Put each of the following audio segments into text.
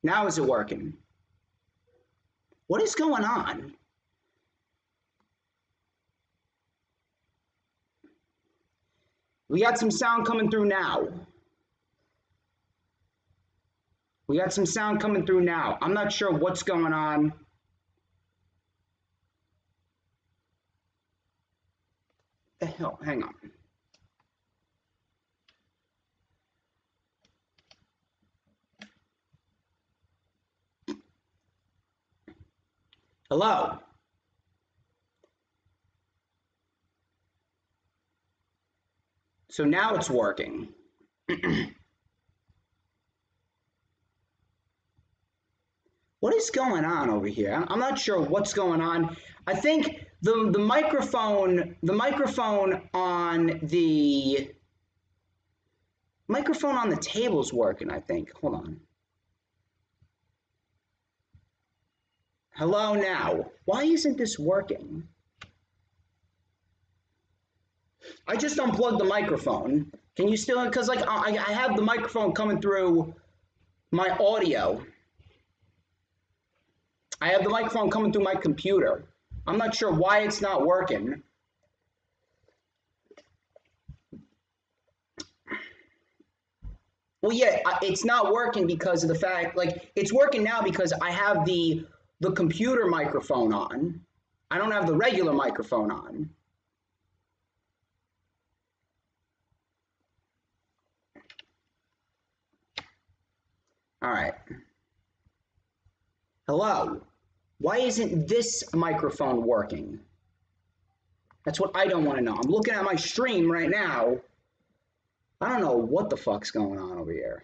Now is it working? What is going on? We got some sound coming through now. We got some sound coming through now. I'm not sure what's going on. The hell? Hang on. Hello? So now it's working. What is going on over here? I'm not sure what's going on. I think the microphone on the table's working, I think. Hold on. Hello now. Why isn't this working? I just unplugged the microphone. Can you still, because like I have the microphone coming through my audio. I have the microphone coming through my computer. I'm not sure why it's not working. Well, yeah, it's not working because of the fact, like, it's working now because I have the computer microphone on. I don't have the regular microphone on. All right. Hello. Why isn't this microphone working? That's what I don't want to know. I'm looking at my stream right now. I don't know what the fuck's going on over here.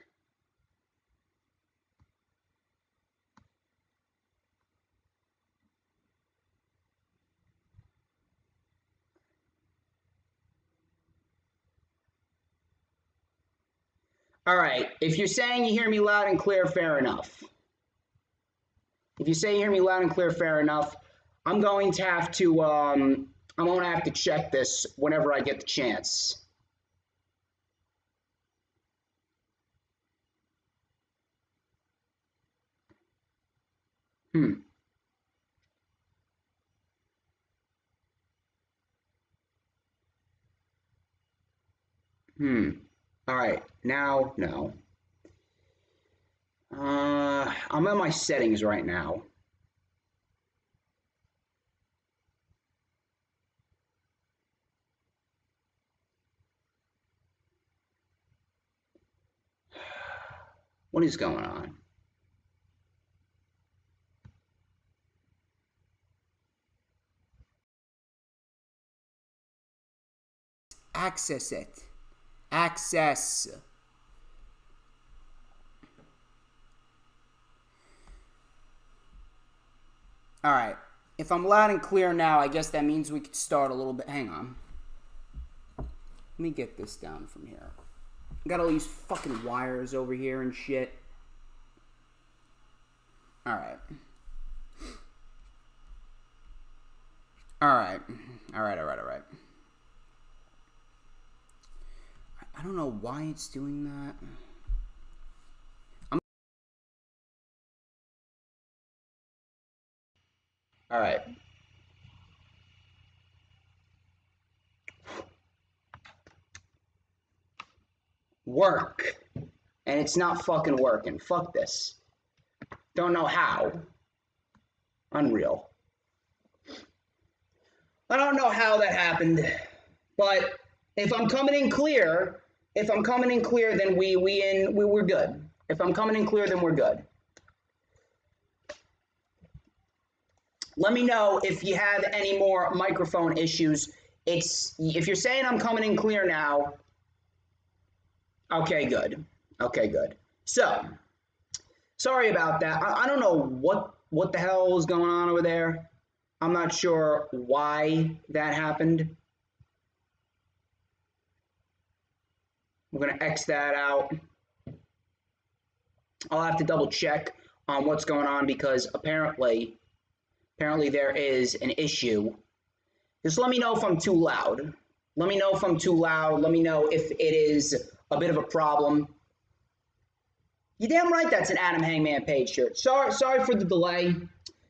All right. If you're saying you hear me loud and clear, fair enough. If you say you hear me loud and clear, fair enough. I'm going to have to, I'm going to have to check this whenever I get the chance. All right. Now, no. I'm in my settings right now. What is going on? Access it. Access. All right. If I'm loud and clear now, I guess that means we could start a little bit. Hang on. Let me get this down from here. Got all these fucking wires over here and shit. All right. All right. All right. All right. All right. I don't know why it's doing that. All right. Work. And it's not fucking working. Fuck this. Don't know how. Unreal. I don't know how that happened. But if I'm coming in clear, then we're good. If I'm coming in clear, then we're good. Let me know if you have any more microphone issues. If you're saying I'm coming in clear now, okay, good. Okay, good. So, sorry about that. I don't know what the hell was going on over there. I'm not sure why that happened. We're going to X that out. I'll have to double check on what's going on because apparently there is an issue. Just let me know if I'm too loud. Let me know if I'm too loud. Let me know if it is a bit of a problem. You damn right that's an Adam Hangman Page shirt. Sorry for the delay.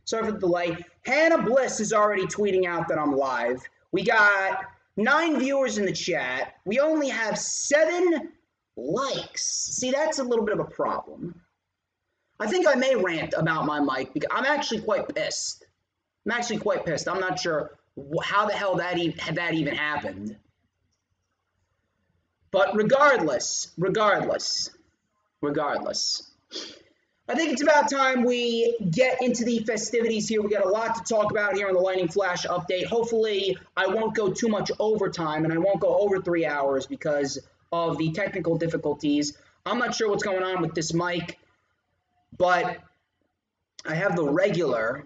Sorry for the delay. Hannah Bliss is already tweeting out that I'm live. We got 9 viewers in the chat. We only have 7 likes. See, that's a little bit of a problem. I think I may rant about my mic because I'm actually quite pissed. I'm not sure how the hell that even happened. But regardless, I think it's about time we get into the festivities here. We got a lot to talk about here on the Lightning Flash update. Hopefully, I won't go too much overtime and I won't go over 3 hours because of the technical difficulties. I'm not sure what's going on with this mic, but I have the regular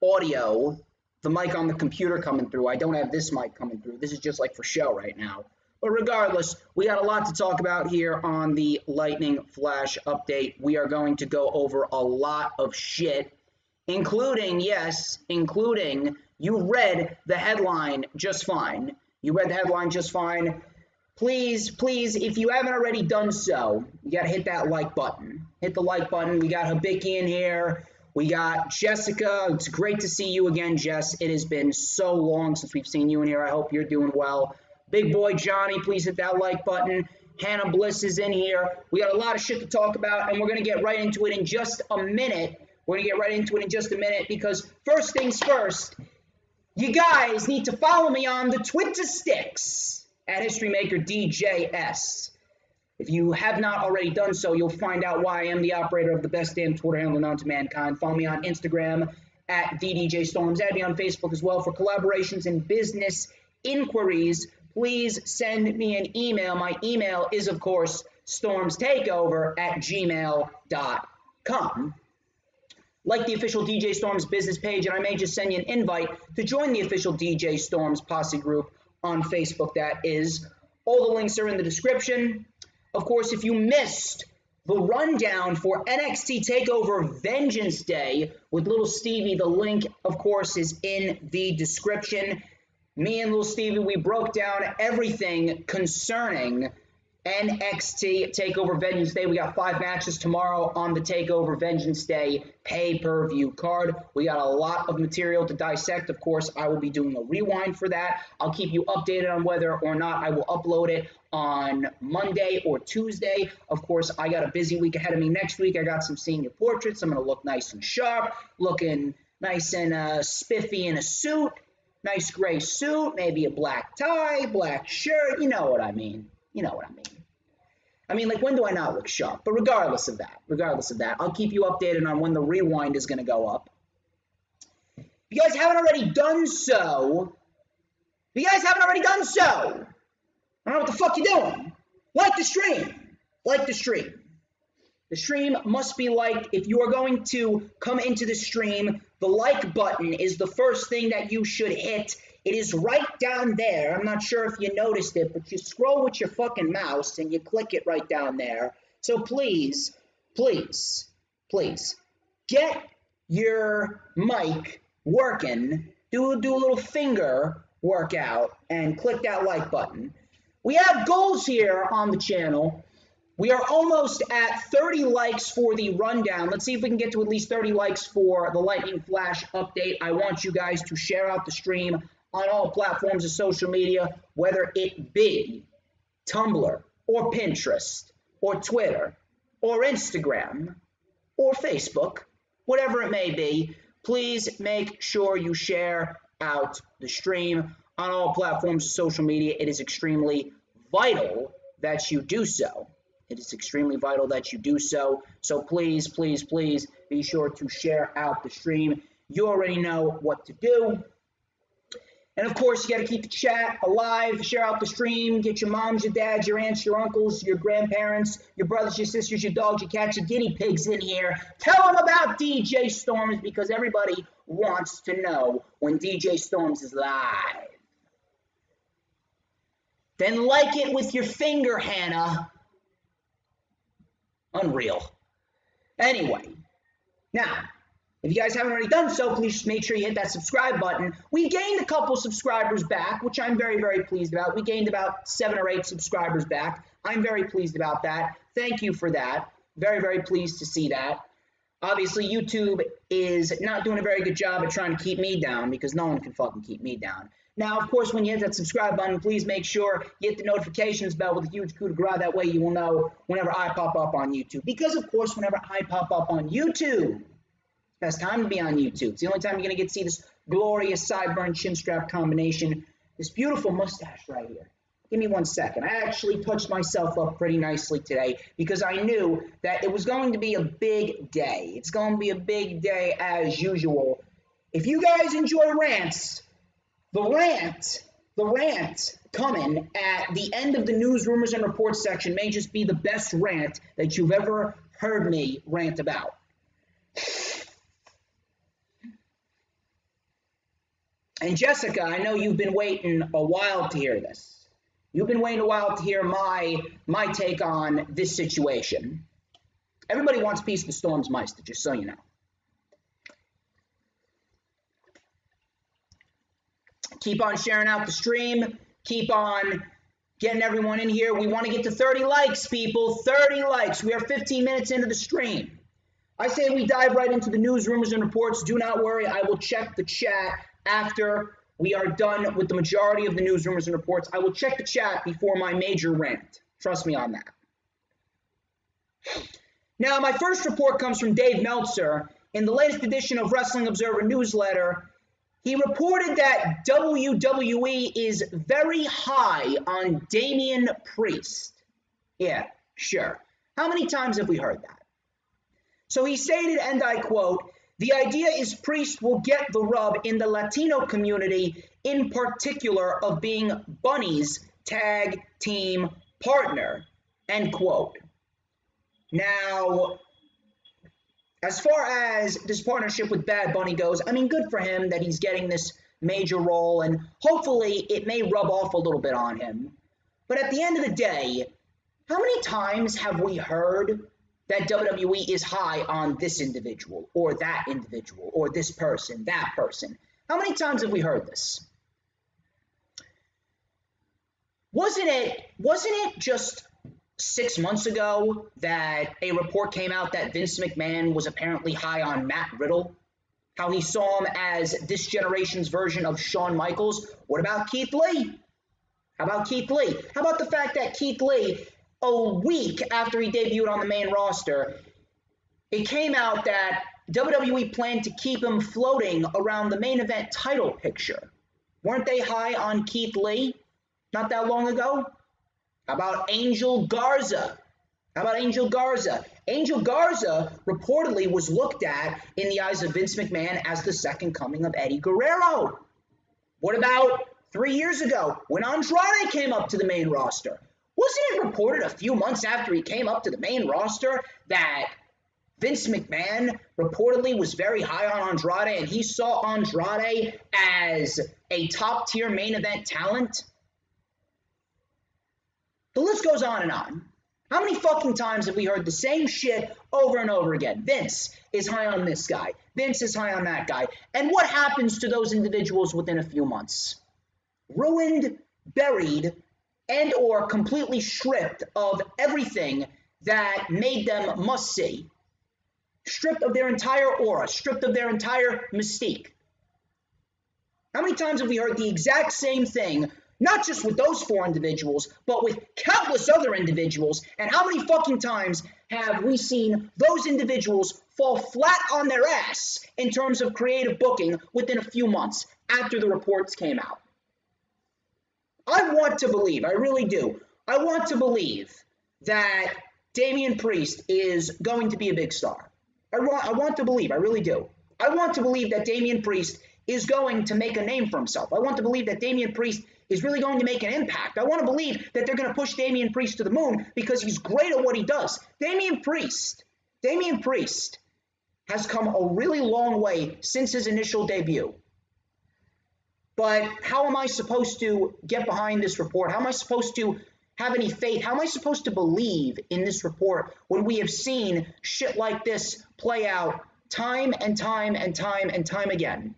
audio, the mic on the computer coming through. I don't have this mic coming through. This is just like for show right now. But regardless, we got a lot to talk about here on the Lightning Flash update. We are going to go over a lot of shit, including you read the headline just fine. Please, if you haven't already done so, you got to hit that like button. Hit the like button. We got Habiki in here. We got Jessica. It's great to see you again, Jess. It has been so long since we've seen you in here. I hope you're doing well. Big boy Johnny, please hit that like button. Hannah Bliss is in here. We got a lot of shit to talk about, and we're going to get right into it in just a minute. Because first things first, you guys need to follow me on the Twitter sticks at HistoryMakerDJS. If you have not already done so, you'll find out why I am the operator of the best damn Twitter handle known to mankind. Follow me on Instagram at DDJStorms. Add me on Facebook as well for collaborations and business inquiries. Please send me an email. My email is, of course, StormsTakeOver@gmail.com. Like the official DJ Storms business page, and I may just send you an invite to join the official DJ Storms posse group on Facebook. That is, all the links are in the description. Of course, if you missed the rundown for NXT TakeOver Vengeance Day with Lil Stevie, the link, of course, is in the description. Me and Lil Stevie, we broke down everything concerning NXT TakeOver Vengeance Day. We got 5 matches tomorrow on the TakeOver Vengeance Day pay-per-view card. We got a lot of material to dissect. Of course, I will be doing a rewind for that. I'll keep you updated on whether or not I will upload it on Monday or Tuesday. Of course, I got a busy week ahead of me. Next week, I got some senior portraits. I'm going to look nice and sharp, looking nice and spiffy in a suit. Nice gray suit, maybe a black tie, black shirt. You know what I mean. I mean, like, when do I not look sharp? But regardless of that, I'll keep you updated on when the rewind is going to go up. If you guys haven't already done so, I don't know what the fuck you're doing. Like the stream. The stream must be liked. If you are going to come into the stream, the like button is the first thing that you should hit. It is right down there. I'm not sure if you noticed it, but you scroll with your fucking mouse and you click it right down there. So please, get your mic working. Do a little finger workout and click that like button. We have goals here on the channel. We are almost at 30 likes for the rundown. Let's see if we can get to at least 30 likes for the Lightning Flash update. I want you guys to share out the stream on all platforms of social media, whether it be Tumblr or Pinterest or Twitter or Instagram or Facebook, whatever it may be. Please make sure you share out the stream on all platforms of social media. It is extremely vital that you do so. So please be sure to share out the stream. You already know what to do. And of course, you got to keep the chat alive, share out the stream, get your moms, your dads, your aunts, your uncles, your grandparents, your brothers, your sisters, your dogs, your cats, your guinea pigs in here. Tell them about DJ Storms because everybody wants to know when DJ Storms is live. Then like it with your finger, Hannah. Unreal. Anyway, now, If you guys haven't already done so, please just make sure you hit that subscribe button. We gained a couple subscribers back, which I'm very, very pleased about. We gained about 7 or 8 subscribers back. I'm very pleased about that. Thank you for that. Very, very pleased to see that. Obviously, YouTube is not doing a very good job at trying to keep me down because no one can fucking keep me down. Now, of course, when you hit that subscribe button, please make sure you hit the notifications bell with a huge coup de grace. That way you will know whenever I pop up on YouTube. Because, of course, whenever I pop up on YouTube, best time to be on YouTube. It's the only time you're going to get to see this glorious sideburn chin strap combination, this beautiful mustache right here. Give me 1 second. I actually touched myself up pretty nicely today because I knew that it was going to be a big day. It's going to be a big day as usual. If you guys enjoy rants, the rant coming at the end of the news, rumors, and reports section may just be the best rant that you've ever heard me rant about. And Jessica, I know you've been waiting a while to hear this. You've been waiting a while to hear my take on this situation. Everybody wants a piece of the Stormsmeister, just so you know. Keep on sharing out the stream. Keep on getting everyone in here. We want to get to 30 likes, people. 30 likes. We are 15 minutes into the stream. I say we dive right into the news, rumors, and reports. Do not worry. I will check the chat after we are done with the majority of the news, rumors, and reports. I will check the chat before my major rant. Trust me on that. Now, my first report comes from Dave Meltzer. In the latest edition of Wrestling Observer newsletter, he reported that WWE is very high on Damian Priest. Yeah, sure. How many times have we heard that? So he stated, and I quote, "The idea is Priest will get the rub in the Latino community, in particular of being Bunny's tag team partner," end quote. Now, as far as this partnership with Bad Bunny goes, I mean, good for him that he's getting this major role, and hopefully it may rub off a little bit on him. But at the end of the day, how many times have we heard that WWE is high on this individual or that individual or this person, that person? How many times have we heard this? Wasn't it just 6 months ago that a report came out that Vince McMahon was apparently high on Matt Riddle? How he saw him as this generation's version of Shawn Michaels? What about Keith Lee? How about Keith Lee? How about the fact that Keith Lee, a week after he debuted on the main roster, it came out that WWE planned to keep him floating around the main event title picture. Weren't they high on Keith Lee not that long ago? How about Angel Garza? How about Angel Garza? Angel Garza reportedly was looked at in the eyes of Vince McMahon as the second coming of Eddie Guerrero. What about 3 years ago when Andrade came up to the main roster? Wasn't it reported a few months after he came up to the main roster that Vince McMahon reportedly was very high on Andrade and he saw Andrade as a top-tier main event talent? The list goes on and on. How many fucking times have we heard the same shit over and over again? Vince is high on this guy. Vince is high on that guy. And what happens to those individuals within a few months? Ruined, buried, and or completely stripped of everything that made them must-see. Stripped of their entire aura, stripped of their entire mystique. How many times have we heard the exact same thing, not just with those 4 individuals, but with countless other individuals? And how many fucking times have we seen those individuals fall flat on their ass in terms of creative booking within a few months after the reports came out? I want to believe, I really do, I want to believe that Damian Priest is going to be a big star. I want to believe, I really do. I want to believe that Damian Priest is going to make a name for himself. I want to believe that Damian Priest is really going to make an impact. I want to believe that they're going to push Damian Priest to the moon because he's great at what he does. Damian Priest has come a really long way since his initial debut. But how am I supposed to get behind this report? How am I supposed to have any faith? How am I supposed to believe in this report when we have seen shit like this play out time and time and time and time again.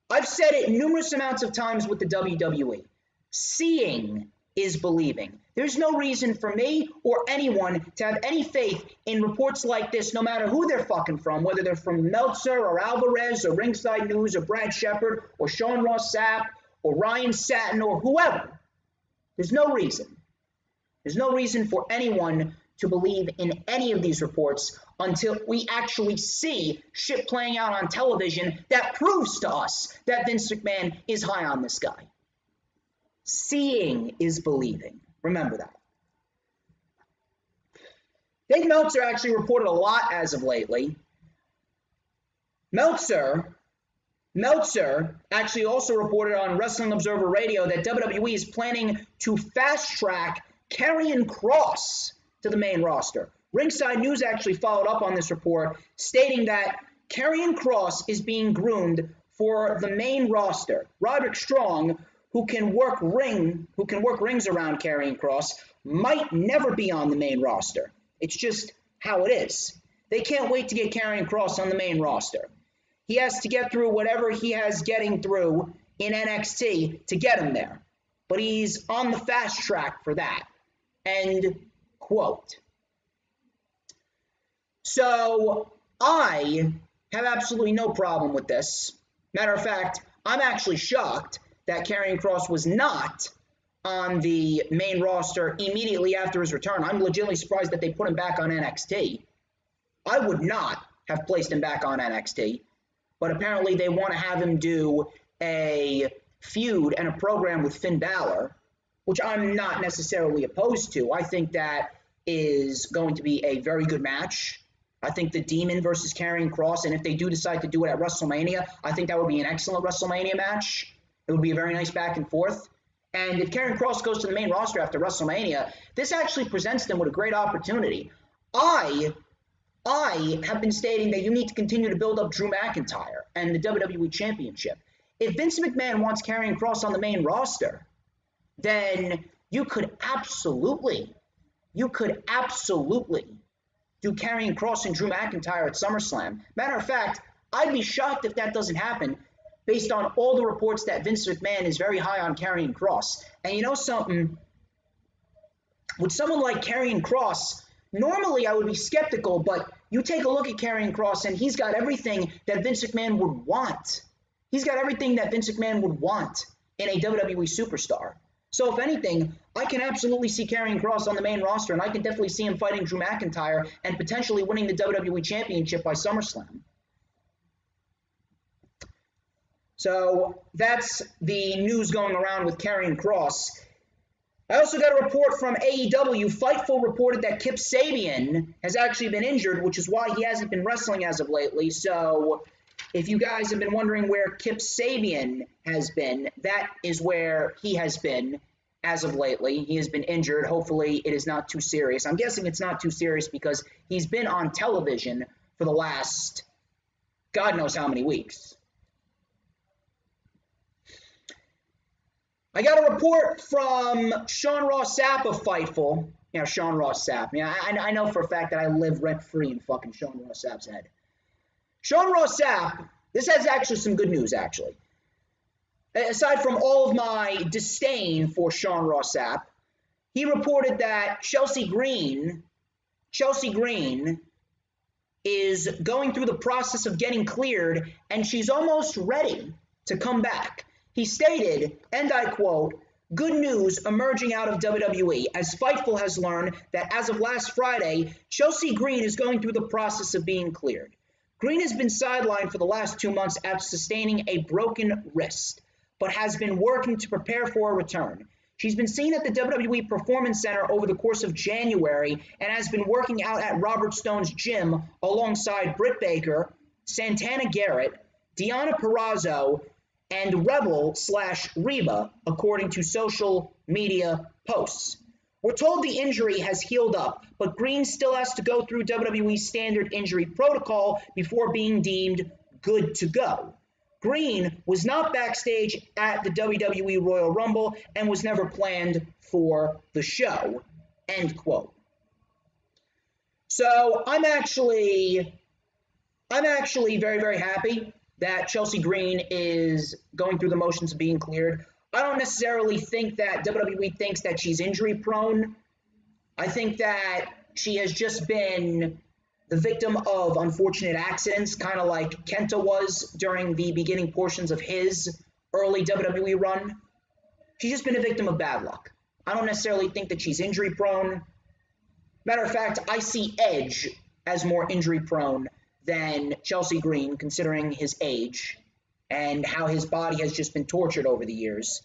I've said it numerous amounts of times with the WWE. Seeing is believing. There's no reason for me or anyone to have any faith in reports like this, no matter who they're fucking from, whether they're from Meltzer or Alvarez or Ringside News or Brad Shepard or Sean Ross Sapp or Ryan Satin or whoever. There's no reason. There's no reason for anyone to believe in any of these reports until we actually see shit playing out on television that proves to us that Vince McMahon is high on this guy. Seeing is believing. Remember that. Dave Meltzer actually reported a lot as of lately. Meltzer actually also reported on Wrestling Observer Radio that WWE is planning to fast-track Karrion Kross to the main roster. Ringside News actually followed up on this report, stating that Karrion Kross is being groomed for the main roster. Roderick Strong, who can work rings around Karrion Kross, might never be on the main roster. It's just how it is. They can't wait to get Karrion Kross on the main roster. He has to get through whatever he has getting through in NXT to get him there. But he's on the fast track for that. End quote. So I have absolutely no problem with this. Matter of fact, I'm actually shocked that Karrion Kross was not on the main roster immediately after his return. I'm legitimately surprised that they put him back on NXT. I would not have placed him back on NXT, but apparently they want to have him do a feud and a program with Finn Balor, which I'm not necessarily opposed to. I think that is going to be a very good match. I think the Demon versus Karrion Kross, and if they do decide to do it at WrestleMania, I think that would be an excellent WrestleMania match. It would be a very nice back and forth. And if Karrion Kross goes to the main roster after WrestleMania, this actually presents them with a great opportunity. I have been stating that you need to continue to build up Drew McIntyre and the WWE Championship. If Vince McMahon wants Karrion Kross on the main roster, then you could absolutely do Karrion Kross and Drew McIntyre at SummerSlam. Matter of fact, I'd be shocked if that doesn't happen based on all the reports that Vince McMahon is very high on Karrion Kross. And you know something? With someone like Karrion Kross, normally I would be skeptical, but you take a look at Karrion Kross and he's got everything that Vince McMahon would want. He's got everything that Vince McMahon would want in a WWE superstar. So if anything, I can absolutely see Karrion Kross on the main roster, and I can definitely see him fighting Drew McIntyre and potentially winning the WWE Championship by SummerSlam. So that's the news going around with Karrion Kross. I also got a report from AEW. Fightful reported that Kip Sabian has actually been injured, which is why he hasn't been wrestling as of lately. So if you guys have been wondering where Kip Sabian has been, that is where he has been as of lately. He has been injured. Hopefully it is not too serious. I'm guessing it's not too serious because he's been on television for the last God knows how many weeks. I got a report from Sean Ross Sapp of Fightful. You know, Sean Ross Sapp. Yeah, I know for a fact that I live rent-free in fucking Sean Ross Sapp's head. Sean Ross Sapp, this has actually some good news, actually. Aside from all of my disdain for Sean Ross Sapp, he reported that Chelsea Green is going through the process of getting cleared, and she's almost ready to come back. He stated, and I quote, "Good news emerging out of WWE, as Fightful has learned that as of last Friday, Chelsea Green is going through the process of being cleared. Green has been sidelined for the last 2 months after sustaining a broken wrist, but has been working to prepare for a return. She's been seen at the WWE Performance Center over the course of January and has been working out at Robert Stone's gym alongside Britt Baker, Santana Garrett, Deonna Purrazzo, and Rebel/Reba, according to social media posts. We're told the injury has healed up, but Green still has to go through WWE's standard injury protocol before being deemed good to go. Green was not backstage at the WWE Royal Rumble and was never planned for the show." End quote. So I'm actually I'm actually very, very happy that Chelsea Green is going through the motions of being cleared. I don't necessarily think that WWE thinks that she's injury prone. I think that she has just been the victim of unfortunate accidents, kind of like Kenta was during the beginning portions of his early WWE run. She's just been a victim of bad luck. I don't necessarily think that she's injury prone. Matter of fact, I see Edge as more injury prone than Chelsea Green, considering his age and how his body has just been tortured over the years.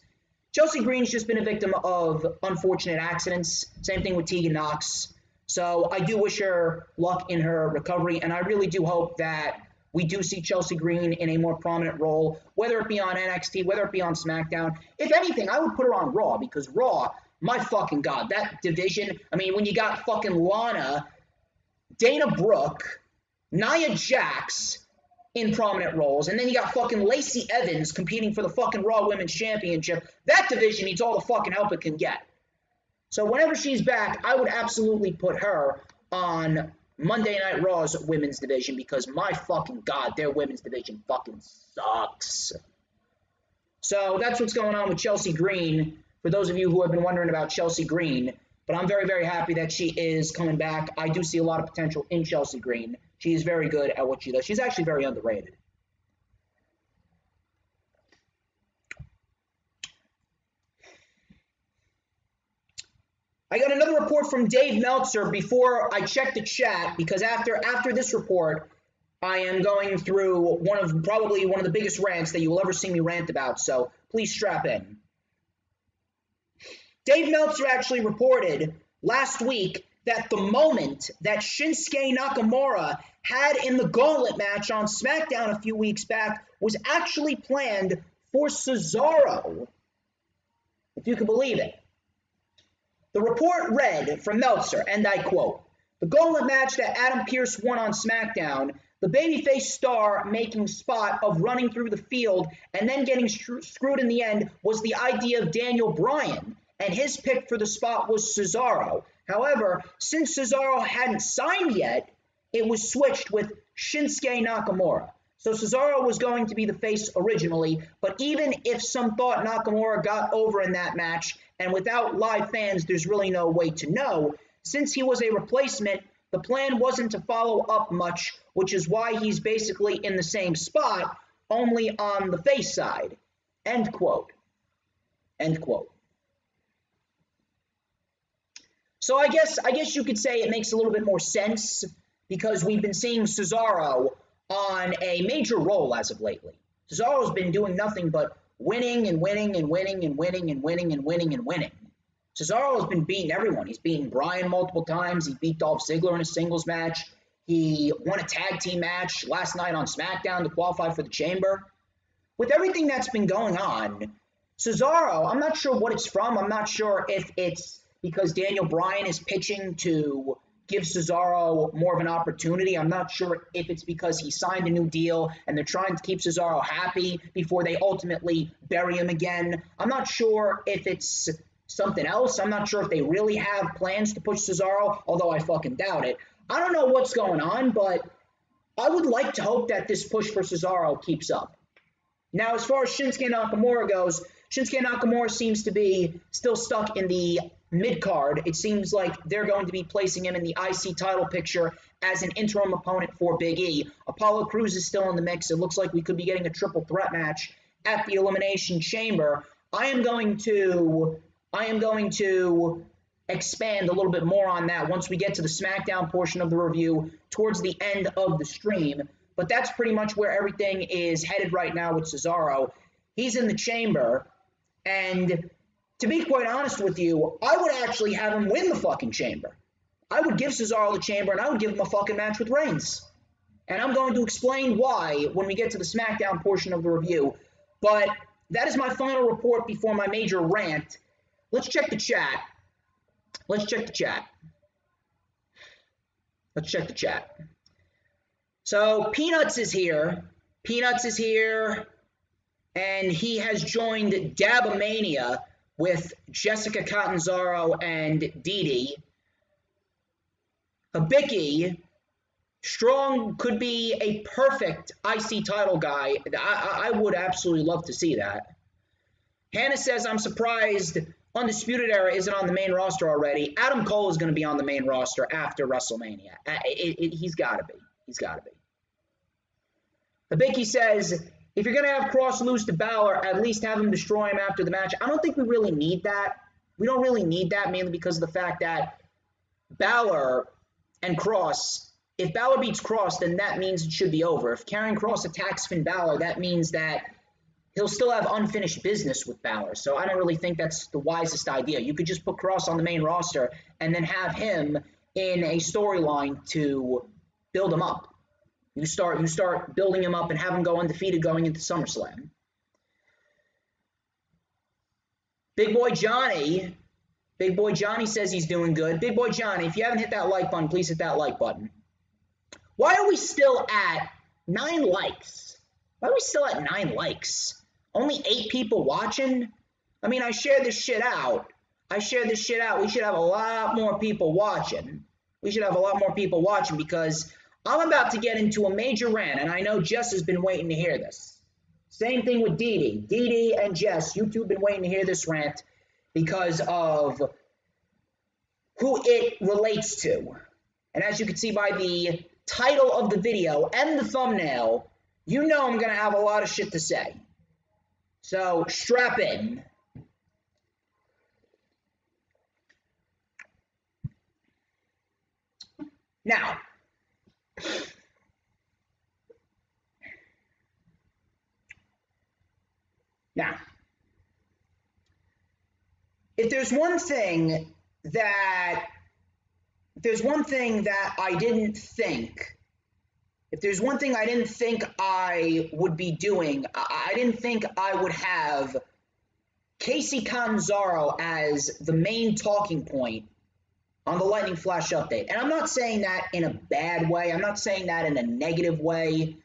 Chelsea Green's just been a victim of unfortunate accidents. Same thing with Tegan Nox. So I do wish her luck in her recovery, and I really do hope that we do see Chelsea Green in a more prominent role, whether it be on NXT, whether it be on SmackDown. If anything, I would put her on Raw, because Raw, my fucking God, that division, I mean, when you got fucking Lana, Dana Brooke, Nia Jax in prominent roles, and then you got fucking Lacey Evans competing for the fucking Raw Women's Championship, that division needs all the fucking help it can get. So whenever she's back, I would absolutely put her on Monday Night Raw's women's division, because my fucking God, their women's division fucking sucks. So that's what's going on with Chelsea Green, for those of you who have been wondering about Chelsea Green. But I'm very, very happy that she is coming back. I do see a lot of potential in Chelsea Green. She is very good at what she does. She's actually very underrated. I got another report from Dave Meltzer before I check the chat, because after this report, I am going through probably one of the biggest rants that you will ever see me rant about, so please strap in. Dave Meltzer actually reported last week that the moment that Shinsuke Nakamura had in the gauntlet match on SmackDown a few weeks back was actually planned for Cesaro, if you can believe it. The report read from Meltzer, and I quote, "The gauntlet match that Adam Pearce won on SmackDown, the babyface star making spot of running through the field and then getting screwed in the end was the idea of Daniel Bryan, and his pick for the spot was Cesaro. However, since Cesaro hadn't signed yet, it was switched with Shinsuke Nakamura. So Cesaro was going to be the face originally, but even if some thought Nakamura got over in that match, and without live fans, there's really no way to know, since he was a replacement, the plan wasn't to follow up much, which is why he's basically in the same spot, only on the face side." End quote. End quote. So I guess you could say it makes a little bit more sense, because we've been seeing Cesaro on a major role as of lately. Cesaro's been doing nothing but winning and winning and winning and winning and winning and winning and winning. Cesaro's been beating everyone. He's beaten Bryan multiple times. He beat Dolph Ziggler in a singles match. He won a tag team match last night on SmackDown to qualify for the Chamber. With everything that's been going on, Cesaro, I'm not sure what it's from. I'm not sure if it's because Daniel Bryan is pitching to give Cesaro more of an opportunity. I'm not sure if it's because he signed a new deal and they're trying to keep Cesaro happy before they ultimately bury him again. I'm not sure if it's something else. I'm not sure if they really have plans to push Cesaro, although I fucking doubt it. I don't know what's going on, but I would like to hope that this push for Cesaro keeps up. Now, as far as Shinsuke Nakamura goes, Shinsuke Nakamura seems to be still stuck in the mid-card. It seems like they're going to be placing him in the IC title picture as an interim opponent for Big E. Apollo Crews is still in the mix. It looks like we could be getting a triple threat match at the Elimination Chamber. I am going to expand a little bit more on that once we get to the SmackDown portion of the review towards the end of the stream. But that's pretty much where everything is headed right now with Cesaro. He's in the Chamber, and to be quite honest with you, I would actually have him win the fucking Chamber. I would give Cesaro the Chamber, and I would give him a fucking match with Reigns. And I'm going to explain why when we get to the SmackDown portion of the review. But that is my final report before my major rant. Let's check the chat. Let's check the chat. Let's check the chat. So Peanuts is here. Peanuts is here. And he has joined Dabomania with Jessica Catanzaro and Dee Dee. Habicki Strong could be a perfect IC title guy. I would absolutely love to see that. Hannah says, I'm surprised Undisputed Era isn't on the main roster already. Adam Cole is going to be on the main roster after WrestleMania. He's got to be. He's got to be. Hibiki says, if you're going to have Kross lose to Balor, at least have him destroy him after the match. I don't think we really need that. We don't really need that, mainly because of the fact that Balor and Kross, if Balor beats Kross, then that means it should be over. If Karrion Kross attacks Finn Balor, that means that he'll still have unfinished business with Balor. So I don't really think that's the wisest idea. You could just put Kross on the main roster and then have him in a storyline to build him up. You start building him up and have him go undefeated going into SummerSlam. Big Boy Johnny says he's doing good. Big Boy Johnny, if you haven't hit that like button, please hit that like button. Why are we still at 9 likes? Why are we still at 9 likes? Only 8 people watching? I mean, I share this shit out. We should have a lot more people watching. Because I'm about to get into a major rant, and I know Jess has been waiting to hear this. Same thing with Dee Dee. Dee Dee and Jess, you two have been waiting to hear this rant because of who it relates to. And as you can see by the title of the video and the thumbnail, you know I'm going to have a lot of shit to say. So strap in. Now, if there's one thing that I didn't think I would be doing, I didn't think I would have Kacy Catanzaro as the main talking point on the Lightning Flash update. And I'm not saying that in a bad way. I'm not saying that in a negative way,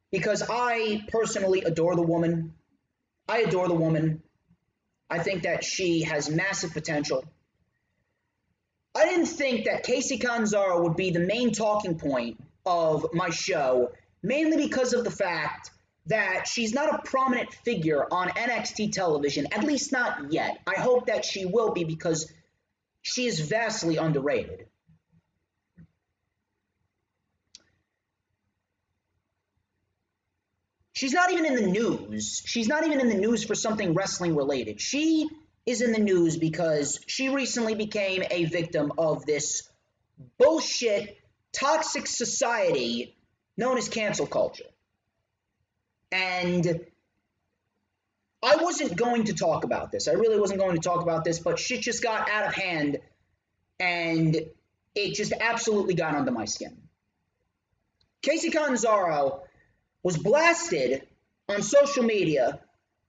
because I personally adore the woman. I adore the woman. I think that she has massive potential. I didn't think that Kacy Catanzaro would be the main talking point of my show, mainly because of the fact that she's not a prominent figure on NXT television, at least not yet. I hope that she will be, because she is vastly underrated. She's not even in the news. She's not even in the news for something wrestling related. She is in the news because she recently became a victim of this bullshit, toxic society known as cancel culture. And I wasn't going to talk about this. I really wasn't going to talk about this, but shit just got out of hand, and it just absolutely got under my skin. Kacy Catanzaro was blasted on social media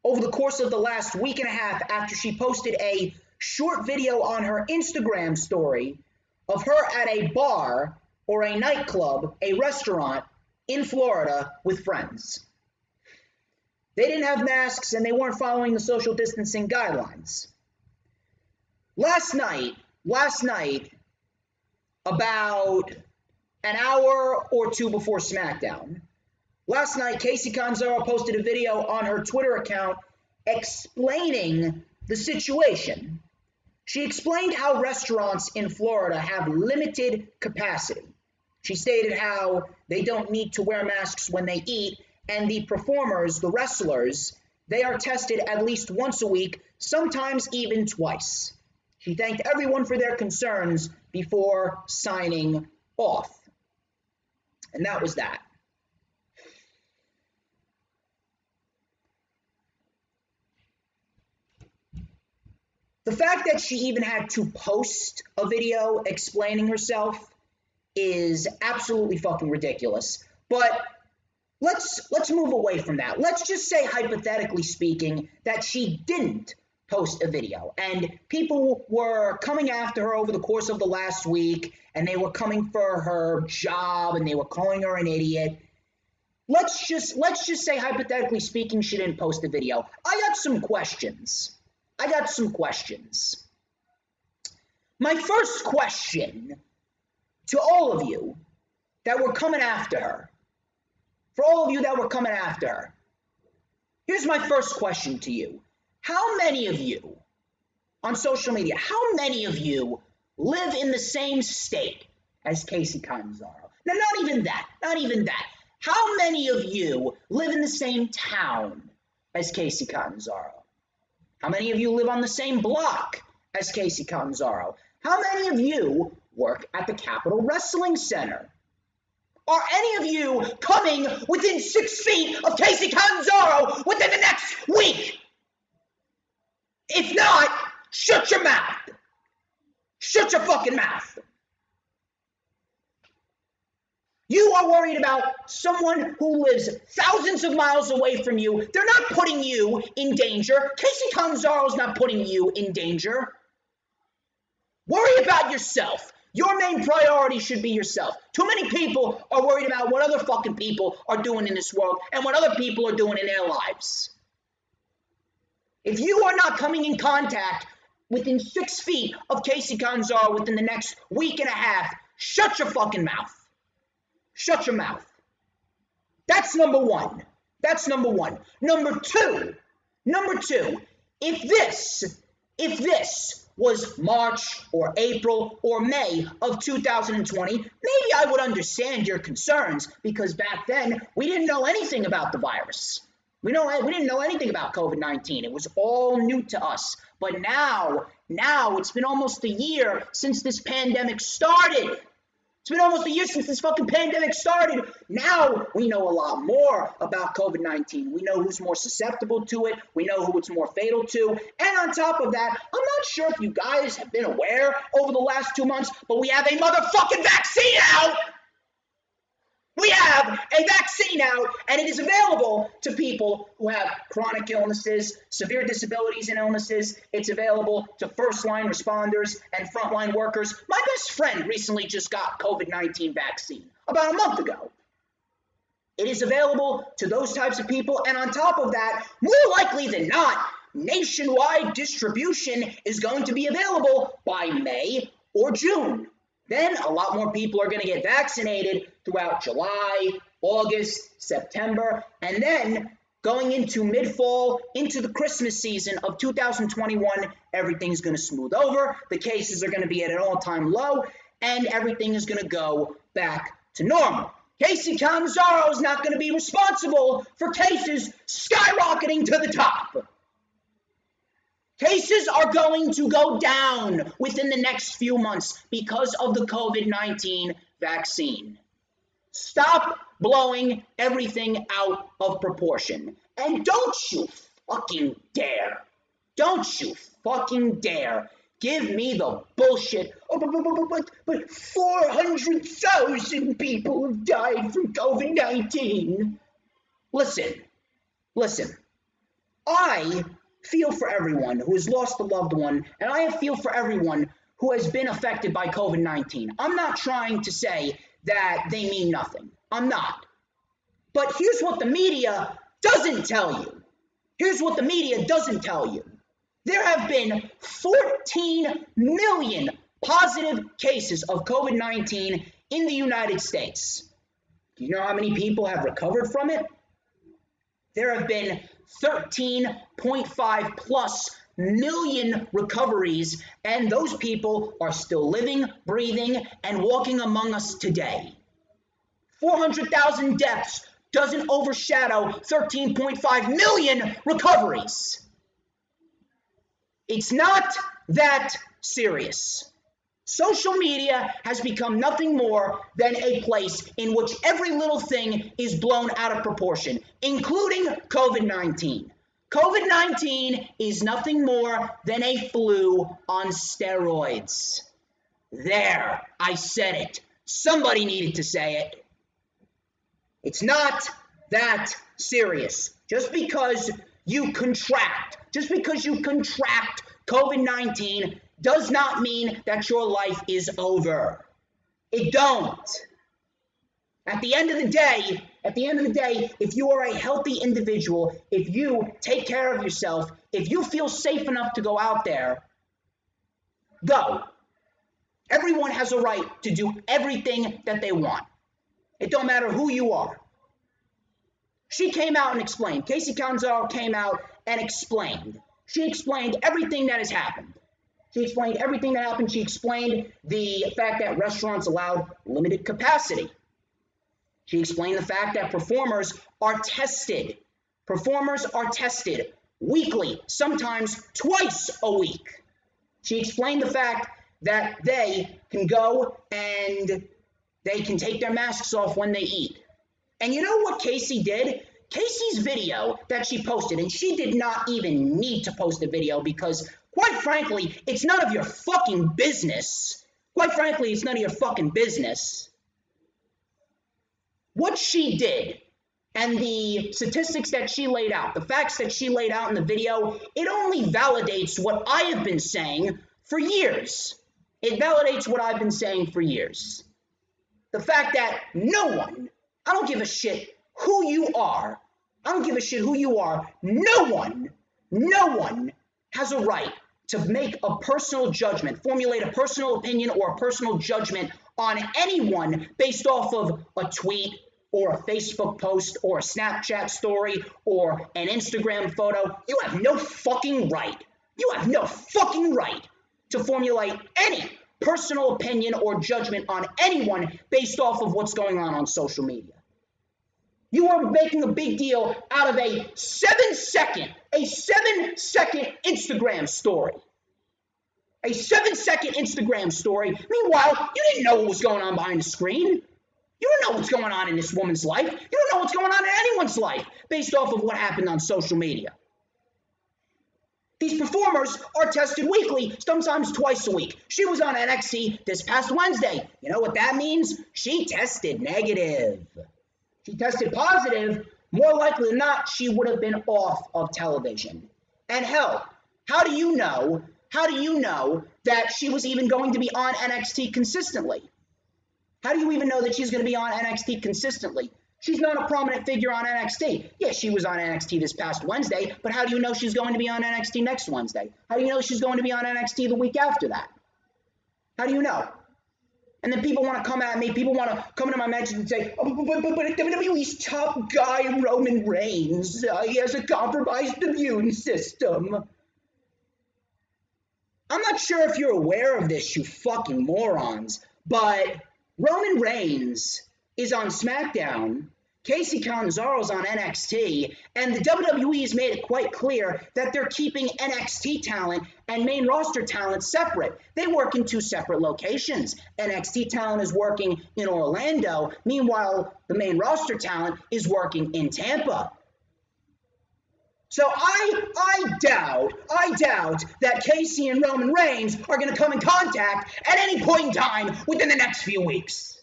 over the course of the last week and a half after she posted a short video on her Instagram story of her at a bar or a nightclub, a restaurant in Florida with friends. They didn't have masks and they weren't following the social distancing guidelines. Last night, about an hour or two before SmackDown, last night, Kacy Catanzaro posted a video on her Twitter account explaining the situation. She explained how restaurants in Florida have limited capacity. She stated how they don't need to wear masks when they eat, and the performers, the wrestlers, they are tested at least once a week, sometimes even twice. She thanked everyone for their concerns before signing off. And that was that. The fact that she even had to post a video explaining herself is absolutely fucking ridiculous. But let's move away from that. Let's just say, hypothetically speaking, that she didn't post a video and people were coming after her over the course of the last week, and they were coming for her job and they were calling her an idiot. Let's just say, hypothetically speaking, she didn't post a video. I got some questions. My first question to all of you that were coming after her, for all of you that were coming after her, here's my first question to you. How many of you on social media, how many of you live in the same state as Kacy Catanzaro? Now, not even that. How many of you live in the same town as Kacy Catanzaro? How many of you live on the same block as Kacy Catanzaro? How many of you work at the Capitol Wrestling Center? Are any of you coming within 6 feet of Kacy Catanzaro within the next week? If not, shut your mouth. Shut your fucking mouth. You are worried about someone who lives thousands of miles away from you. They're not putting you in danger. Kacy Catanzaro's not putting you in danger. Worry about yourself. Your main priority should be yourself. Too many people are worried about what other fucking people are doing in this world and what other people are doing in their lives. If you are not coming in contact within 6 feet of Kacy Catanzaro within the next week and a half, shut your fucking mouth. Shut your mouth. That's number one. Number two, if this was March or April or May of 2020, maybe I would understand your concerns, because back then we didn't know anything about the virus. We didn't know anything about COVID-19. It was all new to us. But now it's been almost a year since this pandemic started. It's been almost a year since this fucking pandemic started. Now we know a lot more about COVID-19. We know who's more susceptible to it. We know who it's more fatal to. And on top of that, I'm not sure if you guys have been aware over the last 2 months, but we have a motherfucking vaccine out. We have a vaccine out, and it is available to people who have chronic illnesses, severe disabilities and illnesses. It's available to first-line responders and frontline workers. My best friend recently just got COVID-19 vaccine about a month ago. It is available to those types of people, and on top of that, more likely than not, nationwide distribution is going to be available by May or June. Then a lot more people are going to get vaccinated throughout July, August, September, and then going into mid-fall, into the Christmas season of 2021, everything's going to smooth over. The cases are going to be at an all-time low, and everything is going to go back to normal. Kacy Catanzaro is not going to be responsible for cases skyrocketing to the top. Cases are going to go down within the next few months because of the COVID-19 vaccine. Stop blowing everything out of proportion. And don't you fucking dare give me the bullshit. But 400,000 people have died from COVID-19. Listen. I feel for everyone who has lost a loved one, and I feel for everyone who has been affected by COVID-19. I'm not trying to say that they mean nothing. I'm not. But here's what the media doesn't tell you. There have been 14 million positive cases of COVID-19 in the United States. Do you know how many people have recovered from it? There have been 13.5 plus million recoveries, and those people are still living, breathing, and walking among us today. 400,000 deaths doesn't overshadow 13.5 million recoveries. It's not that serious. Social media has become nothing more than a place in which every little thing is blown out of proportion, including COVID-19. COVID-19 is nothing more than a flu on steroids. There, I said it. Somebody needed to say it. It's not that serious. Just because you contract COVID-19 does not mean that your life is over. It don't. At the end of the day, if you are a healthy individual, if you take care of yourself, if you feel safe enough to go out there, go. Everyone has a right to do everything that they want. It don't matter who you are. She came out and explained. Kacy Catanzaro came out and explained. She explained everything that has happened. She explained everything that happened. She explained the fact that restaurants allowed limited capacity. She explained the fact that performers are tested. Performers are tested weekly, sometimes twice a week. She explained the fact that they can go and they can take their masks off when they eat. And you know what Kacy did? Kacy's video that she posted, and she did not even need to post a video because, quite frankly, it's none of your fucking business. Quite frankly, it's none of your fucking business. What she did and the statistics that she laid out, the facts that she laid out in the video, it only validates what I have been saying for years. It validates what I've been saying for years. The fact that no one, I don't give a shit who you are. I don't give a shit who you are. No one has a right to make a personal judgment, formulate a personal opinion or a personal judgment on anyone based off of a tweet or a Facebook post or a Snapchat story or an Instagram photo. You have no fucking right. You have no fucking right to formulate any personal opinion or judgment on anyone based off of what's going on social media. You are making a big deal out of a 7-second Instagram story. A 7-second Instagram story. Meanwhile, you didn't know what was going on behind the screen. You don't know what's going on in this woman's life. You don't know what's going on in anyone's life based off of what happened on social media. These performers are tested weekly, sometimes twice a week. She was on NXT this past Wednesday. You know what that means? She tested negative. She tested positive. More likely than not, she would have been off of television. And hell, how do you know that she was even going to be on NXT consistently? How do you even know that she's going to be on NXT consistently? She's not a prominent figure on NXT. Yeah, she was on NXT this past Wednesday, but how do you know she's going to be on NXT next Wednesday? How do you know she's going to be on NXT the week after that? How do you know? And then people want to come at me, people want to come into my message and say, oh, but WWE's top guy, Roman Reigns, he has a compromised immune system. I'm not sure if you're aware of this, you fucking morons, but Roman Reigns is on SmackDown, Kacy Catanzaro's on NXT, and the WWE has made it quite clear that they're keeping NXT talent and main roster talent separate. They work in two separate locations. NXT talent is working in Orlando. Meanwhile, the main roster talent is working in Tampa. So I doubt that Kacy and Roman Reigns are going to come in contact at any point in time within the next few weeks.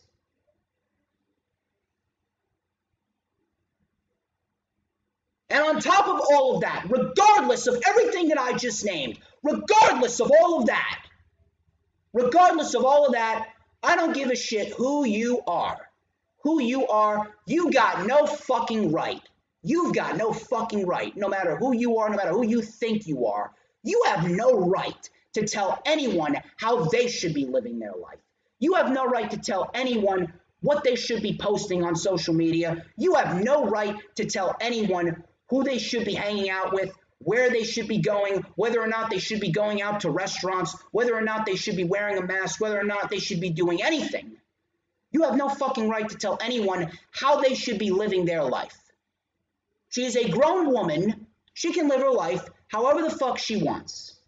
And on top of all of that, regardless of everything that I just named, regardless of all of that, I don't give a shit who you are. Who you are, you got no fucking right. You've got no fucking right, no matter who you are, no matter who you think you are. You have no right to tell anyone how they should be living their life. You have no right to tell anyone what they should be posting on social media. You have no right to tell anyone who they should be hanging out with, where they should be going, whether or not they should be going out to restaurants, whether or not they should be wearing a mask, whether or not they should be doing anything. You have no fucking right to tell anyone how they should be living their life. She is a grown woman. She can live her life however the fuck she wants.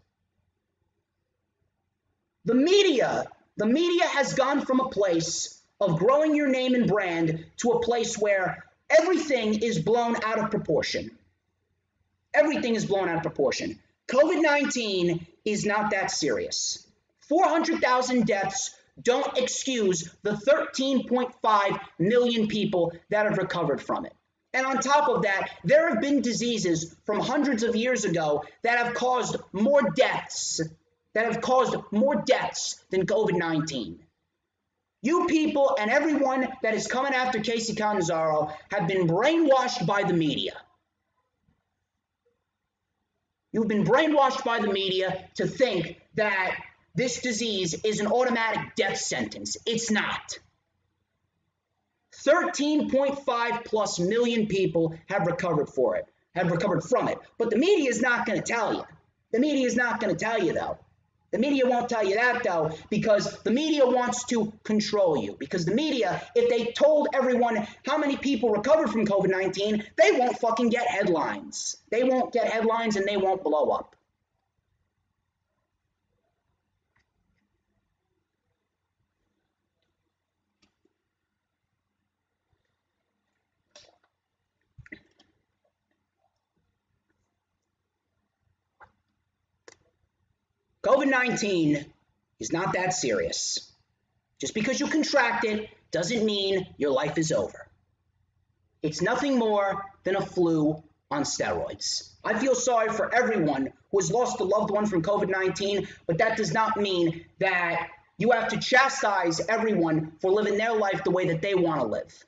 The media has gone from a place of growing your name and brand to a place where everything is blown out of proportion. Everything is blown out of proportion. COVID-19 is not that serious. 400,000 deaths don't excuse the 13.5 million people that have recovered from it. And on top of that, there have been diseases from hundreds of years ago that have caused more deaths, than COVID-19. You people and everyone that is coming after Kacy Catanzaro have been brainwashed by the media. You've been brainwashed by the media to think that this disease is an automatic death sentence. It's not. 13.5 plus million people have recovered from it. But the media is not going to tell you. The media is not going to tell you, though. The media won't tell you that, though, because the media wants to control you. Because the media, if they told everyone how many people recovered from COVID-19, they won't fucking get headlines. They won't get headlines and they won't blow up. COVID-19 is not that serious. Just because you contract it doesn't mean your life is over. It's nothing more than a flu on steroids. I feel sorry for everyone who has lost a loved one from COVID-19, but that does not mean that you have to chastise everyone for living their life the way that they want to live.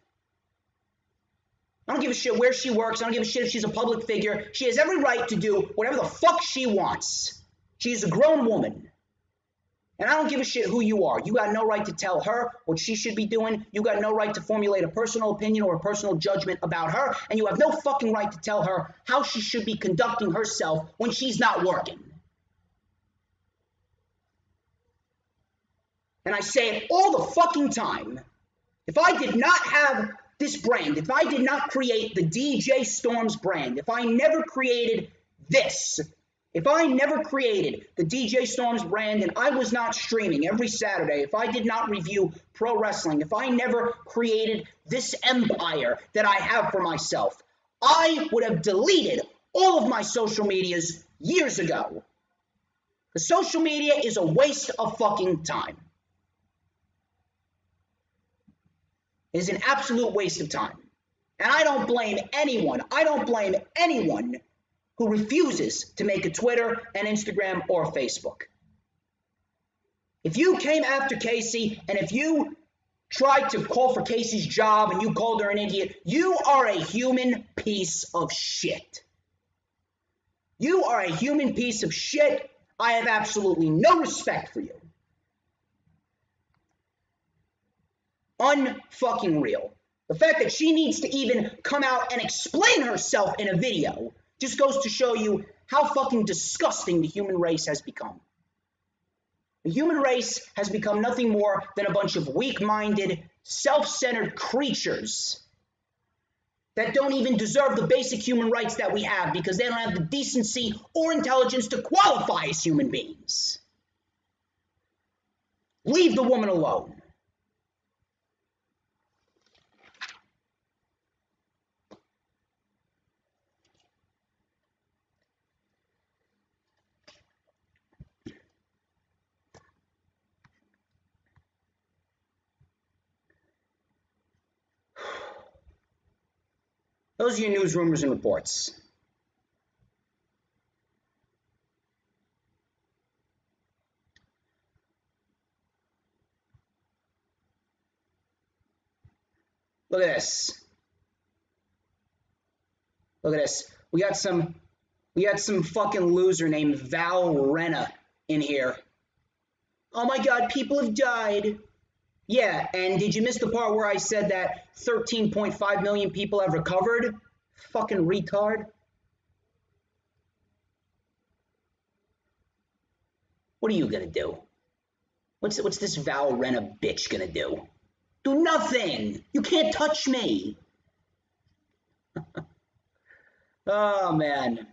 I don't give a shit where she works. I don't give a shit if she's a public figure. She has every right to do whatever the fuck she wants. She's a grown woman. And I don't give a shit who you are. You got no right to tell her what she should be doing. You got no right to formulate a personal opinion or a personal judgment about her. And you have no fucking right to tell her how she should be conducting herself when she's not working. And I say it all the fucking time. If I did not have this brand, if I did not create the DJ Storms brand, if I never created this, if I never created the DJ Storms brand and I was not streaming every Saturday, if I did not review pro wrestling, if I never created this empire that I have for myself, I would have deleted all of my social medias years ago. The social media is a waste of fucking time. It is an absolute waste of time. And I don't blame anyone. I don't blame anyone who refuses to make a Twitter, an Instagram, or a Facebook. If you came after Kacy and if you tried to call for Kacy's job and you called her an idiot, you are a human piece of shit. You are a human piece of shit. I have absolutely no respect for you. Unfucking real. The fact that she needs to even come out and explain herself in a video just goes to show you how fucking disgusting the human race has become. The human race has become nothing more than a bunch of weak-minded, self-centered creatures that don't even deserve the basic human rights that we have because they don't have the decency or intelligence to qualify as human beings. Leave the woman alone. Those are your news, rumors, and reports. Look at this. Look at this. We got some fucking loser named Val Renna in here. Oh my God, people have died. Yeah, and did you miss the part where I said that 13.5 million people have recovered? Fucking retard. What are you gonna do? What's this Val Renna bitch gonna do? Do nothing. You can't touch me. Oh man.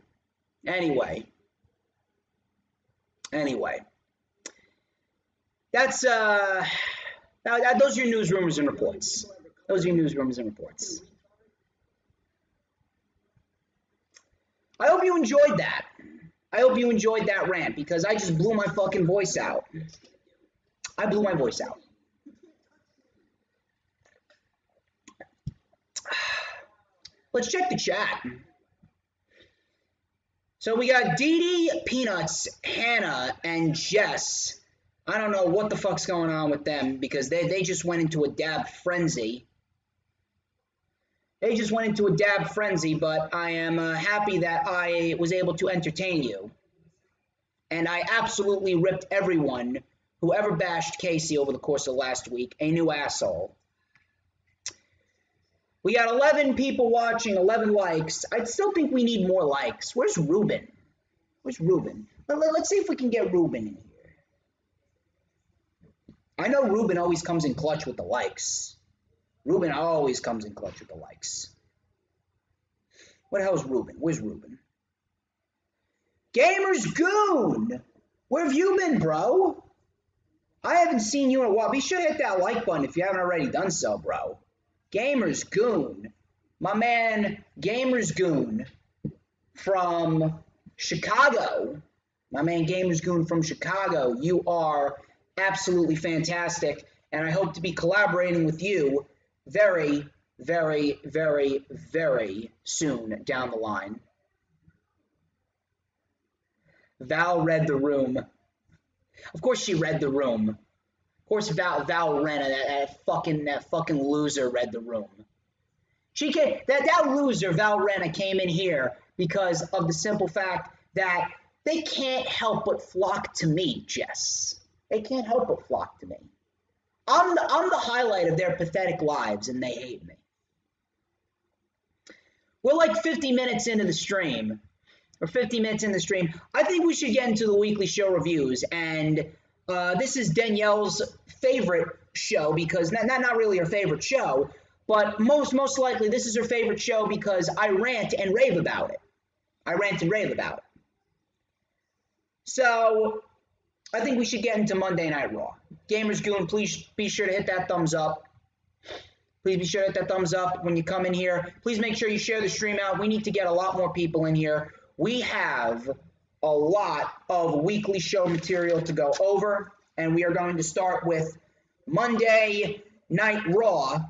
Anyway. That's those are your news, rumors, and reports. Those are your news, rumors, and reports. I hope you enjoyed that. I hope you enjoyed that rant because I just blew my fucking voice out. I blew my voice out. Let's check the chat. So we got Dee Dee, Peanuts, Hannah, and Jess. I don't know what the fuck's going on with them because they just went into a dab frenzy. They just went into a dab frenzy, but I am happy that I was able to entertain you. And I absolutely ripped everyone who ever bashed Kacy over the course of last week a new asshole. We got 11 people watching, 11 likes. I still think we need more likes. Where's Ruben? Where's Ruben? Let's see if we can get Ruben in here. I know Ruben always comes in clutch with the likes. Ruben always comes in clutch with the likes. What the hell is Ruben? Where's Ruben? Gamers Goon! Where have you been, bro? I haven't seen you in a while. Be sure to hit that like button if you haven't already done so, bro. Gamers Goon. My man, Gamers Goon from Chicago. My man, Gamers Goon from Chicago. You are absolutely fantastic, and I hope to be collaborating with you very, very, very, very soon down the line. Val read the room. Of course she read the room. Of course Val Renna, that fucking loser, read the room. She came, that loser Val Renna came in here because of the simple fact that they can't help but flock to me, Jess. They can't help but flock to me. I'm the highlight of their pathetic lives, and they hate me. We're like 50 minutes into the stream. Or 50 minutes in the stream. I think we should get into the weekly show reviews, and this is Danielle's favorite show because not really her favorite show, but most likely this is her favorite show because I rant and rave about it. So I think we should get into Monday Night Raw. Gamers Goon, please be sure to hit that thumbs up. Please be sure to hit that thumbs up when you come in here. Please make sure you share the stream out. We need to get a lot more people in here. We have a lot of weekly show material to go over, and we are going to start with Monday Night Raw,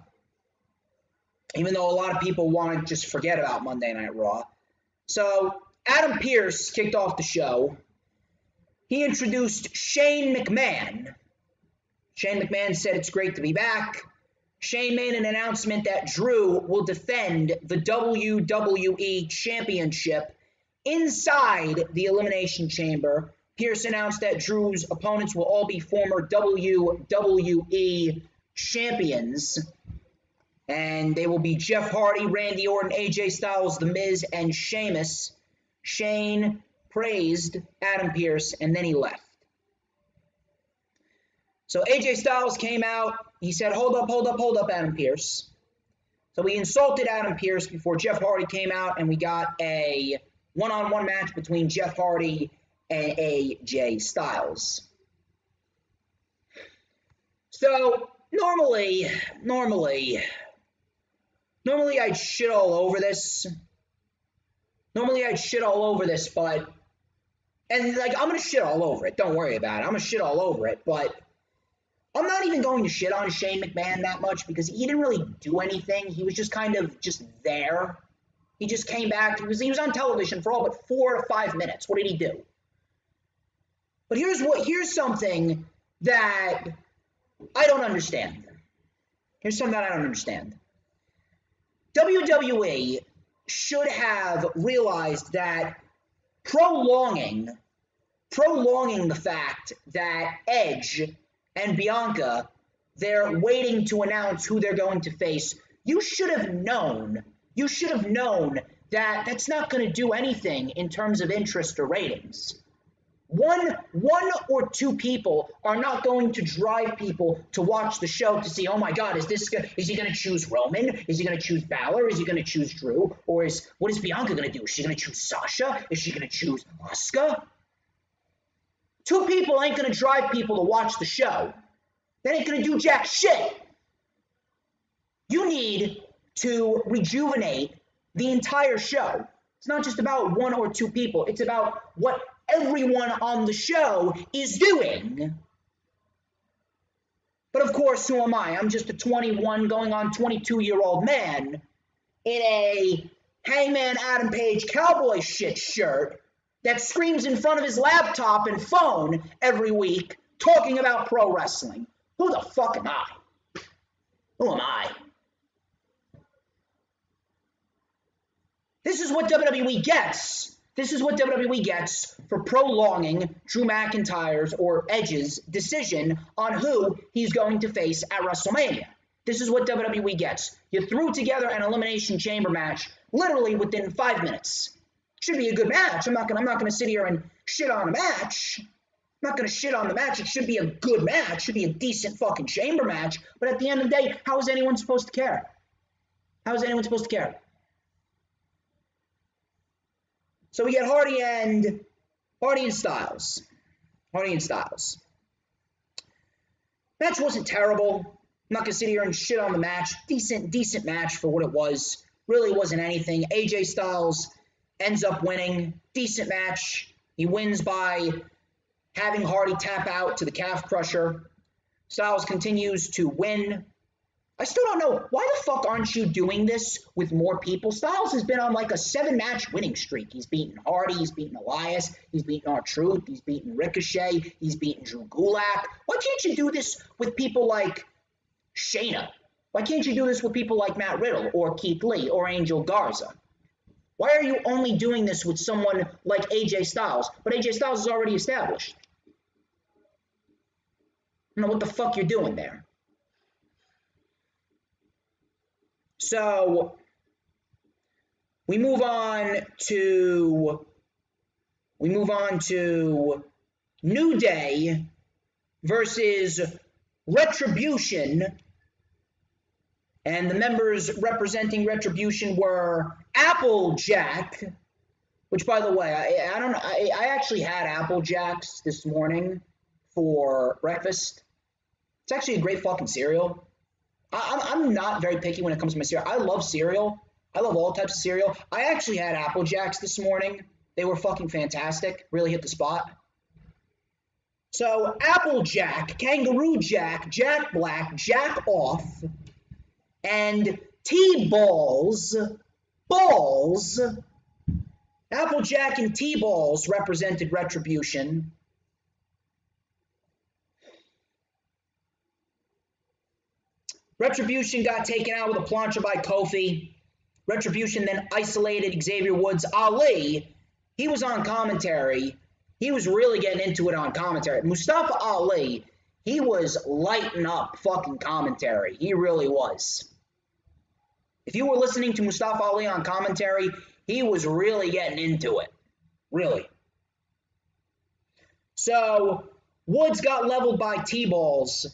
even though a lot of people want to just forget about Monday Night Raw. So Adam Pearce kicked off the show. He introduced Shane McMahon. Shane McMahon said it's great to be back. Shane made an announcement that Drew will defend the WWE Championship inside the Elimination Chamber. Pearce announced that Drew's opponents will all be former WWE champions. And they will be Jeff Hardy, Randy Orton, AJ Styles, The Miz, and Sheamus. Shane praised Adam Pearce, and then he left. So AJ Styles came out. He said, hold up, Adam Pearce. So we insulted Adam Pearce before Jeff Hardy came out, and we got a one-on-one match between Jeff Hardy and AJ Styles. So normally I'd shit all over this. But, and like, I'm going to shit all over it. Don't worry about it. I'm going to shit all over it, but I'm not even going to shit on Shane McMahon that much because he didn't really do anything. He was just kind of just there. He just came back. He was on television for all but 4 to 5 minutes. What did he do? But here's something that I don't understand. WWE should have realized that prolonging the fact that Edge and Bianca, they're waiting to announce who they're going to face. You should have known that that's not going to do anything in terms of interest or ratings. One or two people are not going to drive people to watch the show to see, oh my God, is he going to choose Roman? Is he going to choose Balor? Is he going to choose Drew? Or what is Bianca going to do? Is she going to choose Sasha? Is she going to choose Asuka? Two people ain't going to drive people to watch the show. That ain't going to do jack shit. You need to rejuvenate the entire show. It's not just about one or two people. It's about what everyone on the show is doing. But of course, who am I? I'm just a 21 going on 22-year-old man in a Hangman Adam Page cowboy shit shirt that screams in front of his laptop and phone every week talking about pro wrestling. Who the fuck am I? Who am I? This is what WWE gets. This is what WWE gets for prolonging Drew McIntyre's or Edge's decision on who he's going to face at WrestleMania. This is what WWE gets. You threw together an Elimination Chamber match literally within 5 minutes. Should be a good match. I'm not gonna sit here and shit on a match. I'm not gonna shit on the match. It should be a good match. It should be a decent fucking chamber match. But at the end of the day, how is anyone supposed to care? How is anyone supposed to care? So we get Hardy and Styles. Hardy and Styles. Match wasn't terrible. I'm not gonna sit here and shit on the match. Decent match for what it was. Really wasn't anything. AJ Styles ends up winning. Decent match. He wins by having Hardy tap out to the calf crusher. Styles continues to win. I still don't know, why the fuck aren't you doing this with more people? Styles has been on like a 7-match winning streak. He's beaten Hardy, he's beaten Elias, he's beaten R-Truth, he's beaten Ricochet, he's beaten Drew Gulak. Why can't you do this with people like Shayna? Why can't you do this with people like Matt Riddle or Keith Lee or Angel Garza? Why are you only doing this with someone like AJ Styles? But AJ Styles is already established. I don't know what the fuck you're doing there. So we move on to New Day versus Retribution. And the members representing Retribution were Applejack, which, by the way, I actually had Apple Jacks this morning for breakfast. It's actually a great fucking cereal. I'm not very picky when it comes to my cereal. I love cereal. I love all types of cereal. I actually had Apple Jacks this morning. They were fucking fantastic. Really hit the spot. So Applejack, Kangaroo Jack, Jack Black, Jack Off, and T-Balls, Applejack and T-Balls represented Retribution. Retribution got taken out with a plancha by Kofi. Retribution then isolated Xavier Woods. Ali, he was on commentary. He was really getting into it on commentary. Mustafa Ali, he was lighting up fucking commentary. He really was. If you were listening to Mustafa Ali on commentary, he was really getting into it. Really. So, Woods got leveled by T-Balls.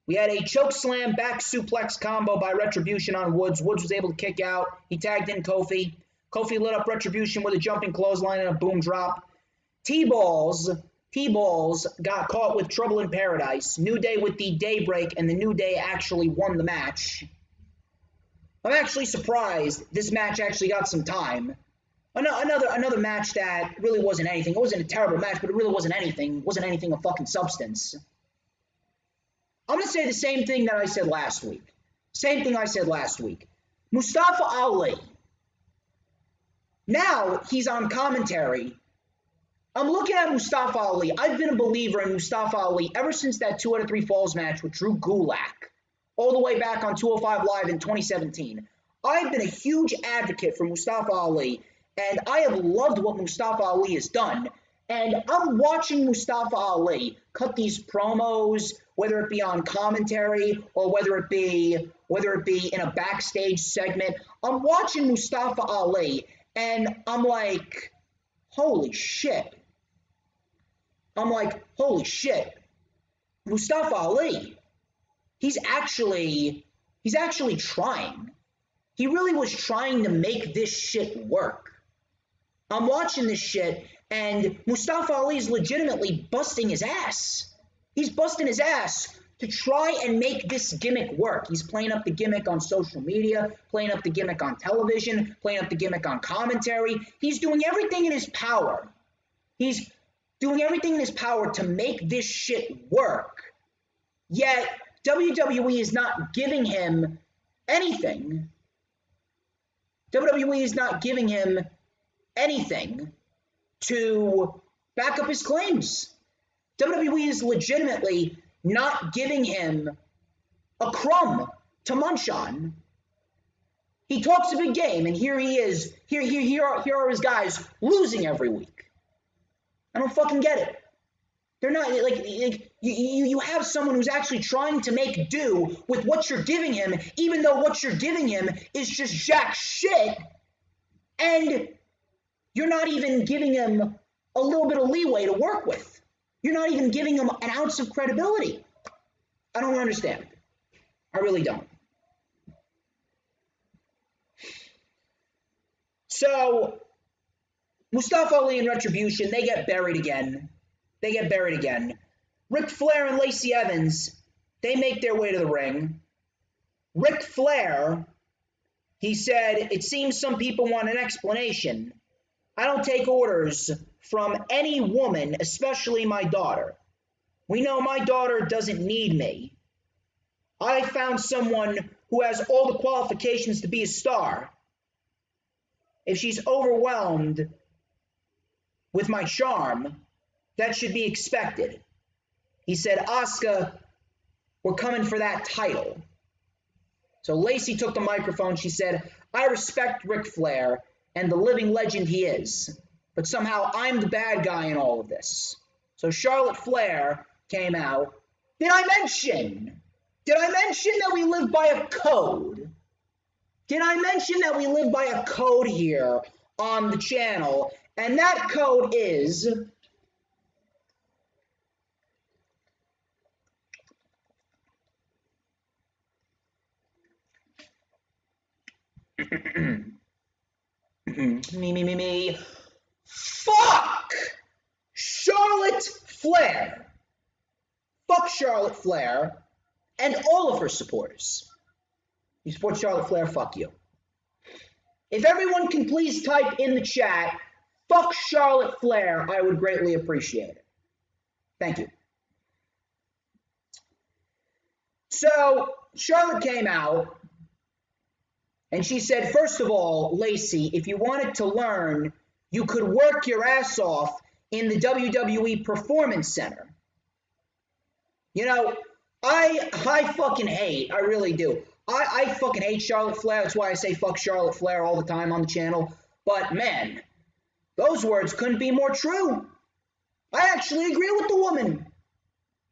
We had a choke slam back suplex combo by Retribution on Woods. Woods was able to kick out. He tagged in Kofi. Kofi lit up Retribution with a jumping clothesline and a boom drop. T-Balls got caught with Trouble in Paradise. New Day with the Daybreak, and the New Day actually won the match. I'm actually surprised this match actually got some time. Another match that really wasn't anything. It wasn't a terrible match, but it really wasn't anything. It wasn't anything of fucking substance. I'm going to say the same thing that I said last week. Mustafa Ali. Now he's on commentary. I'm looking at Mustafa Ali. I've been a believer in Mustafa Ali ever since that 2 out of 3 falls match with Drew Gulak, all the way back on 205 Live in 2017. I've been a huge advocate for Mustafa Ali, and I have loved what Mustafa Ali has done. And I'm watching Mustafa Ali cut these promos, whether it be on commentary or whether it be in a backstage segment. I'm watching Mustafa Ali, and I'm like, holy shit. Mustafa Ali, he's actually trying. He really was trying to make this shit work. I'm watching this shit, and Mustafa Ali is legitimately busting his ass. He's busting his ass to try and make this gimmick work. He's playing up the gimmick on social media, playing up the gimmick on television, playing up the gimmick on commentary. He's doing everything in his power. He's doing everything in his power to make this shit work. Yet, WWE is not giving him anything. WWE is not giving him anything to back up his claims. WWE is legitimately not giving him a crumb to munch on. He talks a big game, and here he is. Here are his guys losing every week. I don't fucking get it. They're not like You have someone who's actually trying to make do with what you're giving him, even though what you're giving him is just jack shit, and you're not even giving him a little bit of leeway to work with. You're not even giving him an ounce of credibility. I don't understand. I really don't. So, Mustafa Ali and Retribution, they get buried again. Ric Flair and Lacey Evans, they make their way to the ring. Ric Flair, he said, it seems some people want an explanation. I don't take orders from any woman, especially my daughter. We know my daughter doesn't need me. I found someone who has all the qualifications to be a star. If she's overwhelmed with my charm, that should be expected. He said, Asuka, we're coming for that title. So Lacey took the microphone. She said, I respect Ric Flair and the living legend he is, but somehow I'm the bad guy in all of this. So Charlotte Flair came out. Did I mention that we live by a code? Did I mention that we live by a code here on the channel? And that code is me. Fuck Charlotte Flair. Fuck Charlotte Flair and all of her supporters. You support Charlotte Flair, fuck you. If everyone can please type in the chat, fuck Charlotte Flair, I would greatly appreciate it. Thank you. So, Charlotte came out, and she said, first of all, Lacey, if you wanted to learn, you could work your ass off in the WWE Performance Center. You know, I fucking hate, I really do. I fucking hate Charlotte Flair. That's why I say fuck Charlotte Flair all the time on the channel. But, man, those words couldn't be more true. I actually agree with the woman.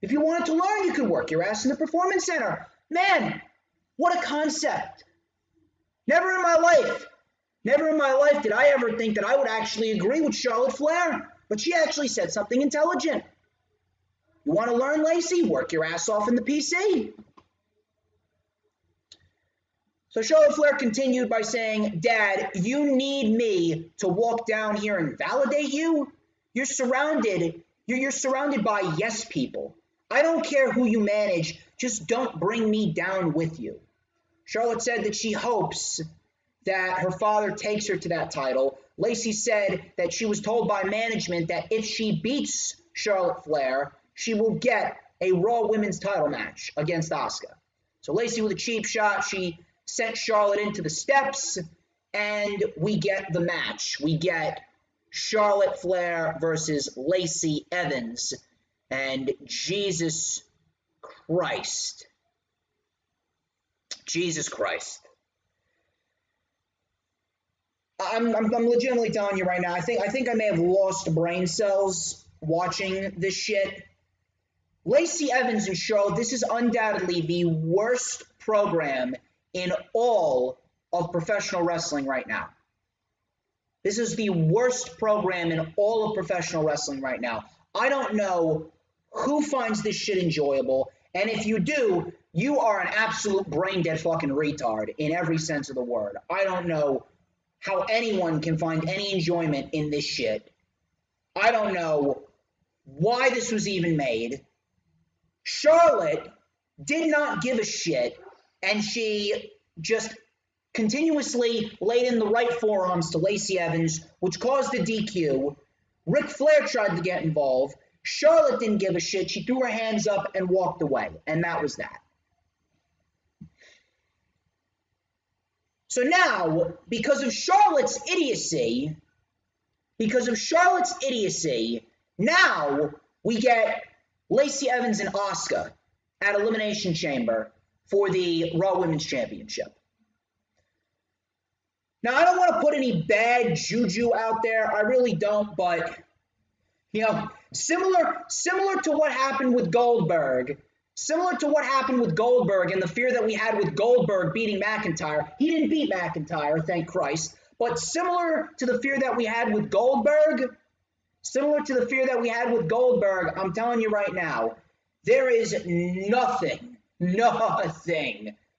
If you wanted to learn, you could work your ass in the Performance Center. Man, what a concept. Never in my life did I ever think that I would actually agree with Charlotte Flair. But she actually said something intelligent. You want to learn, Lacey? Work your ass off in the PC. So Charlotte Flair continued by saying, Dad, you need me to walk down here and validate you? You're surrounded by yes people. I don't care who you manage, just don't bring me down with you. Charlotte said that she hopes that her father takes her to that title. Lacey said that she was told by management that if she beats Charlotte Flair, she will get a Raw Women's title match against Asuka. So Lacey with a cheap shot, she sent Charlotte into the steps, and we get the match. We get Charlotte Flair versus Lacey Evans, and Jesus Christ. I'm legitimately telling you right now, I think I may have lost brain cells watching this shit. Lacey Evans and Charlotte, this is undoubtedly the worst program in all of professional wrestling right now. This is the worst program in all of professional wrestling right now. I don't know who finds this shit enjoyable, and if you do, you are an absolute brain-dead fucking retard in every sense of the word. I don't know how anyone can find any enjoyment in this shit. I don't know why this was even made. Charlotte did not give a shit, and she just continuously laid in the right forearms to Lacey Evans, which caused the DQ. Ric Flair tried to get involved. Charlotte didn't give a shit. She threw her hands up and walked away, and that was that. So now, because of Charlotte's idiocy, now we get Lacey Evans and Asuka at Elimination Chamber for the Raw Women's Championship. Now, I don't want to put any bad juju out there. I really don't, but, you know, Similar to what happened with Goldberg. Similar to what happened with Goldberg and the fear that we had with Goldberg beating McIntyre. He didn't beat McIntyre, thank Christ. But similar to the fear that we had with Goldberg, I'm telling you right now, there is nothing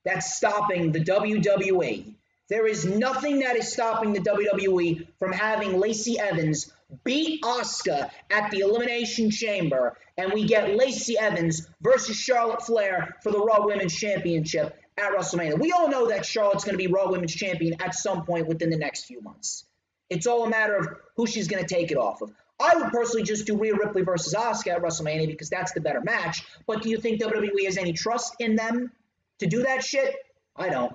that's stopping the WWE. There is nothing that is stopping the WWE from having Lacey Evans beat Asuka at the Elimination Chamber, and we get Lacey Evans versus Charlotte Flair for the Raw Women's Championship at WrestleMania. We all know that Charlotte's going to be Raw Women's Champion at some point within the next few months. It's all a matter of who she's going to take it off of. I would personally just do Rhea Ripley versus Asuka at WrestleMania because that's the better match, but do you think WWE has any trust in them to do that shit? I don't.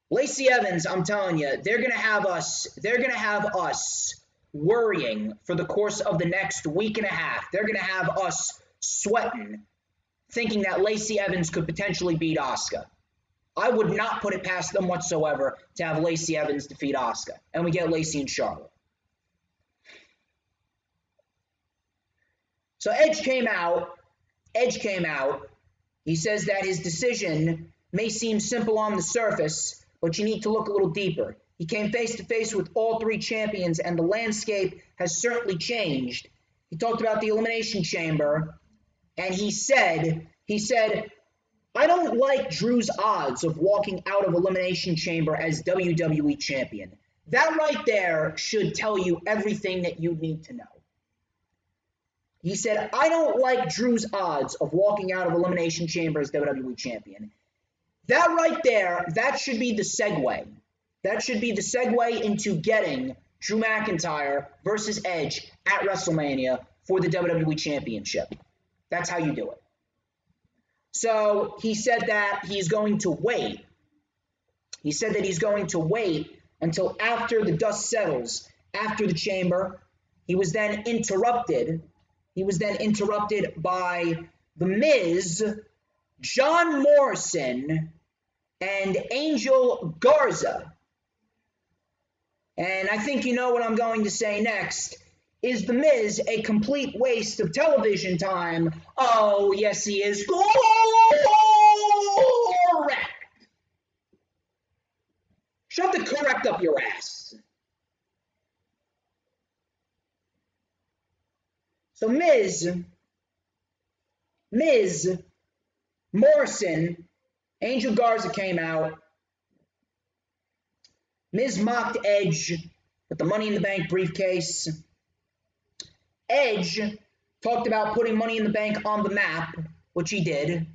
Lacey Evans, I'm telling you, they're gonna have us worrying for the course of the next week and a half. They're gonna have us sweating, thinking that Lacey Evans could potentially beat Asuka. I would not put it past them whatsoever to have Lacey Evans defeat Asuka, and we get Lacey and Charlotte. So Edge came out. He says that his decision may seem simple on the surface, but you need to look a little deeper. He came face-to-face with all three champions, and the landscape has certainly changed. He talked about the Elimination Chamber, and he said, I don't like Drew's odds of walking out of Elimination Chamber as WWE Champion. That right there should tell you everything that you need to know. He said, I don't like Drew's odds of walking out of Elimination Chamber as WWE Champion. That right there, that should be the segue. That should be the segue into getting Drew McIntyre versus Edge at WrestleMania for the WWE Championship. That's how you do it. So he said that he's going to wait. He said that he's going to wait until after the dust settles, after the Chamber. He was then interrupted. By The Miz, John Morrison, and Angel Garza. And I think you know what I'm going to say next. Is The Miz a complete waste of television time? Oh, yes, he is. Correct. Shove the correct up your ass. So Miz, Morrison, Angel Garza came out. Miz mocked Edge with the Money in the Bank briefcase. Edge talked about putting Money in the Bank on the map, which he did.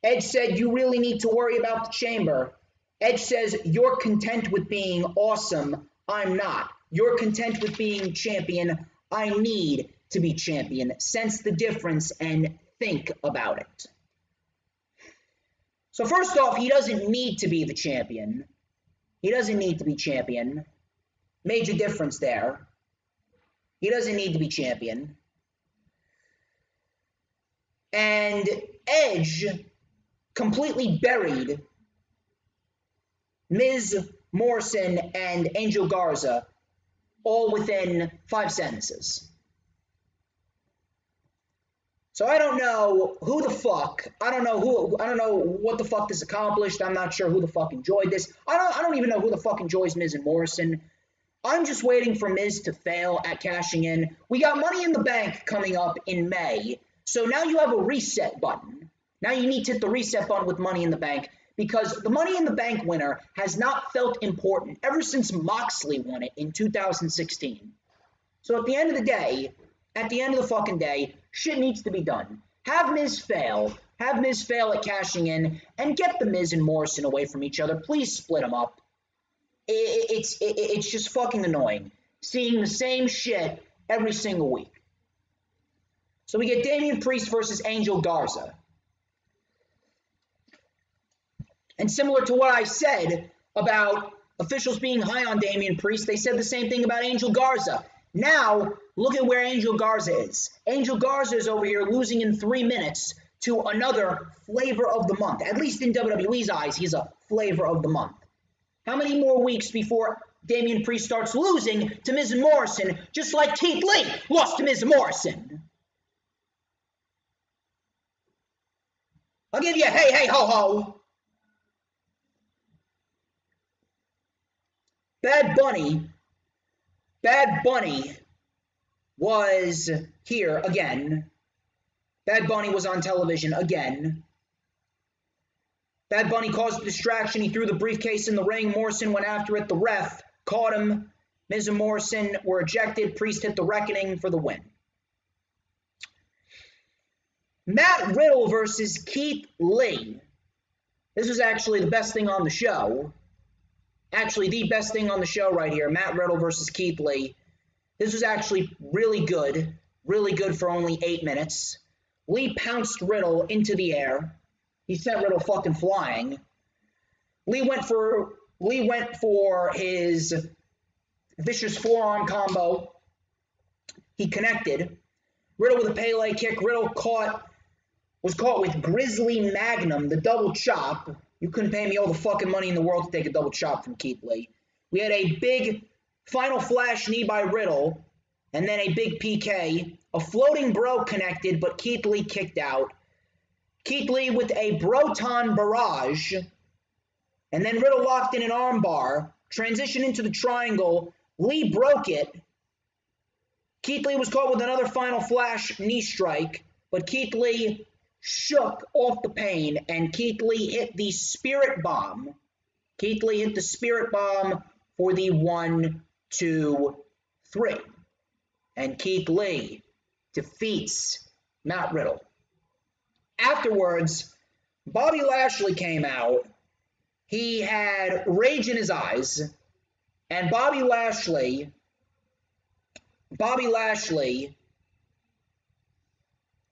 Edge said, you really need to worry about the Chamber. Edge says, you're content with being awesome. I'm not. You're content with being champion. I need to be champion. Sense the difference and think about it. So first off, he doesn't need to be the champion. He doesn't need to be champion. Major difference there. He doesn't need to be champion. And Edge completely buried Miz, Morrison, and Angel Garza all within 5 sentences. So I don't know who the fuck, I don't know what the fuck this accomplished. I'm not sure who the fuck enjoyed this. I don't even know who the fuck enjoys Miz and Morrison. I'm just waiting for Miz to fail at cashing in. We got Money in the Bank coming up in May. So now you have a reset button. Now you need to hit the reset button with Money in the Bank, because the Money in the Bank winner has not felt important ever since Moxley won it in 2016. So at the end of the day, shit needs to be done. Have Miz fail at cashing in, and get the Miz and Morrison away from each other. Please split them up. It's just fucking annoying seeing the same shit every single week. So we get Damian Priest versus Angel Garza. And similar to what I said about officials being high on Damian Priest, they said the same thing about Angel Garza. Now, look at where Angel Garza is. Angel Garza is over here losing in 3 minutes to another flavor of the month. At least in WWE's eyes, he's a flavor of the month. How many more weeks before Damian Priest starts losing to Miz and Morrison, just like Keith Lee lost to Miz and Morrison. I'll give you a hey, hey, ho, ho. Bad Bunny was here again. Bad Bunny was on television again. Bad Bunny caused a distraction. He threw the briefcase in the ring. Morrison went after it. The ref caught him. Miz and Morrison were ejected. Priest hit the Reckoning for the win. Matt Riddle versus Keith Lee. This was actually the best thing on the show. Actually, the best thing on the show right here. Matt Riddle versus Keith Lee. This was actually really good. Really good for only 8 minutes. Lee pounced Riddle into the air. He sent Riddle fucking flying. Lee went for his vicious forearm combo. He connected. Riddle with a Pele kick. Riddle was caught with Grizzly Magnum, the double chop. You couldn't pay me all the fucking money in the world to take a double chop from Keith Lee. We had a big final flash knee by Riddle, and then a big PK. A floating bro connected, but Keith Lee kicked out. Keith Lee with a Broton Barrage, and then Riddle locked in an armbar, transitioned into the triangle. Lee broke it. Keith Lee was caught with another final flash knee strike, but Keith Lee shook off the pain, and Keith Lee hit the Spirit Bomb. Keith Lee hit the Spirit Bomb for the 1, 2, 3. And Keith Lee defeats Matt Riddle. Afterwards, Bobby Lashley came out. He had rage in his eyes, and Bobby Lashley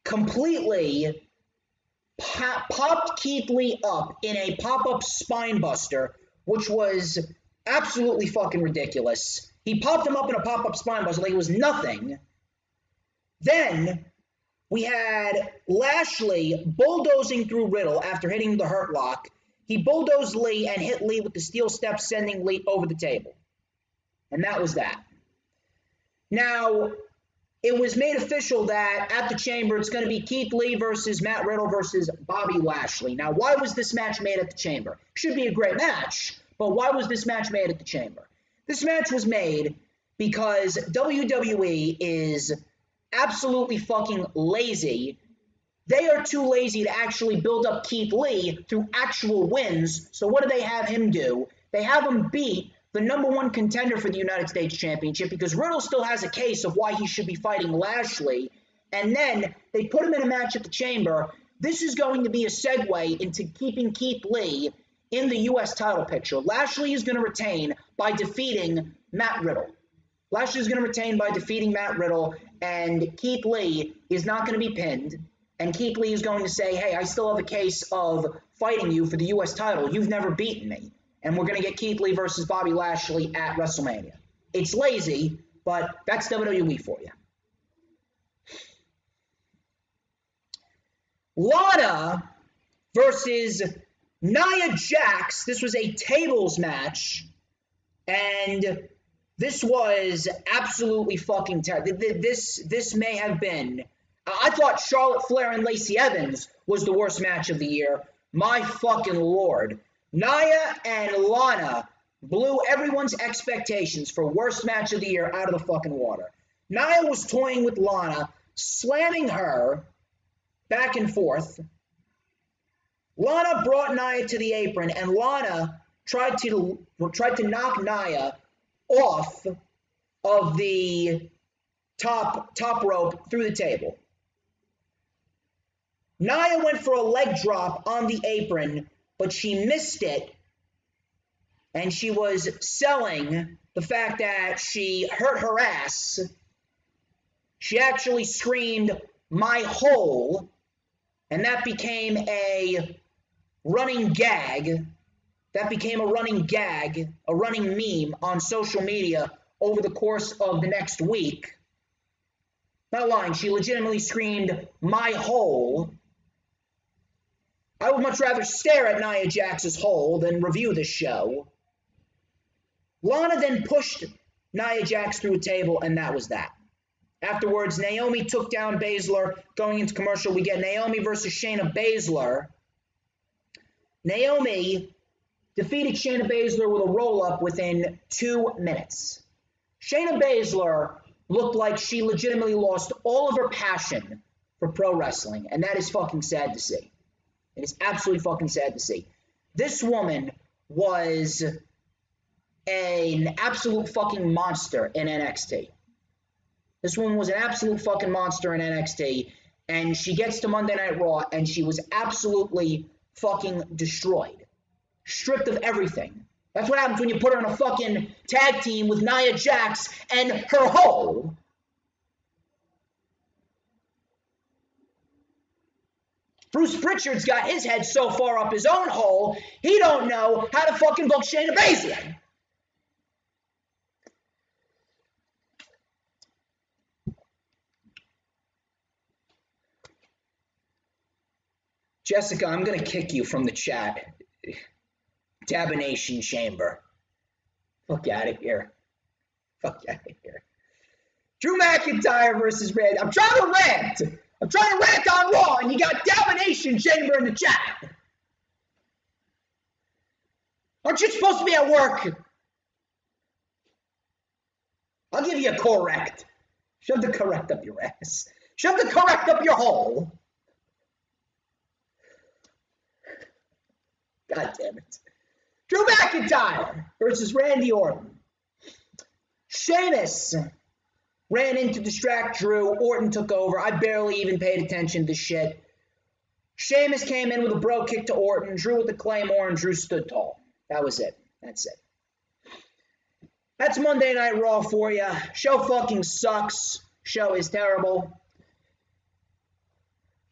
completely popped Keith Lee up in a pop-up spine buster, which was absolutely fucking ridiculous. He popped him up in a pop-up spine buster like it was nothing. Then we had Lashley bulldozing through Riddle after hitting the Hurt Lock. He bulldozed Lee and hit Lee with the steel step, sending Lee over the table. And that was that. Now, it was made official that at the Chamber, it's going to be Keith Lee versus Matt Riddle versus Bobby Lashley. Now, why was this match made at the Chamber? Should be a great match, but why was this match made at the Chamber? This match was made because WWE is absolutely fucking lazy. They are too lazy to actually build up Keith Lee through actual wins. So what do they have him do? They have him beat the #1 contender for the United States Championship because Riddle still has a case of why he should be fighting Lashley. And then they put him in a match at the Chamber. This is going to be a segue into keeping Keith Lee in the U.S. title picture. Lashley is going to retain by defeating Matt Riddle. Lashley is going to retain by defeating Matt Riddle, and Keith Lee is not going to be pinned. And Keith Lee is going to say, hey, I still have a case of fighting you for the U.S. title. You've never beaten me. And we're going to get Keith Lee versus Bobby Lashley at WrestleMania. It's lazy, but that's WWE for you. Lana versus Nia Jax. This was a tables match, and this was absolutely fucking terrible. This may have been. I thought Charlotte Flair and Lacey Evans was the worst match of the year. My fucking lord. Nia and Lana blew everyone's expectations for worst match of the year out of the fucking water. Nia was toying with Lana, slamming her back and forth. Lana brought Nia to the apron, and Lana tried to knock Nia off of the top rope through the table. Nia went for a leg drop on the apron, but she missed it, and she was selling the fact that she hurt her ass. She actually screamed, "My hole," and that became a running gag. That became a running gag, a running meme on social media over the course of the next week. Not lying, she legitimately screamed, "My hole." I would much rather stare at Nia Jax's hole than review this show. Lana then pushed Nia Jax through a table, and that was that. Afterwards, Naomi took down Baszler. Going into commercial, we get Naomi versus Shayna Baszler. Naomi defeated Shayna Baszler with a roll-up within 2 minutes. Shayna Baszler looked like she legitimately lost all of her passion for pro wrestling, and that is fucking sad to see. It is absolutely fucking sad to see. This woman was an absolute fucking monster in NXT. This woman was an absolute fucking monster in NXT, and she gets to Monday Night Raw, and she was absolutely fucking destroyed. Stripped of everything. That's what happens when you put her in a fucking tag team with Nia Jax and her hole. Bruce Pritchard's got his head so far up his own hole, he don't know how to fucking book Shayna Baszler. Jessica, I'm going to kick you from the chat. Dabination Chamber. Fuck out of here. Fuck out of here. Drew McIntyre versus Randy. I'm trying to rant. I'm trying to rant on Raw, and you got Dabination Chamber in the chat. Aren't you supposed to be at work? I'll give you a correct. Shove the correct up your ass. Shove the correct up your hole. God damn it. Drew McIntyre versus Randy Orton. Sheamus ran in to distract Drew. Orton took over. I barely even paid attention to this shit. Sheamus came in with a bro kick to Orton. Drew with the Claymore, and Drew stood tall. That was it. That's it. That's Monday Night Raw for you. Show fucking sucks. Show is terrible.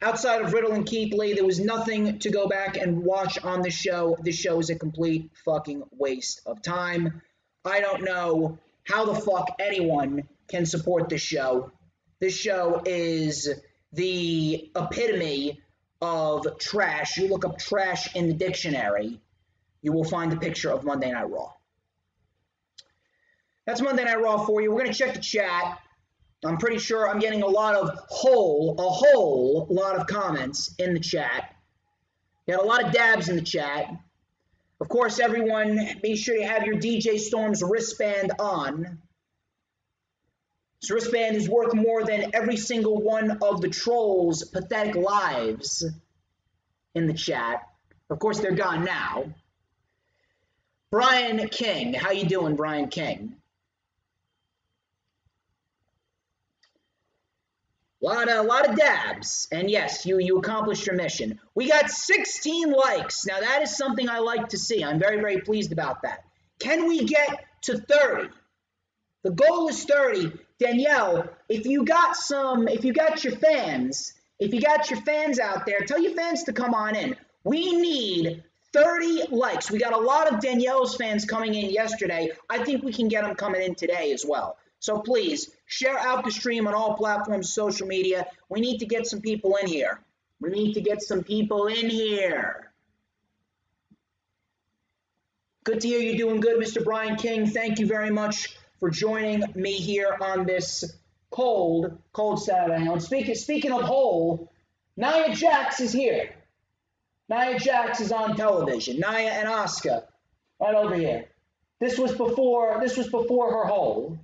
Outside of Riddle and Keith Lee, there was nothing to go back and watch on the show. This show is a complete fucking waste of time. I don't know how the fuck anyone can support this show. This show is the epitome of trash. You look up trash in the dictionary, you will find a picture of Monday Night Raw. That's Monday Night Raw for you. We're going to check the chat. I'm pretty sure I'm getting a whole lot of comments in the chat. Got a lot of dabs in the chat. Of course, everyone, be sure you have your DJ Storms wristband on. This wristband is worth more than every single one of the trolls' pathetic lives in the chat. Of course, they're gone now. Brian King. How you doing, Brian King? A lot of dabs, and yes, you accomplished your mission. We got 16 likes. Now that is something I like to see. I'm very, very pleased about that. Can we get to 30? The goal is 30. Danielle, if you got your fans out there, tell your fans to come on in. We need 30 likes. We got a lot of Danielle's fans coming in yesterday. I think we can get them coming in today as well. So please, share out the stream on all platforms of social media. We need to get some people in here. We need to get some people in here. Good to hear you're doing good, Mr. Brian King. Thank you very much for joining me here on this cold Saturday. And speaking of whole, Nia Jax is here. Nia Jax is on television. Nia and Asuka, right over here. This was before her hole.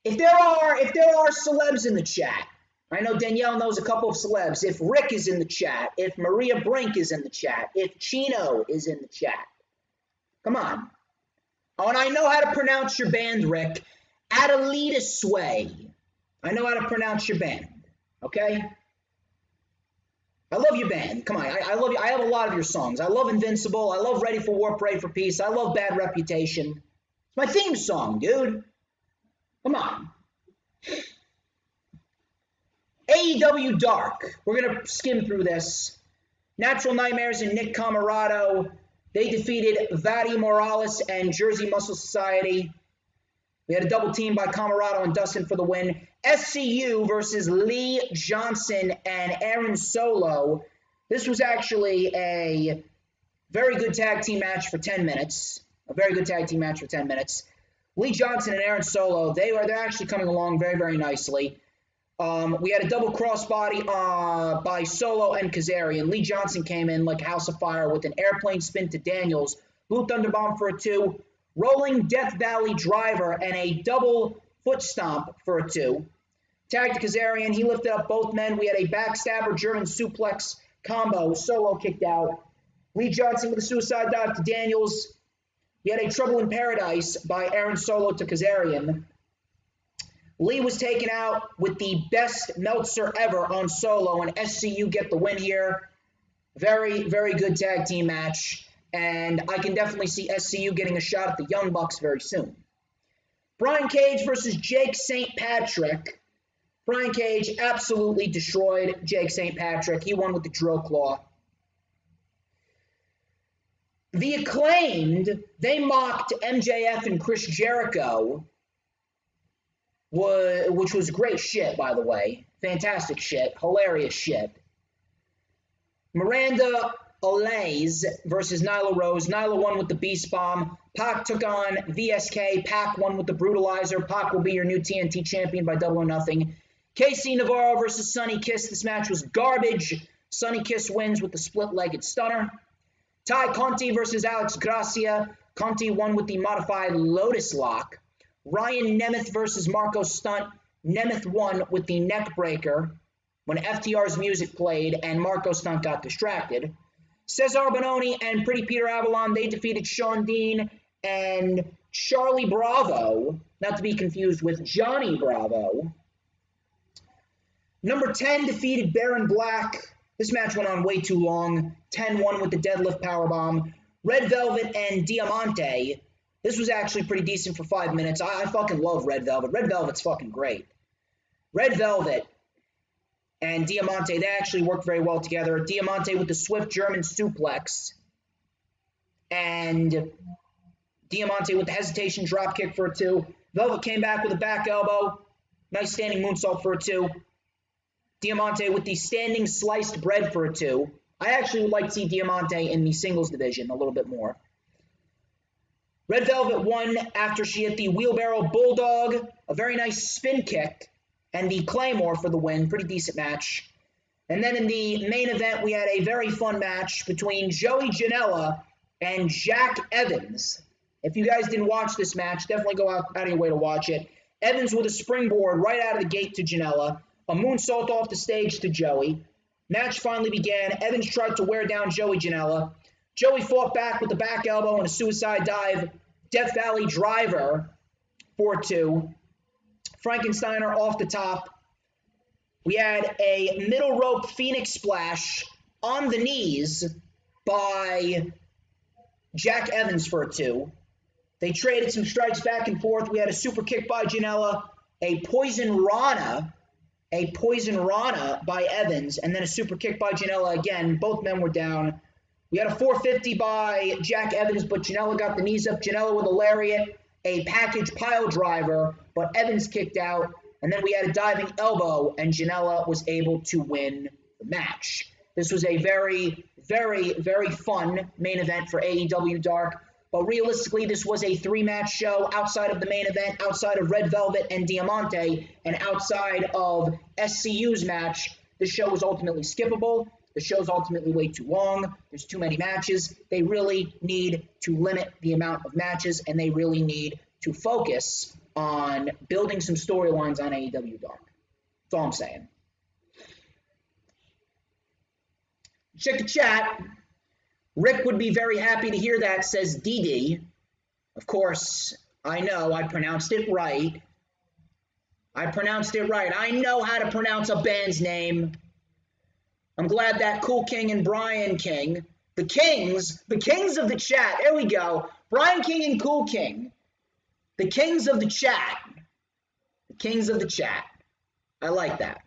If there are celebs in the chat, I know Danielle knows a couple of celebs. If Rick is in the chat, if Maria Brink is in the chat, if Chino is in the chat, come on. Oh, and I know how to pronounce your band, Rick. Adelita Sway. I know how to pronounce your band. Okay? I love your band. Come on, I love you. I have a lot of your songs. I love Invincible. I love Ready for War, Pray for Peace. I love Bad Reputation. It's my theme song, dude. Come on. AEW Dark. We're going to skim through this. Natural Nightmares and Nick Camarado. They defeated Vadi Morales and Jersey Muscle Society. We had a double team by Camarado and Dustin for the win. SCU versus Lee Johnson and Aaron Solo. This was actually a Very good tag team match for 10 minutes. A very good tag team match for 10 minutes. Lee Johnson and Aaron Solo, they're actually coming along very, very nicely. We had a double crossbody by Solo and Kazarian. Lee Johnson came in like a house of fire with an airplane spin to Daniels, Blue Thunder Bomb for a 2, rolling Death Valley driver, and a double foot stomp for a 2. Tag to Kazarian. He lifted up both men. We had a backstabber German suplex combo. Solo kicked out. Lee Johnson with a suicide dive to Daniels. We had a Trouble in Paradise by Aaron Solo to Kazarian. Lee was taken out with the best Meltzer ever on Solo, and SCU get the win here. Very, very good tag team match, and I can definitely see SCU getting a shot at the Young Bucks very soon. Brian Cage versus Jake St. Patrick. Brian Cage absolutely destroyed Jake St. Patrick. He won with the drill claw. The Acclaimed, they mocked MJF and Chris Jericho, which was great shit, by the way. Fantastic shit. Hilarious shit. Miranda Olaze versus Nyla Rose. Nyla won with the Beast Bomb. Pac took on VSK. Pac won with the Brutalizer. Pac will be your new TNT champion by Double or Nothing. Casey Navarro versus Sonny Kiss. This match was garbage. Sonny Kiss wins with the split-legged stunner. Ty Conti versus Alex Gracia. Conti won with the modified Lotus Lock. Ryan Nemeth versus Marco Stunt. Nemeth won with the neck breaker when FTR's music played and Marco Stunt got distracted. Cesar Bononi and Pretty Peter Avalon, they defeated Sean Dean and Charlie Bravo, not to be confused with Johnny Bravo. Number 10 defeated Baron Black. This match went on way too long. 10-1 with the deadlift powerbomb. Red Velvet and Diamante. This was actually pretty decent for 5 minutes. I fucking love Red Velvet. Red Velvet's fucking great. Red Velvet and Diamante, they actually worked very well together. Diamante with the swift German suplex. And Diamante with the hesitation dropkick for a 2. Velvet came back with a back elbow. Nice standing moonsault for a 2. Diamante with the standing sliced bread for a 2. I actually would like to see Diamante in the singles division a little bit more. Red Velvet won after she hit the wheelbarrow bulldog, a very nice spin kick, and the Claymore for the win. Pretty decent match. And then in the main event, we had a very fun match between Joey Janela and Jack Evans. If you guys didn't watch this match, definitely go out of your way to watch it. Evans with a springboard right out of the gate to Janela. A moonsault off the stage to Joey. Match finally began. Evans tried to wear down Joey Janela. Joey fought back with the back elbow and a suicide dive. Death Valley driver for 2. Frankensteiner off the top. We had a middle rope Phoenix splash on the knees by Jack Evans for a 2. They traded some strikes back and forth. We had a super kick by Janela, a poison Rana by Evans, and then a super kick by Janela again. Both men were down. We had a 450 by Jack Evans, but Janela got the knees up. Janela with a lariat, a package pile driver, but Evans kicked out. And then we had a diving elbow, and Janela was able to win the match. This was a very, very, very fun main event for AEW Dark. But realistically, this was a 3-match show outside of the main event, outside of Red Velvet and Diamante, and outside of SCU's match. This show was ultimately skippable. The show's ultimately way too long. There's too many matches. They really need to limit the amount of matches, and they really need to focus on building some storylines on AEW Dark. That's all I'm saying. Check the chat. Rick would be very happy to hear that, says DD. Of course, I know I pronounced it right. I know how to pronounce a band's name. I'm glad that Cool King and Brian King, the kings of the chat, there we go. Brian King and Cool King, the kings of the chat. The kings of the chat. I like that.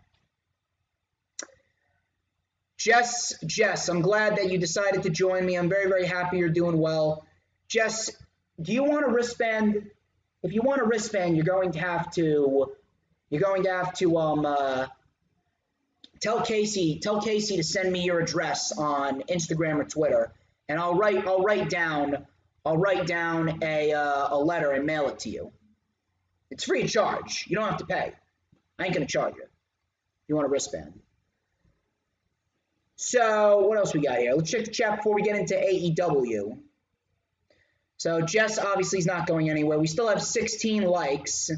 Jess, I'm glad that you decided to join me. I'm very, very happy you're doing well. Jess, do you want a wristband? If you want a wristband, you're going to have to tell Kacy to send me your address on Instagram or Twitter, and I'll write down a letter and mail it to you. It's free of charge. You don't have to pay. I ain't gonna charge you. You want a wristband? So what else we got here? Let's check the chat before we get into AEW. So Jess obviously is not going anywhere. We still have 16 likes.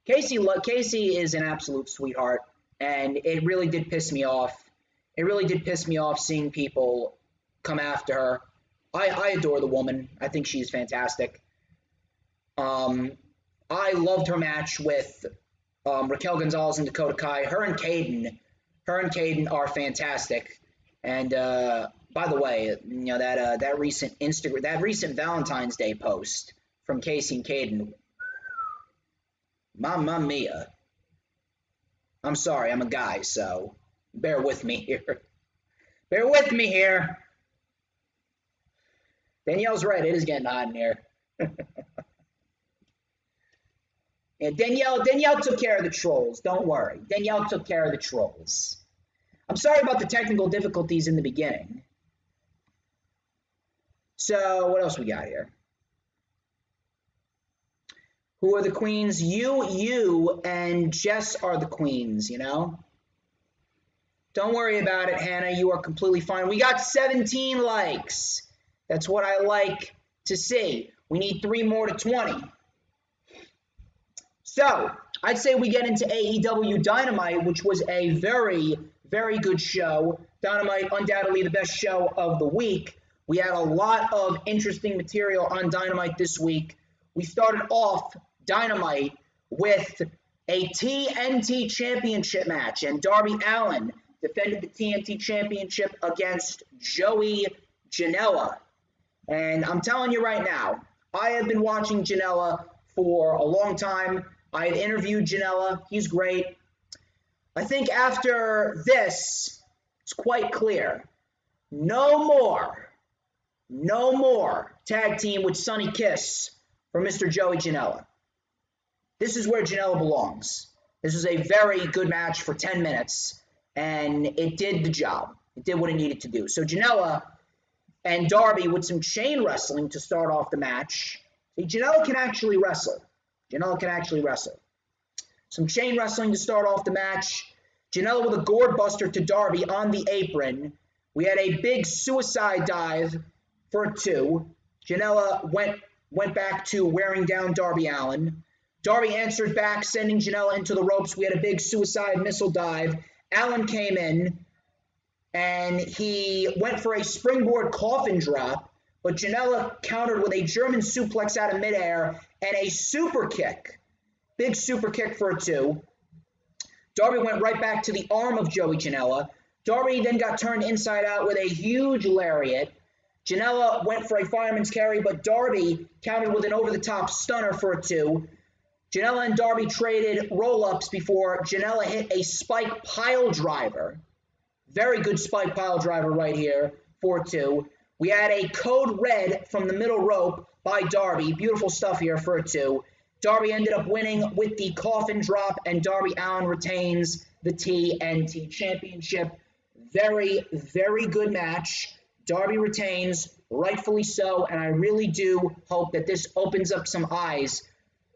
Kacy is an absolute sweetheart, and it really did piss me off. It really did piss me off seeing people come after her. I adore the woman. I think she's fantastic. I loved her match with Raquel Gonzalez and Dakota Kai. Her and Caden are fantastic. And by the way, you know that recent Valentine's Day post from Kacy and Caden. Mamma mia. I'm sorry, I'm a guy, so bear with me here. Bear with me here. Danielle's right, it is getting hot in here. And Danielle took care of the trolls. Don't worry. Danielle took care of the trolls. I'm sorry about the technical difficulties in the beginning. So what else we got here? Who are the queens? You, and Jess are the queens, you know? Don't worry about it, Hannah. You are completely fine. We got 17 likes. That's what I like to see. We need 3 more to 20. So, I'd say we get into AEW Dynamite, which was a very, very good show. Dynamite, undoubtedly the best show of the week. We had a lot of interesting material on Dynamite this week. We started off Dynamite with a TNT Championship match, and Darby Allin defended the TNT Championship against Joey Janela. And I'm telling you right now, I have been watching Janela for a long time. I have interviewed Janela. He's great. I think after this, it's quite clear. No more tag team with Sonny Kiss for Mr. Joey Janela. This is where Janela belongs. This was a very good match for 10 minutes, and it did the job. It did what it needed to do. So Janela and Darby with some chain wrestling to start off the match. See, Janela can actually wrestle. Some chain wrestling to start off the match. Janela with a gourd buster to Darby on the apron. We had a big suicide dive for a 2. Janela went back to wearing down Darby Allin. Darby answered back, sending Janela into the ropes. We had a big suicide missile dive. Allin came in, and he went for a springboard coffin drop, but Janela countered with a German suplex out of midair and a super kick. Big super kick for a 2. Darby went right back to the arm of Joey Janela. Darby then got turned inside out with a huge lariat. Janela went for a fireman's carry, but Darby countered with an over-the-top stunner for a 2. Janela and Darby traded roll-ups before Janela hit a spike pile driver. Very good spike pile driver right here for 2. We had a code red from the middle rope by Darby. Beautiful stuff here for a 2. Darby ended up winning with the coffin drop, and Darby Allin retains the TNT Championship. Very, very good match. Darby retains, rightfully so, and I really do hope that this opens up some eyes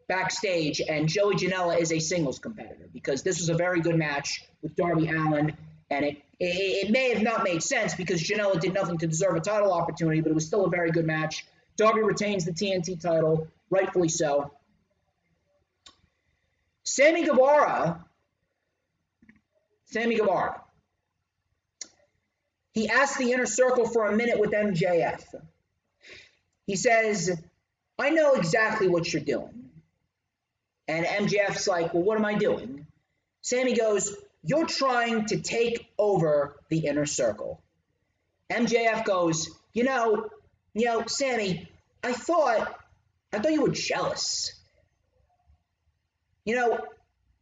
backstage, and Joey Janela is a singles competitor, because this was a very good match with Darby Allin, and it may have not made sense because Janela did nothing to deserve a title opportunity, but it was still a very good match. Darby retains the TNT title, rightfully so. Sammy Guevara, he asked the Inner Circle for a minute with MJF. He says, I know exactly what you're doing. And MJF's like, well, what am I doing? Sammy goes, you're trying to take over the Inner Circle. MJF goes, you know, Sammy, I thought you were jealous. You know,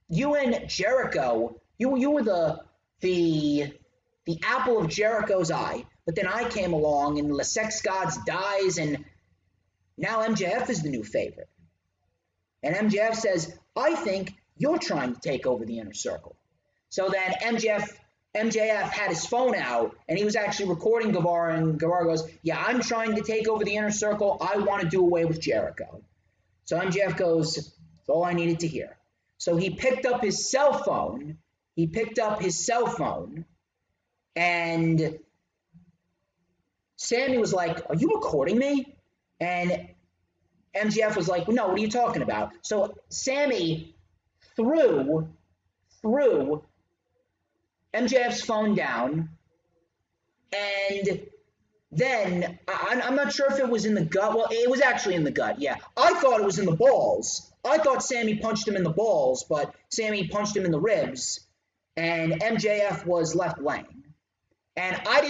you and Jericho, you were the apple of Jericho's eye, but then I came along and the Sex Gods dies, and now MJF is the new favorite. And MJF says, I think you're trying to take over the Inner Circle. So then MJF MJF had his phone out, and he was actually recording Guevara, and Guevara goes, yeah, I'm trying to take over the Inner Circle. I want to do away with Jericho. So MJF goes, that's all I needed to hear. So he picked up his cell phone. And Sammy was like, are you recording me? And MJF was like, no, what are you talking about? So Sammy threw MJF's phone down, and then I'm not sure if it was in the gut. Well, it was actually in the gut, yeah. I thought it was in the balls. I thought Sammy punched him in the balls, but Sammy punched him in the ribs, and MJF was left laying. And I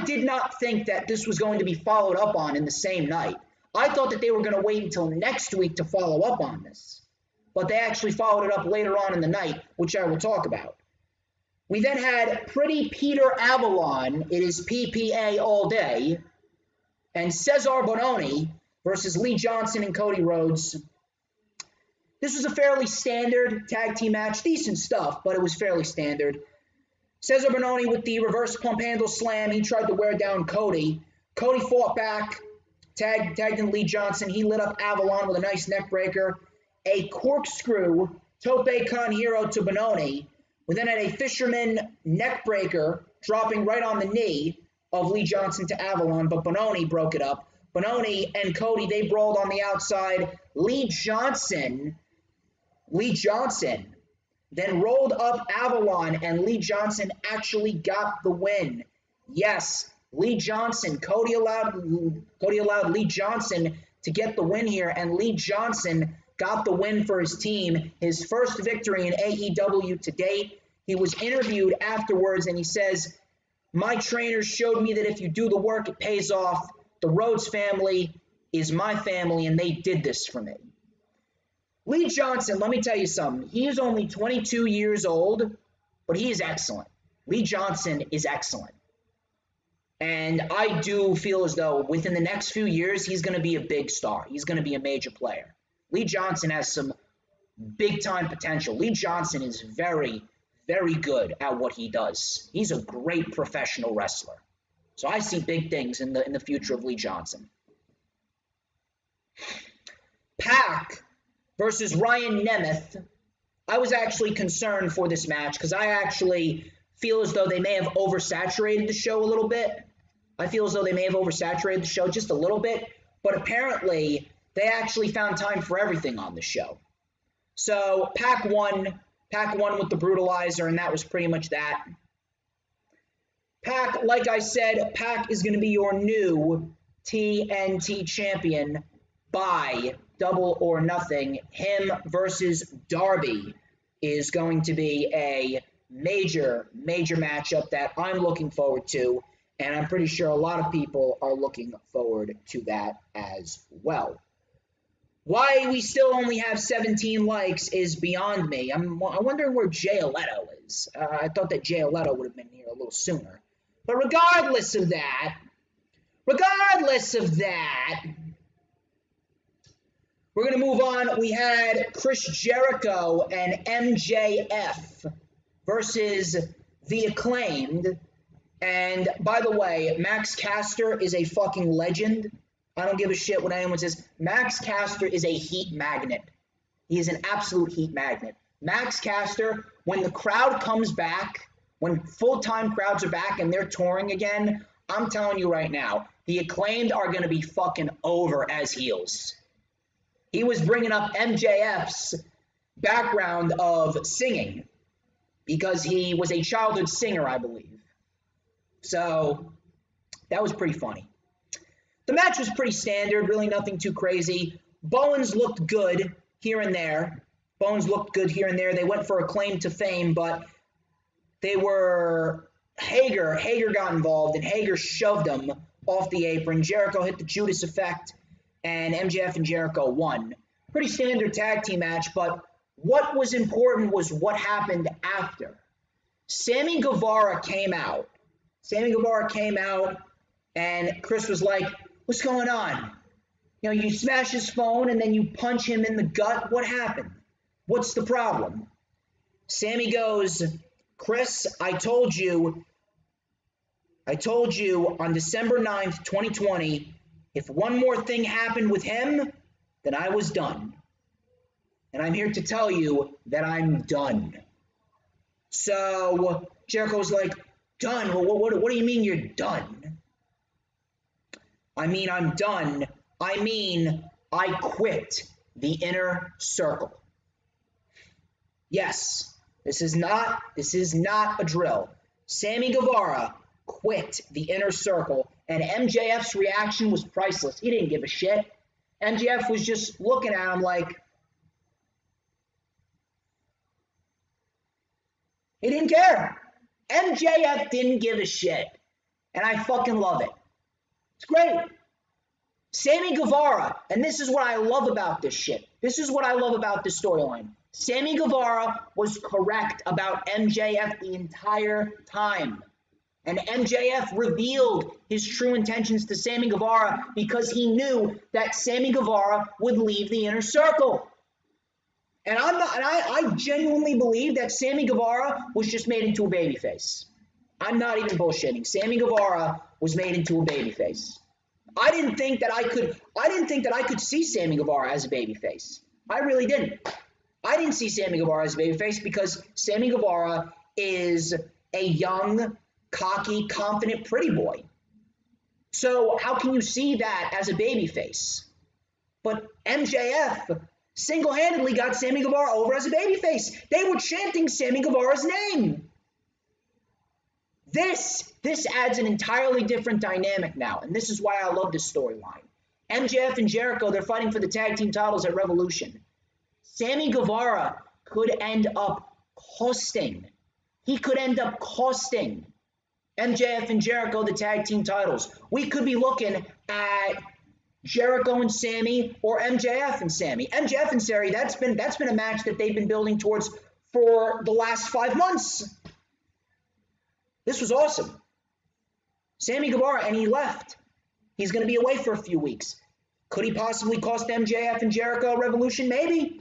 did not think that this was going to be followed up on in the same night. I thought that they were going to wait until next week to follow up on this. But they actually followed it up later on in the night, which I will talk about. We then had Pretty Peter Avalon, it is PPA all day, and Cesar Bononi versus Lee Johnson and Cody Rhodes. This was a fairly standard tag team match, decent stuff, but it was fairly standard. Cesar Bononi with the reverse pump handle slam, he tried to wear down Cody. Cody fought back, tagged in Lee Johnson, he lit up Avalon with a nice neck breaker. A corkscrew tope con hero to Bononi. We then had a fisherman neck breaker dropping right on the knee of Lee Johnson to Avalon, but Bononi broke it up. Bononi and Cody, they brawled on the outside. Lee Johnson then rolled up Avalon, and Lee Johnson actually got the win. Yes, Lee Johnson, Cody allowed Lee Johnson to get the win here, and Lee Johnson got the win for his team, his first victory in AEW to date. He was interviewed afterwards, and he says, my trainers showed me that if you do the work, it pays off. The Rhodes family is my family, and they did this for me. Lee Johnson, let me tell you something. He is only 22 years old, but he is excellent. Lee Johnson is excellent. And I do feel as though within the next few years, he's going to be a big star. He's going to be a major player. Lee Johnson has some big-time potential. Lee Johnson is very, very good at what he does. He's a great professional wrestler. So I see big things in the future of Lee Johnson. Pac versus Ryan Nemeth. I was actually concerned for this match because I actually feel as though they may have oversaturated the show a little bit. I feel as though they may have oversaturated the show just a little bit, but apparently they actually found time for everything on the show. So Pac won with the Brutalizer, and that was pretty much that. Pac, like I said, Pac is going to be your new TNT champion by Double or Nothing. Him versus Darby is going to be a major, major matchup that I'm looking forward to, and I'm pretty sure a lot of people are looking forward to that as well. Why we still only have 17 likes is beyond me. I'm wondering where Jay Leto is. I thought that Jay Leto would have been here a little sooner. But regardless of that, we're going to move on. We had Chris Jericho and MJF versus The Acclaimed. And by the way, Max Caster is a fucking legend. I don't give a shit what anyone says. Max Caster is a heat magnet. He is an absolute heat magnet. Max Caster, when the crowd comes back, when full-time crowds are back and they're touring again, I'm telling you right now, the Acclaimed are going to be fucking over as heels. He was bringing up MJF's background of singing because he was a childhood singer, I believe. So that was pretty funny. The match was pretty standard, really nothing too crazy. Bowens looked good here and there. They went for a claim to fame, but they were Hager got involved, and Hager shoved him off the apron. Jericho hit the Judas effect, and MJF and Jericho won. Pretty standard tag team match, but what was important was what happened after. Sammy Guevara came out, and Chris was like, what's going on? You know, you smash his phone and then you punch him in the gut. What happened? What's the problem? Sammy goes, Chris, I told you on December 9th, 2020, if one more thing happened with him, then I was done. And I'm here to tell you that I'm done. So Jericho's like, done? Well, what do you mean you're done? I mean, I'm done. I mean, I quit the Inner Circle. Yes, this is not a drill. Sammy Guevara quit the Inner Circle, and MJF's reaction was priceless. He didn't give a shit. MJF was just looking at him like, he didn't care. MJF didn't give a shit, and I fucking love it. It's great. Sammy Guevara, and this is what I love about this shit. This is what I love about this storyline. Sammy Guevara was correct about MJF the entire time. And MJF revealed his true intentions to Sammy Guevara because he knew that Sammy Guevara would leave the Inner Circle. And I genuinely believe that Sammy Guevara was just made into a babyface. I'm not even bullshitting. Sammy Guevara was made into a babyface. I didn't think that I could see Sammy Guevara as a babyface. I really didn't. I didn't see Sammy Guevara as a babyface because Sammy Guevara is a young, cocky, confident, pretty boy. So how can you see that as a babyface? But MJF single-handedly got Sammy Guevara over as a babyface. They were chanting Sammy Guevara's name. This adds an entirely different dynamic now, and this is why I love this storyline. MJF and Jericho, they're fighting for the tag team titles at Revolution. Sammy Guevara could end up costing. He could end up costing MJF and Jericho the tag team titles. We could be looking at Jericho and Sammy or MJF and Sammy. MJF and Sammy, that's been a match that they've been building towards for the last 5 months. This was awesome. Sammy Guevara, and he left. He's going to be away for a few weeks. Could he possibly cost MJF and Jericho Revolution? Maybe.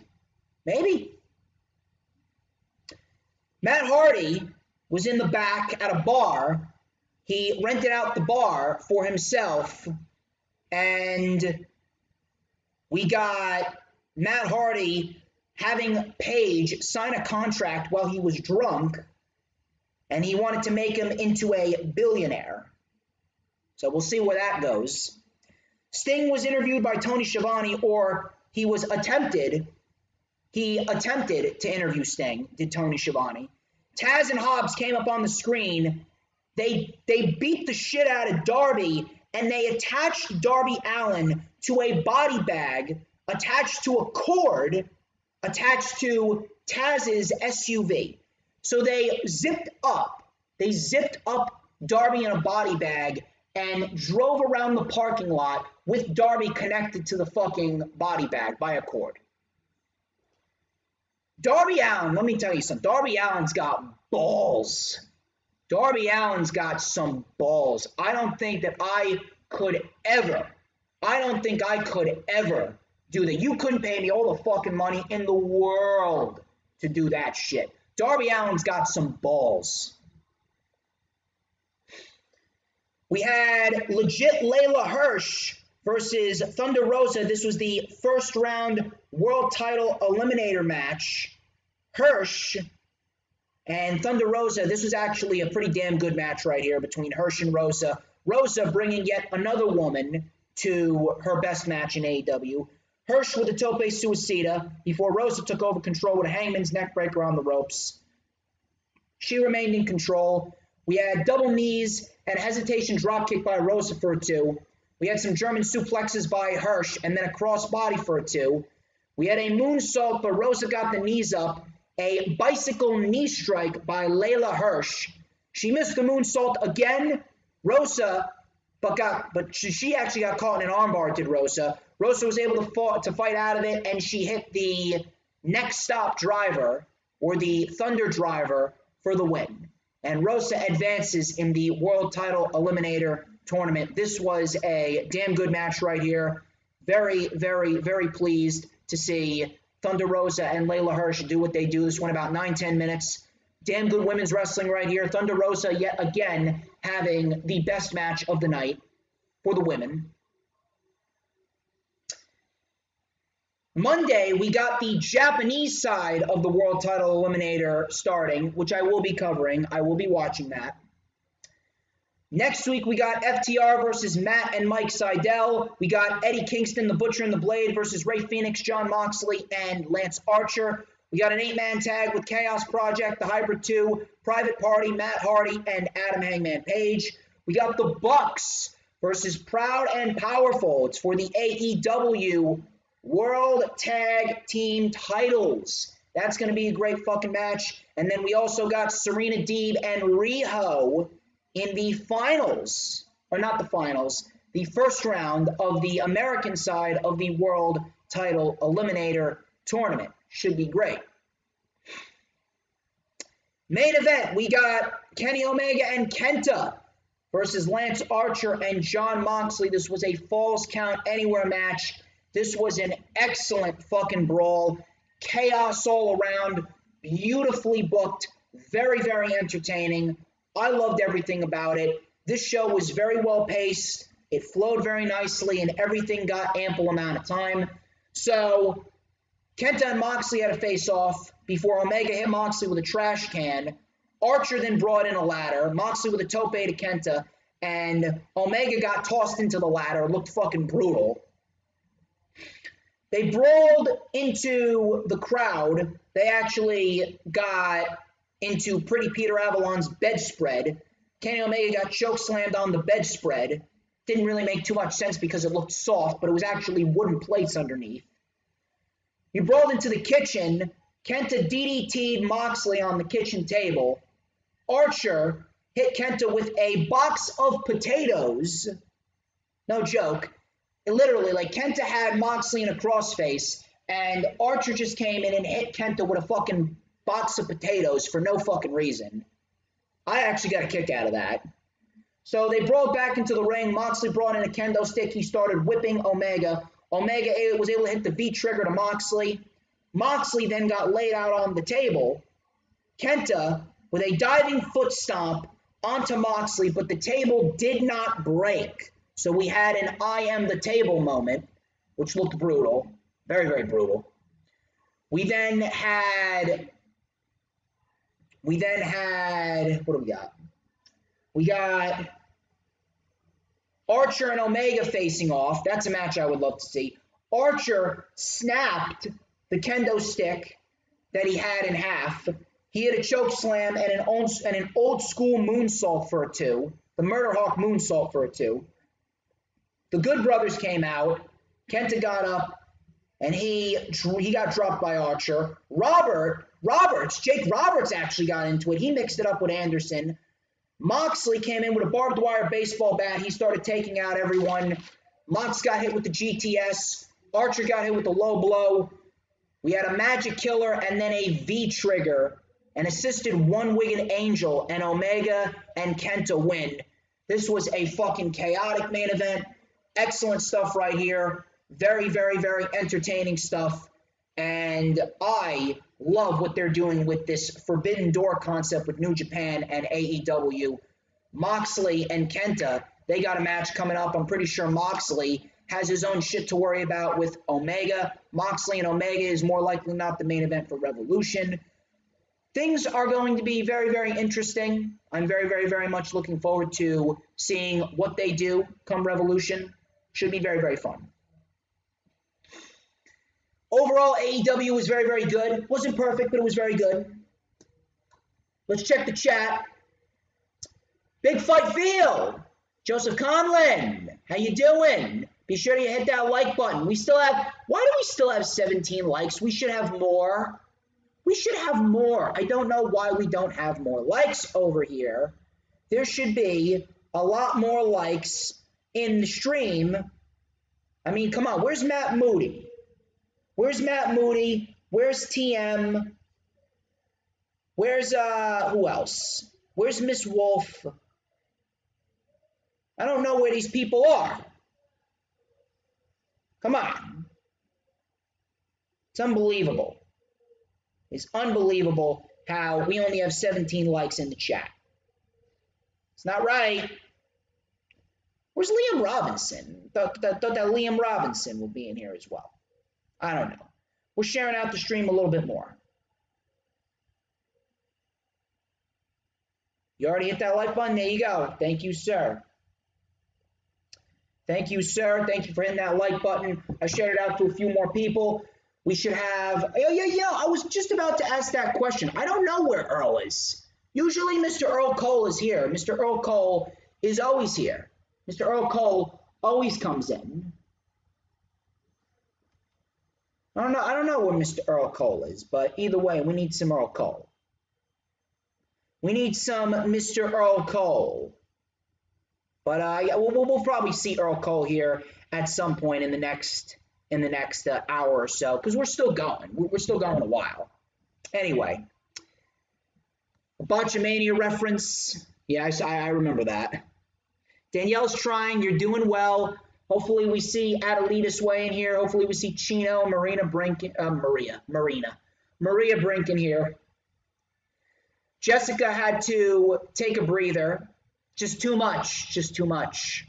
Maybe. Matt Hardy was in the back at a bar. He rented out the bar for himself, and we got Matt Hardy having Paige sign a contract while he was drunk, and he wanted to make him into a billionaire. So we'll see where that goes. Sting was interviewed by Tony Schiavone, or he attempted to interview Sting, did Tony Schiavone. Taz and Hobbs came up on the screen. They beat the shit out of Darby, and they attached Darby Allin to a body bag attached to a cord attached to Taz's SUV. So they zipped up Darby in a body bag and drove around the parking lot with Darby connected to the fucking body bag by a cord. Darby Allin, let me tell you something. Darby Allin's got balls. Darby Allin's got some balls. I don't think I could ever do that. You couldn't pay me all the fucking money in the world to do that shit. Darby Allin's got some balls. We had legit Layla Hirsch versus Thunder Rosa. This was the first round world title eliminator match. Hirsch and Thunder Rosa, this was actually a pretty damn good match right here between Hirsch and Rosa. Rosa bringing yet another woman to her best match in AEW. Hirsch with a tope suicida before Rosa took over control with a hangman's neckbreaker on the ropes. She remained in control. We had double knees and hesitation dropkick by Rosa for a 2. We had some German suplexes by Hirsch and then a cross body for a 2. We had a moonsault, but Rosa got the knees up. A bicycle knee strike by Layla Hirsch. She missed the moonsault again. Rosa, but she actually got caught in an armbar, did Rosa. Rosa was able to fight out of it, and she hit the next stop driver, or the Thunder driver, for the win. And Rosa advances in the World Title Eliminator Tournament. This was a damn good match right here. Very, very, very pleased to see Thunder Rosa and Layla Hirsch do what they do. This went about 9-10 minutes. Damn good women's wrestling right here. Thunder Rosa yet again having the best match of the night for the women. Monday, we got the Japanese side of the World Title Eliminator starting, which I will be covering. I will be watching that. Next week, we got FTR versus Matt and Mike Sydal. We got Eddie Kingston, the Butcher and the Blade versus Ray Phoenix, Jon Moxley, and Lance Archer. We got an 8-man tag with Chaos Project, the Hybrid 2, Private Party, Matt Hardy, and Adam Hangman Page. We got the Bucks versus Proud and Powerful. It's for the AEW World Tag Team titles. That's going to be a great fucking match. And then we also got Serena Deeb and Riho in the finals, or not the finals, the first round of the American side of the World Title Eliminator Tournament. Should be great. Main event, we got Kenny Omega and Kenta versus Lance Archer and Jon Moxley. This was a Falls Count Anywhere match. This was an excellent fucking brawl. Chaos all around. Beautifully booked. Very, very entertaining. I loved everything about it. This show was very well paced. It flowed very nicely, and everything got ample amount of time. So Kenta and Moxley had a face-off before Omega hit Moxley with a trash can. Archer then brought in a ladder. Moxley with a tope to Kenta, and Omega got tossed into the ladder. It looked fucking brutal. They brawled into the crowd. They actually got into Pretty Peter Avalon's bedspread. Kenny Omega got chokeslammed on the bedspread. Didn't really make too much sense because it looked soft, but it was actually wooden plates underneath. You brawled into the kitchen. Kenta DDT'd Moxley on the kitchen table. Archer hit Kenta with a box of potatoes. No joke. It literally, like, Kenta had Moxley in a crossface, and Archer just came in and hit Kenta with a fucking box of potatoes for no fucking reason. I actually got a kick out of that. So they brawled back into the ring. Moxley brought in a kendo stick. He started whipping Omega. Omega was able to hit the V-trigger to Moxley. Moxley then got laid out on the table. Kenta with a diving foot stomp onto Moxley, but the table did not break. So we had an I am the table moment, which looked brutal. Very, very brutal. We then had, what do we got? We got Archer and Omega facing off. That's a match I would love to see. Archer snapped the kendo stick that he had in half. He hit a choke slam and an old school moonsault for a 2. The Murder Hawk moonsault for a 2. The Good Brothers came out. Kenta got up, and he got dropped by Archer. Jake Roberts actually got into it. He mixed it up with Anderson. Moxley came in with a barbed wire baseball bat. He started taking out everyone. Mox got hit with the GTS. Archer got hit with the low blow. We had a magic killer and then a V-trigger. An assisted one-winged angel, and Omega and Kenta win. This was a fucking chaotic main event. Excellent stuff right here. Very, very, very entertaining stuff. And I love what they're doing with this Forbidden Door concept with New Japan and AEW. Moxley and Kenta, they got a match coming up. I'm pretty sure Moxley has his own shit to worry about with Omega. Moxley and Omega is more likely not the main event for Revolution. Things are going to be very, very interesting. I'm very, very, very much looking forward to seeing what they do come Revolution. Should be very, very fun. Overall, AEW was very, very good. Wasn't perfect, but it was very good. Let's check the chat. Big Fight Field. Joseph Conlin, how you doing? Be sure to hit that like button. Why do we still have 17 likes? We should have more. We should have more. I don't know why we don't have more likes over here. There should be a lot more likes in the stream. I mean, come on. Where's Matt Moody? Where's Matt Moody? Where's TM? Where's, who else? Where's Miss Wolf? I don't know where these people are. Come on. It's unbelievable. It's unbelievable how we only have 17 likes in the chat. It's not right. Where's Liam Robinson? Thought that Liam Robinson will be in here as well. I don't know. We're sharing out the stream a little bit more. You already hit that like button? There you go. Thank you, sir. Thank you, sir. Thank you for hitting that like button. I shared it out to a few more people. We should have... Yeah. I was just about to ask that question. I don't know where Earl is. Usually Mr. Earl Cole is here. Mr. Earl Cole is always here. Mr. Earl Cole always comes in. I don't know where Mr. Earl Cole is, but either way, we need some Earl Cole. We need some Mr. Earl Cole. But yeah, we'll probably see Earl Cole here at some point in the next hour or so, because we're still going. We're still going a while. Anyway, a Botchamania reference. Yeah, I remember that. Danielle's trying. You're doing well. Hopefully we see Adelita's way in here. Hopefully we see Chino, Maria Brinken here. Jessica had to take a breather. Just too much.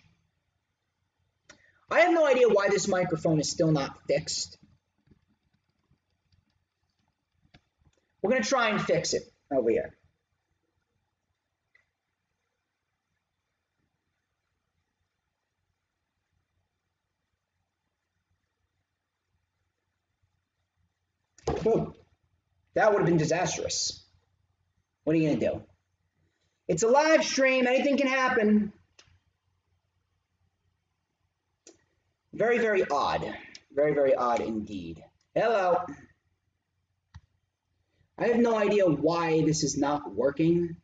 I have no idea why this microphone is still not fixed. We're going to try and fix it over here. Boom. That would have been disastrous. What are you going to do? It's a live stream. Anything can happen. Very, very odd. Very, very odd indeed. Hello. I have no idea why this is not working.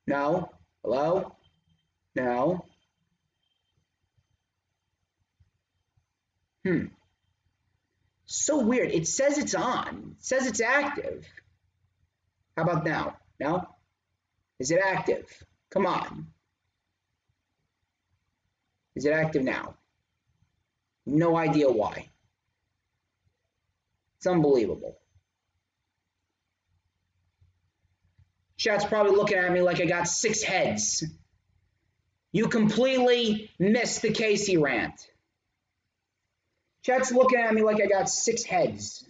No. Hello? No. So weird. It says it's on. It says it's active. How about now? No? Is it active? Come on. Is it active now? No idea why. It's unbelievable. Chat's probably looking at me like I got 6 heads. You completely missed the Kacy rant. Chat's looking at me like I got 6 heads.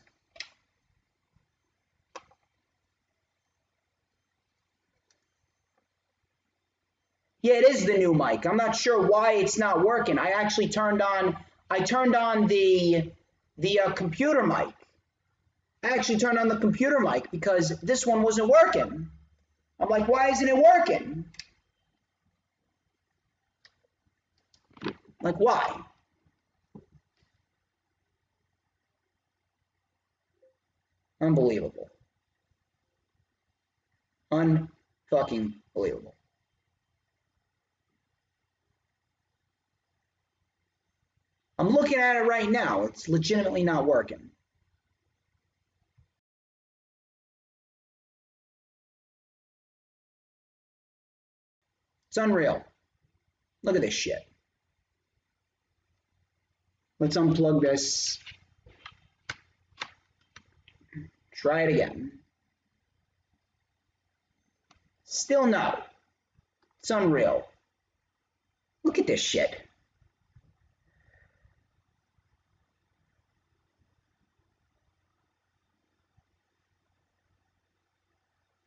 Yeah, it is the new mic. I'm not sure why it's not working. I actually turned on the computer mic. I actually turned on the computer mic because this one wasn't working. I'm like, why isn't it working? Like, why? Unbelievable. Unfucking believable. I'm looking at it right now. It's legitimately not working. It's unreal. Look at this shit. Let's unplug this. Try it again. Still no. It's unreal. Look at this shit.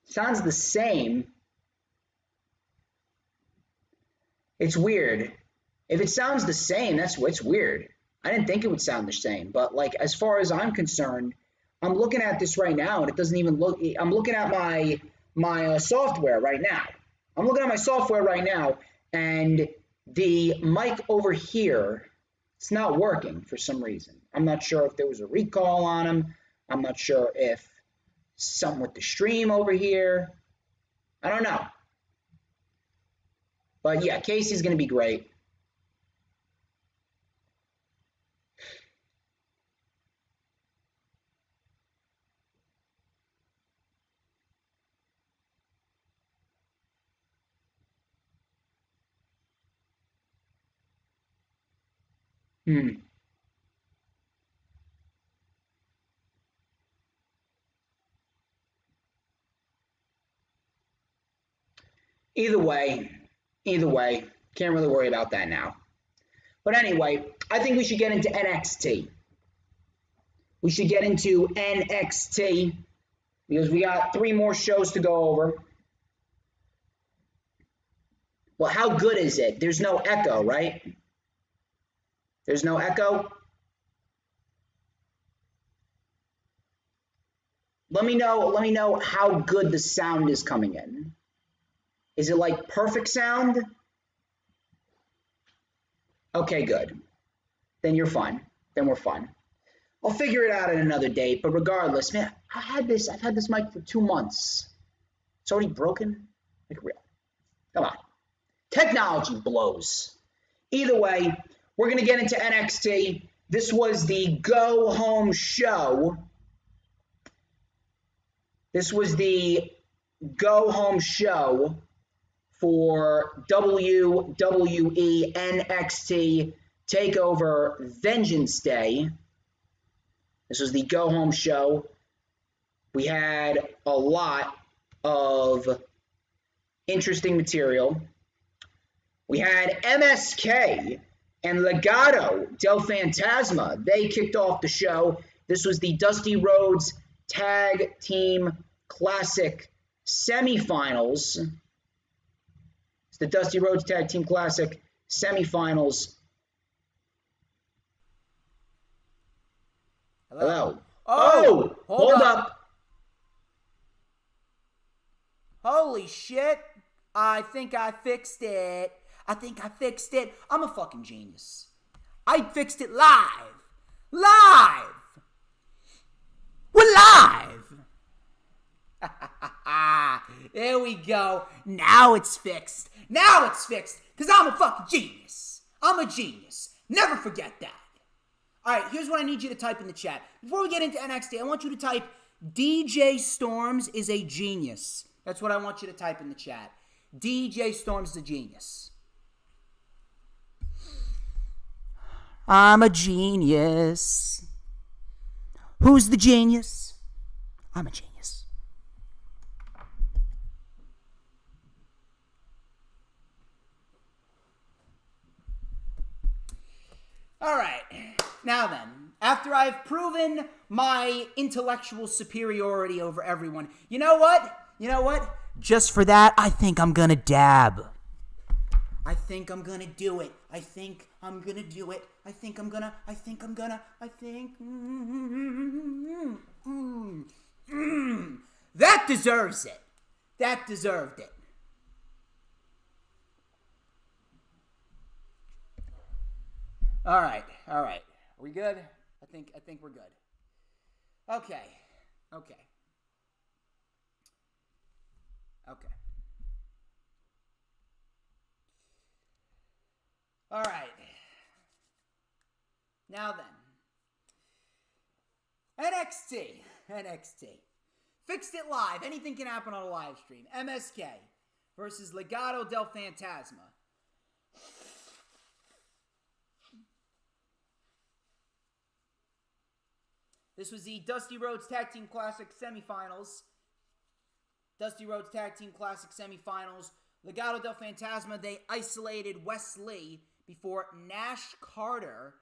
Sounds the same. It's weird. If it sounds the same, that's what's weird. I didn't think it would sound the same, but like as far as I'm concerned, I'm looking at this right now and it doesn't even look. I'm looking at my software right now. I'm looking at my software right now, and the mic over here, it's not working for some reason. I'm not sure if there was a recall on them. I'm not sure if something with the stream over here. I don't know. But yeah, Kacy's going to be great. Either way, can't really worry about that now. But anyway, I think we should get into NXT. We should get into NXT because we got 3 more shows to go over. Well, how good is it? There's no echo, right? There's no echo? Let me know how good the sound is coming in. Is it like perfect sound? Okay, good. Then you're fine. Then we're fine. I'll figure it out at another date, but regardless, man, I've had this mic for 2 months. It's already broken? Like real. Come on. Technology blows. Either way, we're going to get into NXT. This was the go home show. This was the go home show for WWE NXT TakeOver Vengeance Day. This was the go home show. We had a lot of interesting material. We had MSK and Legado del Fantasma. They kicked off the show. This was the Dusty Rhodes Tag Team Classic semifinals. It's the Dusty Rhodes Tag Team Classic semifinals. Hello. Oh, hold up. Holy shit. I think I fixed it. I'm a fucking genius. I fixed it live. We're live. There we go. Now it's fixed. Because I'm a fucking genius. I'm a genius. Never forget that. All right, here's what I need you to type in the chat. Before we get into NXT, I want you to type DJ Storms is a genius. That's what I want you to type in the chat. DJ Storms is a genius. I'm a genius. Who's the genius? I'm a genius. All right. Now then, after I've proven my intellectual superiority over everyone, you know what? Just for that, I think I'm gonna dab. I think That deserves it. That deserved it. All right. Are we good? I think we're good. Okay. All right. Now then. NXT. Fixed it live. Anything can happen on a live stream. MSK versus Legado del Fantasma. This was the Dusty Rhodes Tag Team Classic semifinals. Legado del Fantasma, they isolated Wes Lee before Nash Carter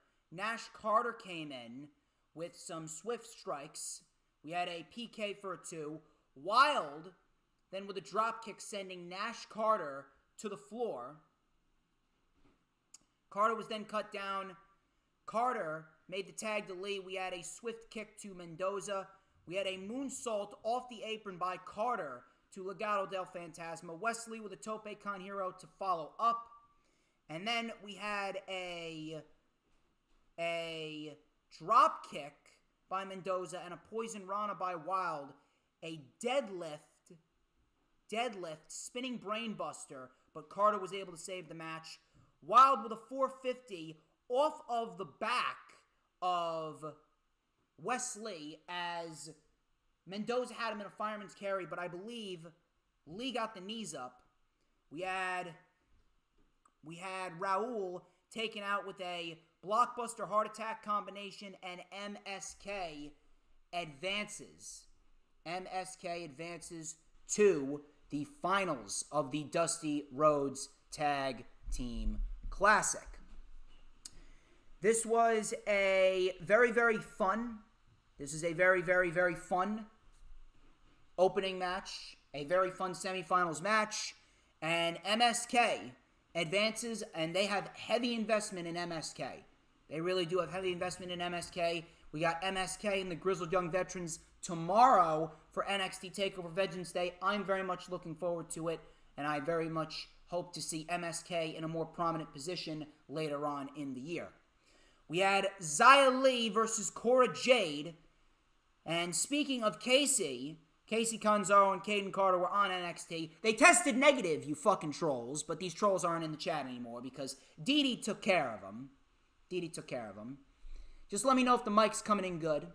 came in with some swift strikes. We had a PK for a 2. Wild, then with a drop kick sending Nash Carter to the floor. Carter was then cut down. Carter made the tag to Lee. We had a swift kick to Mendoza. We had a moonsault off the apron by Carter to Legado del Fantasma. Wesley with a tope con hero to follow up. And then we had a drop kick by Mendoza and a poison rana by Wild. A deadlift, spinning brainbuster, but Carter was able to save the match. Wild with a 450 off of the back of Wesley as Mendoza had him in a fireman's carry, but I believe Lee got the knees up. We had Raul taken out with a blockbuster heart attack combination, and MSK advances. MSK advances to the finals of the Dusty Rhodes Tag Team Classic. This was a very, very fun. This is a very, very, very fun opening match. A very fun semifinals match. And MSK advances, and they have heavy investment in MSK. They really do have heavy investment in MSK. We got MSK and the Grizzled Young Veterans tomorrow for NXT TakeOver Vengeance Day. I'm very much looking forward to it, and I very much hope to see MSK in a more prominent position later on in the year. We had Xia Li versus Cora Jade. And speaking of Kacy Catanzaro and Kayden Carter were on NXT. They tested negative, you fucking trolls, but these trolls aren't in the chat anymore because Dee took care of them. Just let me know if the mic's coming in good.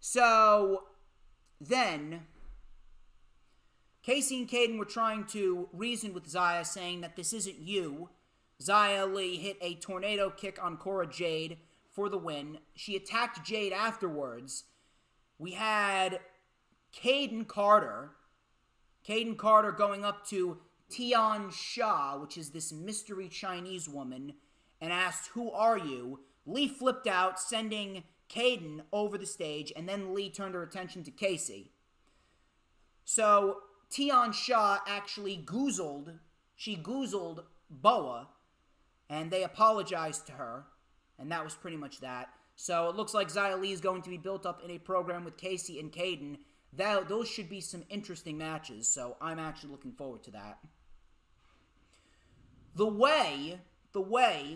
So, then, Kacy and Kayden were trying to reason with Xia, saying that this isn't you. Xia Li hit a tornado kick on Cora Jade for the win. She attacked Jade afterwards. We had Kayden Carter going up to Tian Sha, which is this mystery Chinese woman, and asked, "Who are you?" Lee flipped out, sending Kayden over the stage, and then Lee turned her attention to Kacy. So Tian Sha actually goozled Boa, and they apologized to her, and that was pretty much that. So it looks like Xia Li is going to be built up in a program with Kacy and Kayden. Those should be some interesting matches, so I'm actually looking forward to that. The way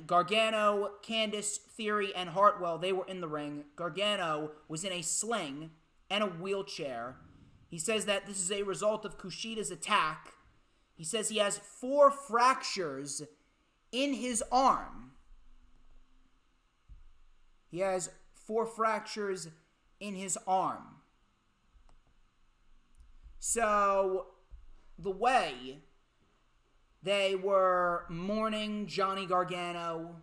Gargano, Candice, Theory, and Hartwell, they were in the ring. Gargano was in a sling and a wheelchair. He says that this is a result of Kushida's attack. He says he has 4 fractures in his arm. He has 4 fractures in his arm. So, the way they were mourning Johnny Gargano,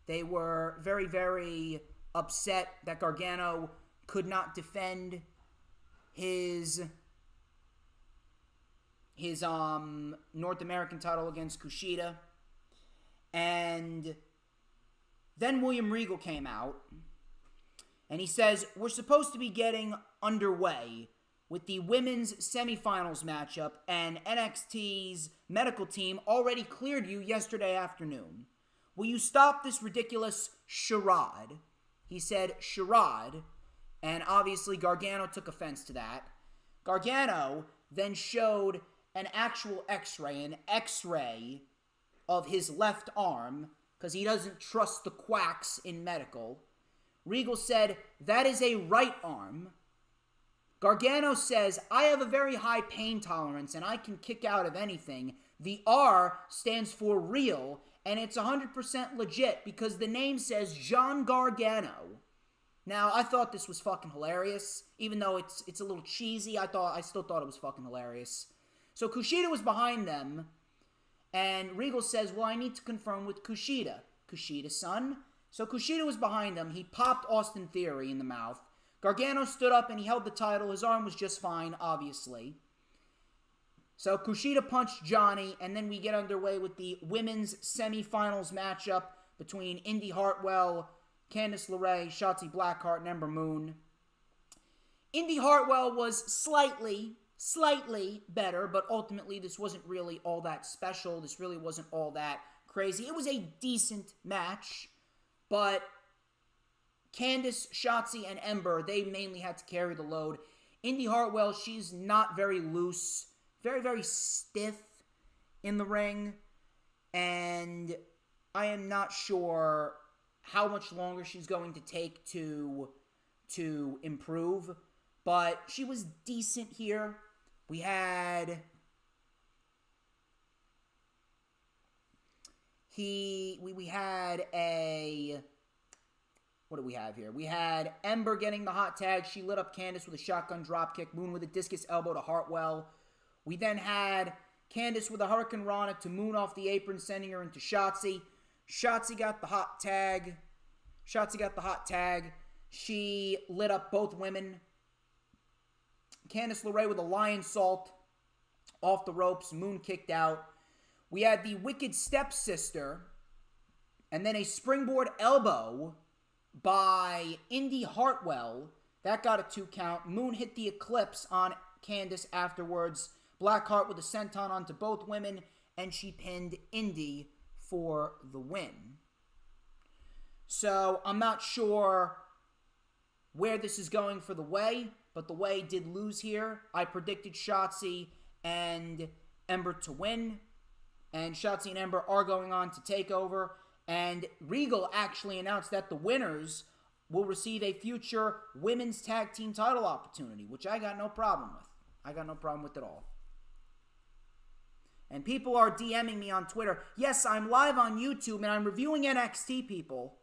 they were very, very upset that Gargano could not defend his North American title against Kushida. And then William Regal came out, and he says, "We're supposed to be getting underway with the women's semifinals matchup, and NXT's medical team already cleared you yesterday afternoon. Will you stop this ridiculous charade?" He said charade, and obviously Gargano took offense to that. Gargano then showed an actual x-ray of his left arm, because he doesn't trust the quacks in medical. Regal said, "That is a right arm." Gargano says, "I have a very high pain tolerance and I can kick out of anything. The R stands for real, and it's 100% legit because the name says John Gargano." Now, I thought this was fucking hilarious. Even though it's a little cheesy, I still thought it was fucking hilarious. So Kushida was behind them, and Regal says, "Well, I need to confirm with Kushida." Kushida-san. So Kushida was behind them. He popped Austin Theory in the mouth. Gargano stood up and he held the title. His arm was just fine, obviously. So Kushida punched Johnny, and then we get underway with the women's semifinals matchup between Indy Hartwell, Candice LeRae, Shotzi Blackheart, and Ember Moon. Indy Hartwell was slightly better, but ultimately this wasn't really all that special. This really wasn't all that crazy. It was a decent match, but Candice, Shotzi, and Ember, they mainly had to carry the load. Indy Hartwell, she's not very loose, very, very stiff in the ring, and I am not sure how much longer she's going to take to improve, but she was decent here. We had we had a, what do we have here? We had Ember getting the hot tag. She lit up Candice with a shotgun dropkick. Moon with a discus elbow to Hartwell. We then had Candice with a Hurricane Rana to Moon off the apron, sending her into Shotzi. Shotzi got the hot tag. She lit up both women. Candice LeRae with a lion salt off the ropes. Moon kicked out. We had the Wicked Stepsister, and then a springboard elbow by Indy Hartwell. That got a 2 count. Moon hit the Eclipse on Candice afterwards. Blackheart with a senton onto both women, and she pinned Indy for the win. So I'm not sure where this is going for the Way, but the Way did lose here. I predicted Shotzi and Ember to win, and Shotzi and Ember are going on to TakeOver, and Regal actually announced that the winners will receive a future women's tag team title opportunity, which I got no problem with. I got no problem with it at all. And people are DMing me on Twitter. Yes, I'm live on YouTube and I'm reviewing NXT, people.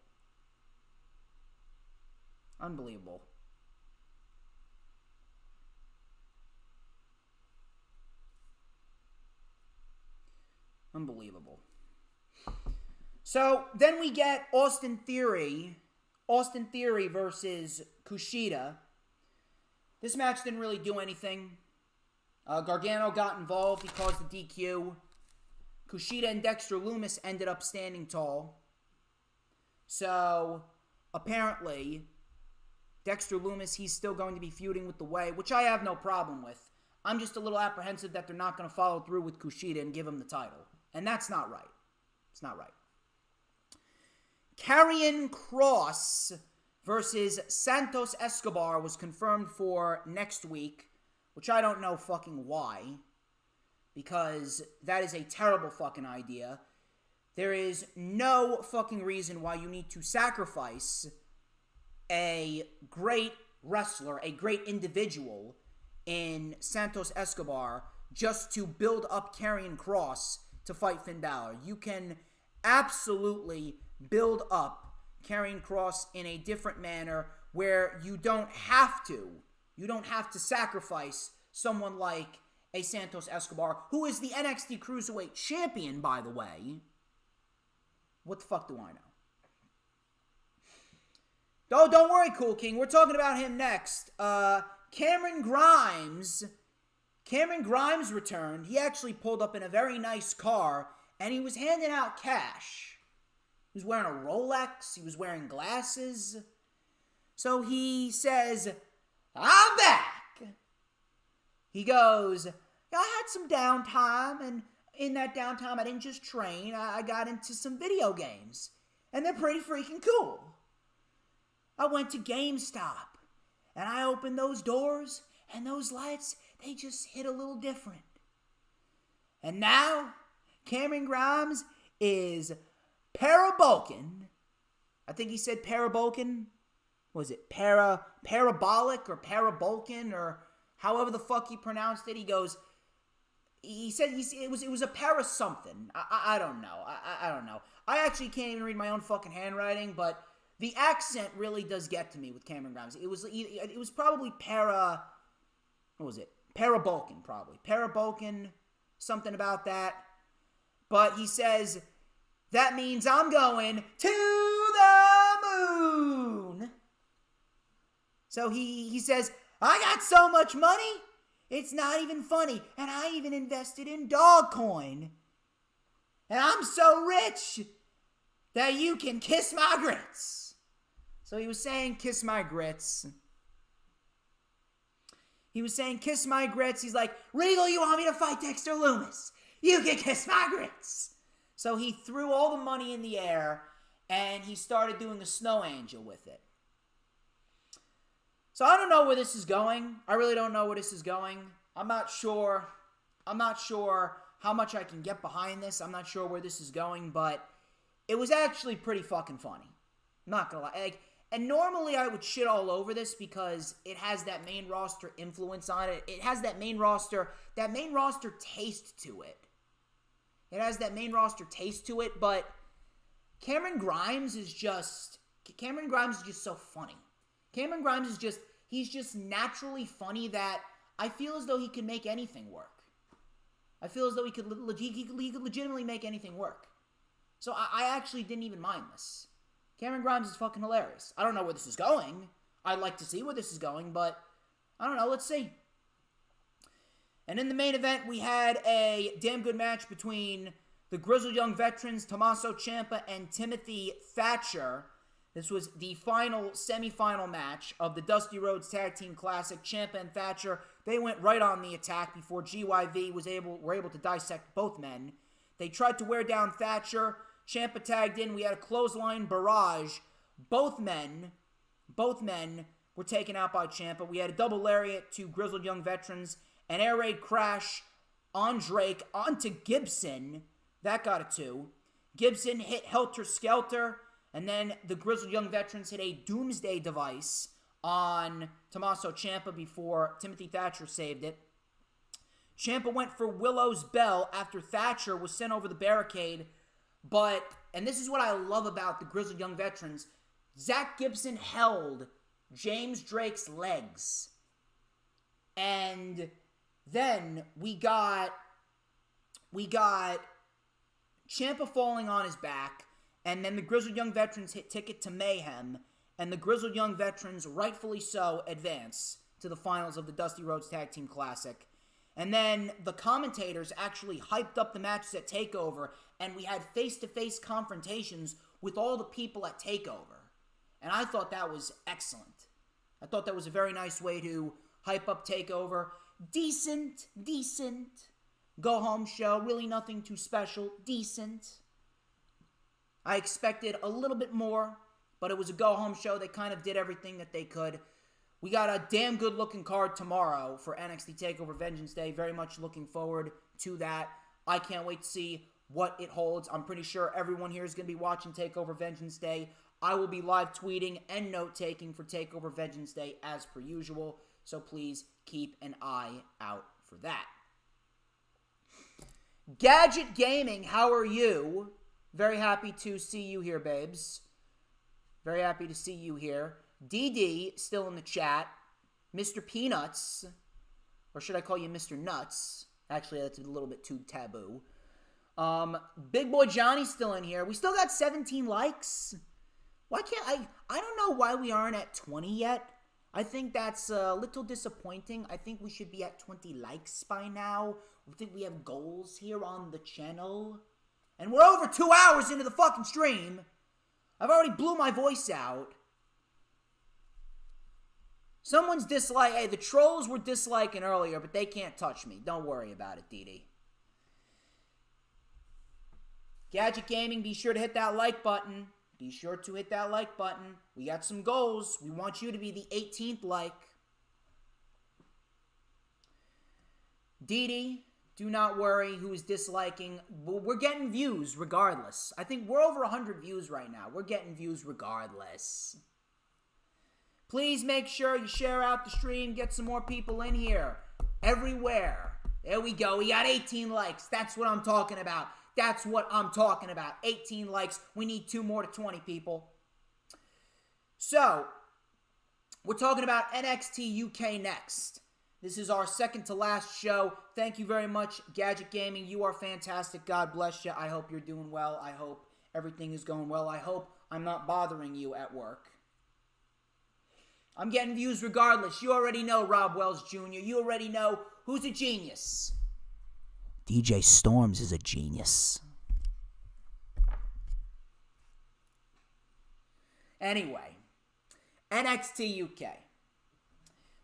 Unbelievable. Unbelievable. So then we get Austin Theory versus Kushida. This match didn't really do anything. Gargano got involved. He caused the DQ. Kushida and Dexter Lumis ended up standing tall. So, apparently, Dexter Lumis, he's still going to be feuding with the Way, which I have no problem with. I'm just a little apprehensive that they're not going to follow through with Kushida and give him the title. And that's not right. It's not right. Karrion Kross versus Santos Escobar was confirmed for next week, which I don't know fucking why, because that is a terrible fucking idea. There is no fucking reason why you need to sacrifice a great wrestler, a great individual in Santos Escobar just to build up Karrion Kross to fight Finn Balor. You can absolutely build up Karrion Kross in a different manner where you don't have to sacrifice someone like a Santos Escobar, who is the NXT Cruiserweight Champion, by the way. What the fuck do I know? Oh, don't worry, Cool King. We're talking about him next. Cameron Grimes returned. He actually pulled up in a very nice car, and he was handing out cash. He was wearing a Rolex. He was wearing glasses. So he says, "I'm back." He goes, "I had some downtime, and in that downtime, I didn't just train. I got into some video games, and they're pretty freaking cool. I went to GameStop, and I opened those doors, and those lights, they just hit a little different. And now, Cameron Grimes is parabolking." I think he said parabolking. Was it parabolic or parabolkin or however the fuck he pronounced it? He said it was a para something. I don't know. I don't know. I actually can't even read my own fucking handwriting, but the accent really does get to me with Cameron Grimes. It was probably what was it? Parabolkin, probably. Parabolkin, something about that. But he says, "That means I'm going to the moon." So he says, "I got so much money, it's not even funny. And I even invested in Dogcoin. And I'm so rich that you can kiss my grits." So he was saying, "Kiss my grits." He was saying, "Kiss my grits." He's like, "Regal, you want me to fight Dexter Lumis? You can kiss my grits." So he threw all the money in the air, and he started doing a snow angel with it. So I don't know where this is going. I really don't know where this is going. I'm not sure how much I can get behind this. I'm not sure where this is going, but it was actually pretty fucking funny. I'm not gonna lie. And normally I would shit all over this because it has that main roster influence on it. It has that main roster taste to it. It has that main roster taste to it, but Cameron Grimes is just so funny. Cameron Grimes is he's just naturally funny that I feel as though he can make anything work. I feel as though he could legitimately make anything work. So I actually didn't even mind this. Cameron Grimes is fucking hilarious. I don't know where this is going. I'd like to see where this is going, but I don't know. Let's see. And in the main event, we had a damn good match between the Grizzled Young Veterans, Tommaso Ciampa and Timothy Thatcher. This was the final semifinal match of the Dusty Rhodes Tag Team Classic. Ciampa and Thatcher, they went right on the attack before GYV were able to dissect both men. They tried to wear down Thatcher. Ciampa tagged in. We had a clothesline barrage. Both men were taken out by Ciampa. We had a double lariat to Grizzled Young Veterans. An air raid crash on Drake onto Gibson. That got a 2. Gibson hit Helter Skelter. And then the Grizzled Young Veterans hit a Doomsday device on Tommaso Ciampa before Timothy Thatcher saved it. Ciampa went for Willow's Bell after Thatcher was sent over the barricade. But, and this is what I love about the Grizzled Young Veterans, Zach Gibson held James Drake's legs. And then we got Ciampa falling on his back. And then the Grizzled Young Veterans hit Ticket to Mayhem. And the Grizzled Young Veterans, rightfully so, advance to the finals of the Dusty Rhodes Tag Team Classic. And then the commentators actually hyped up the matches at TakeOver. And we had face-to-face confrontations with all the people at TakeOver. And I thought that was excellent. I thought that was a very nice way to hype up TakeOver. Decent. Go-home show. Really nothing too special. Decent. I expected a little bit more, but it was a go-home show. They kind of did everything that they could. We got a damn good-looking card tomorrow for NXT TakeOver Vengeance Day. Very much looking forward to that. I can't wait to see what it holds. I'm pretty sure everyone here is going to be watching TakeOver Vengeance Day. I will be live tweeting and note-taking for TakeOver Vengeance Day as per usual, so please keep an eye out for that. Gadget Gaming, how are you? Very happy to see you here, babes. Very happy to see you here. DD, still in the chat. Mr. Peanuts. Or should I call you Mr. Nuts? Actually, that's a little bit too taboo. Big Boy Johnny's still in here. We still got 17 likes. Why can't I don't know why we aren't at 20 yet. I think that's a little disappointing. I think we should be at 20 likes by now. I think we have goals here on the channel. And we're over 2 hours into the fucking stream. I've already blew my voice out. Someone's dislike. Hey, the trolls were disliking earlier, but they can't touch me. Don't worry about it, Dee. Gadget Gaming, be sure to hit that like button. Be sure to hit that like button. We got some goals. We want you to be the 18th like. Dee. Do not worry who is disliking. We're getting views regardless. I think we're over 100 views right now. We're getting views regardless. Please make sure you share out the stream. Get some more people in here. Everywhere. There we go. We got 18 likes. That's what I'm talking about. That's what I'm talking about. 18 likes. We need 2 more to 20 people. So, we're talking about NXT UK next. This is our second to last show. Thank you very much, Gadget Gaming. You are fantastic. God bless you. I hope you're doing well. I hope everything is going well. I hope I'm not bothering you at work. I'm getting views regardless. You already know Rob Wells Jr. You already know who's a genius. DJ Storms is a genius. Anyway, NXT UK.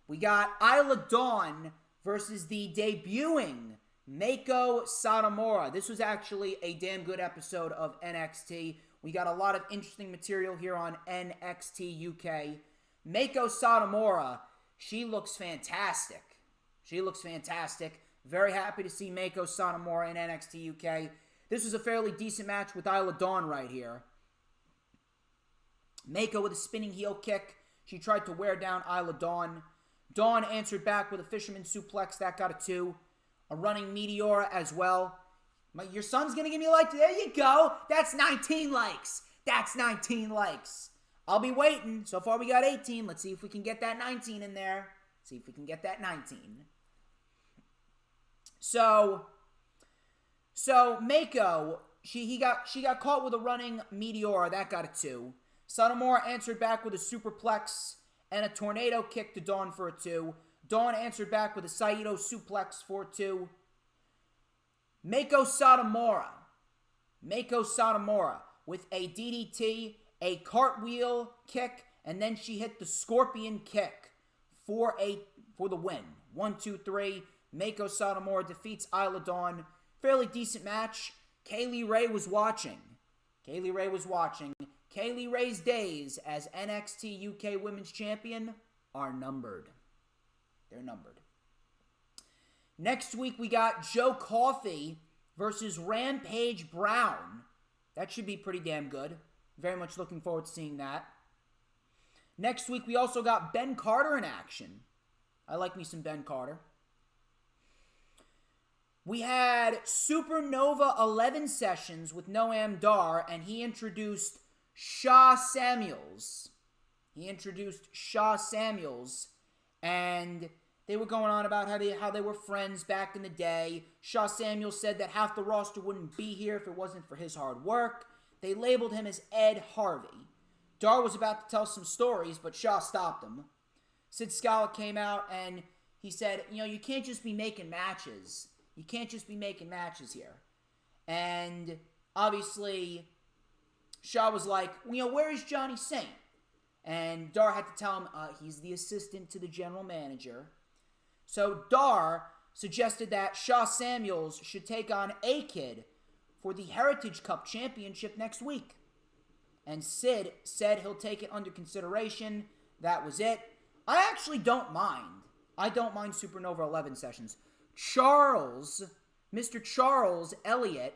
We got Isla Dawn versus the debuting Meiko Satomura. This was actually a damn good episode of NXT. We got a lot of interesting material here on NXT UK. Meiko Satomura, she looks fantastic. She looks fantastic. Very happy to see Meiko Satomura in NXT UK. This was a fairly decent match with Isla Dawn right here. Meiko with a spinning heel kick. She tried to wear down Isla Dawn. Dawn answered back with a fisherman suplex. That got a 2. A running Meteora as well. Your son's going to give me a like. There you go. That's 19 likes. That's 19 likes. I'll be waiting. So far we got 18. Let's see if we can get that 19 in there. See if we can get that 19. So Meiko, she got caught with a running Meteora. That got a 2. Satomura answered back with a superplex and a tornado kick to Dawn for a 2. Dawn answered back with a Saito suplex for 2. Meiko Satomura with a DDT, a cartwheel kick, and then she hit the scorpion kick for the win. 1, 2, 3. Meiko Satomura defeats Isla Dawn. Fairly decent match. Kaylee Ray was watching. Kaylee Ray's days as NXT UK Women's Champion are numbered. They're numbered. Next week, we got Joe Coffey versus Rampage Brown. That should be pretty damn good. Very much looking forward to seeing that. Next week, we also got Ben Carter in action. I like me some Ben Carter. We had Supernova 11 sessions with Noam Dar, and he introduced Shaw Samuels. And they were going on about how they were friends back in the day. Shaw Samuels said that half the roster wouldn't be here if it wasn't for his hard work. They labeled him as Ed Harvey. Dar was about to tell some stories, but Shaw stopped him. Sid Scala came out and he said, you can't just be making matches. You can't just be making matches here. And obviously, Shaw was like, where is Johnny Saint? And Dar had to tell him he's the assistant to the general manager. So Dar suggested that Shaw Samuels should take on A-Kid for the Heritage Cup Championship next week. And Sid said he'll take it under consideration. That was it. I actually don't mind. I don't mind Supernova 11 sessions. Mr. Charles Elliott,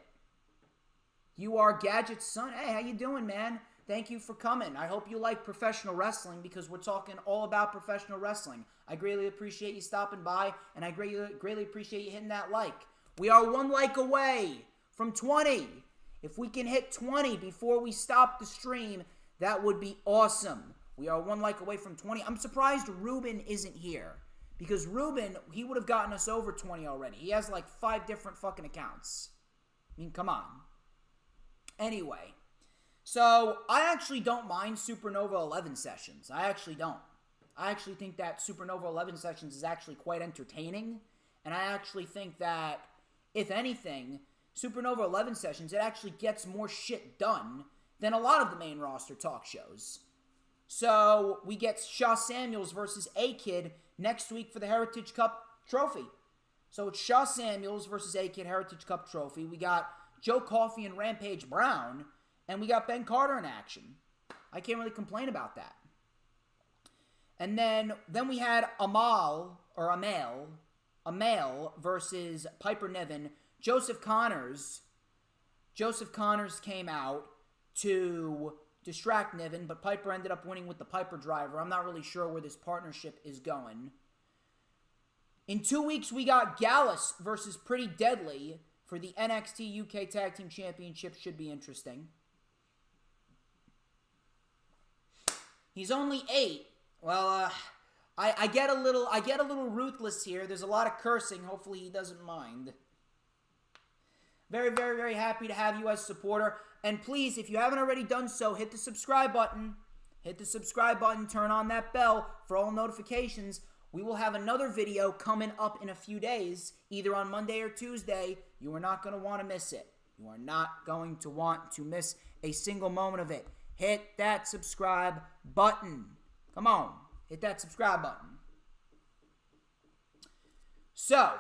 you are Gadget's son. Hey, how you doing, man? Thank you for coming. I hope you like professional wrestling because we're talking all about professional wrestling. I greatly appreciate you stopping by, and I greatly appreciate you hitting that like. We are 1 like away from 20. If we can hit 20 before we stop the stream, that would be awesome. We are 1 like away from 20. I'm surprised Ruben isn't here. Because Ruben, he would have gotten us over 20 already. He has like 5 different fucking accounts. I mean, come on. Anyway. So, I actually don't mind Supernova 11 sessions. I actually don't. I actually think that Supernova 11 sessions is actually quite entertaining. And I actually think that, if anything, Supernova 11 sessions, it actually gets more shit done than a lot of the main roster talk shows. So, we get Shaw Samuels versus A-Kid next week for the Heritage Cup Trophy. So, it's Shaw Samuels versus A-Kid Heritage Cup Trophy. We got Joe Coffey and Rampage Brown. And we got Ben Carter in action. I can't really complain about that. And then we had Amal versus Piper Niven. Joseph Connors came out to distract Niven, but Piper ended up winning with the Piper Driver. I'm not really sure where this partnership is going. In 2 weeks, we got Gallus versus Pretty Deadly for the NXT UK Tag Team Championship. Should be interesting. He's only 8. Well, I get a little ruthless here. There's a lot of cursing. Hopefully he doesn't mind. Very, very, very happy to have you as a supporter. And please, if you haven't already done so, hit the subscribe button. Hit the subscribe button. Turn on that bell for all notifications. We will have another video coming up in a few days, either on Monday or Tuesday. You are not going to want to miss it. You are not going to want to miss a single moment of it. Hit that subscribe button. Come on. Hit that subscribe button. So,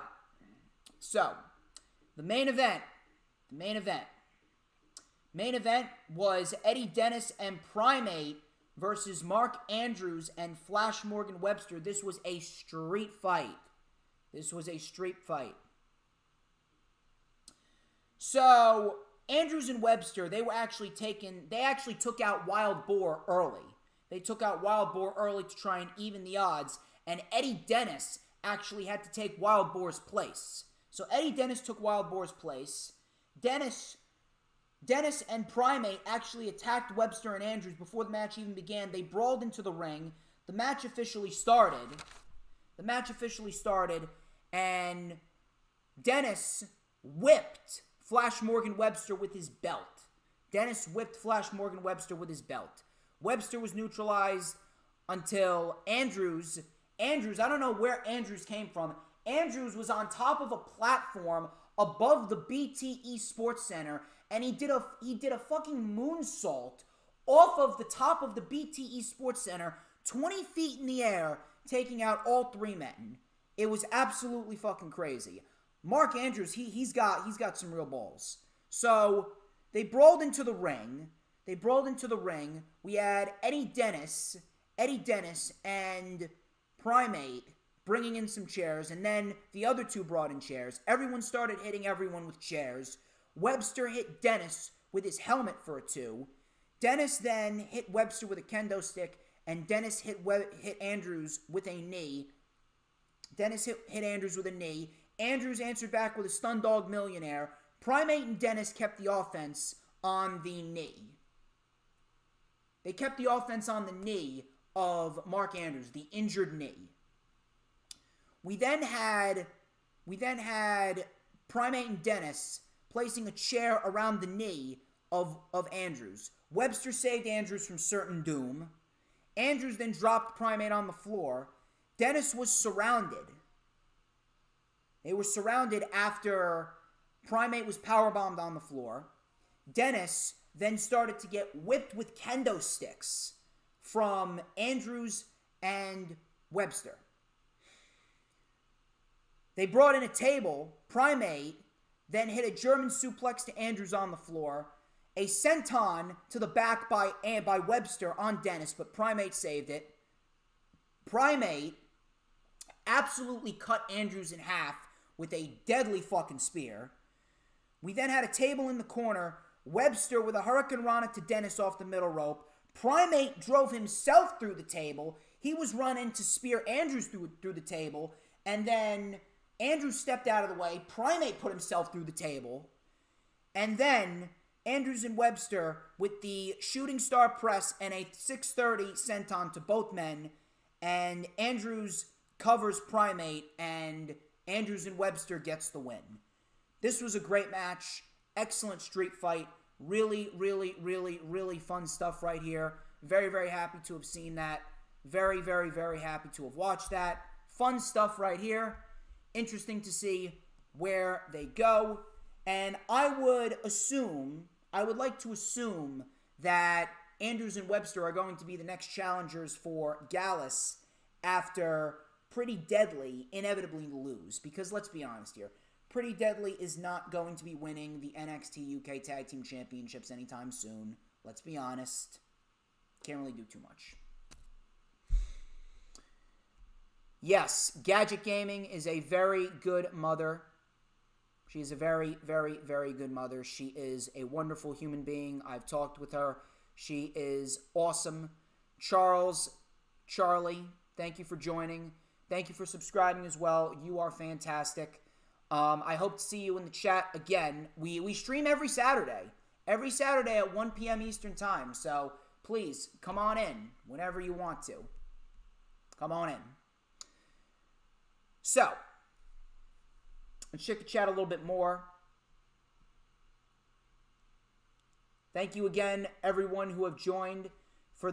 the main event. Main event was Eddie Dennis and Primate versus Mark Andrews and Flash Morgan Webster. This was a street fight. So, Andrews and Webster, they actually took out Wild Boar early. They took out Wild Boar early to try and even the odds, and Eddie Dennis actually had to take Wild Boar's place. So Eddie Dennis took Wild Boar's place. Dennis and Primate actually attacked Webster and Andrews before the match even began. They brawled into the ring. The match officially started, and Dennis whipped Flash Morgan Webster with his belt. Webster was neutralized until Andrews Andrews, I don't know where Andrews came from. Andrews was on top of a platform above the BTE Sports Center, and he did a fucking moonsault off of the top of the BTE Sports Center, 20 feet in the air, taking out all 3 men. It was absolutely fucking crazy. Mark Andrews, he's got some real balls. So they brawled into the ring. We had Eddie Dennis and Primate bringing in some chairs, and then the other 2 brought in chairs. Everyone started hitting everyone with chairs. Webster hit Dennis with his helmet for a 2. Dennis then hit Webster with a kendo stick, and Dennis hit Andrews with a knee. Hit Andrews with a knee. Andrews answered back with a stun dog millionaire. Primate and Dennis kept the offense on the knee. They kept the offense on the knee of Mark Andrews, the injured knee. We then had Primate and Dennis placing a chair around the knee of Andrews. Webster saved Andrews from certain doom. Andrews then dropped Primate on the floor. Dennis was surrounded. They were surrounded after Primate was powerbombed on the floor. Dennis then started to get whipped with kendo sticks from Andrews and Webster. They brought in a table. Primate then hit a German suplex to Andrews on the floor. A senton to the back by Webster on Dennis, but Primate saved it. Primate absolutely cut Andrews in half with a deadly fucking spear. We then had a table in the corner. Webster with a Hurricane Rana to Dennis off the middle rope. Primate drove himself through the table. He was running to spear Andrews through the table. And then Andrews stepped out of the way. Primate put himself through the table. And then Andrews and Webster with the shooting star press and a 630 senton to both men. And Andrews covers Primate, and Andrews and Webster gets the win. This was a great match. Excellent street fight. Really, really, really, really fun stuff right here. Very, very happy to have seen that. Very, very, very happy to have watched that. Fun stuff right here. Interesting to see where they go. And I would like to assume that Andrews and Webster are going to be the next challengers for Gallus after Pretty Deadly inevitably lose. Because let's be honest here. Pretty Deadly is not going to be winning the NXT UK Tag Team Championships anytime soon. Let's be honest. Can't really do too much. Yes, Gadget Gaming is a very good mother. She is a very, very, very good mother. She is a wonderful human being. I've talked with her. She is awesome. Charlie, thank you for joining. Thank you for subscribing as well. You are fantastic. I hope to see you in the chat again. We stream every Saturday. Every Saturday at 1 p.m. Eastern Time. So please, come on in whenever you want to. Come on in. So, let's check the chat a little bit more. Thank you again, everyone who have joined.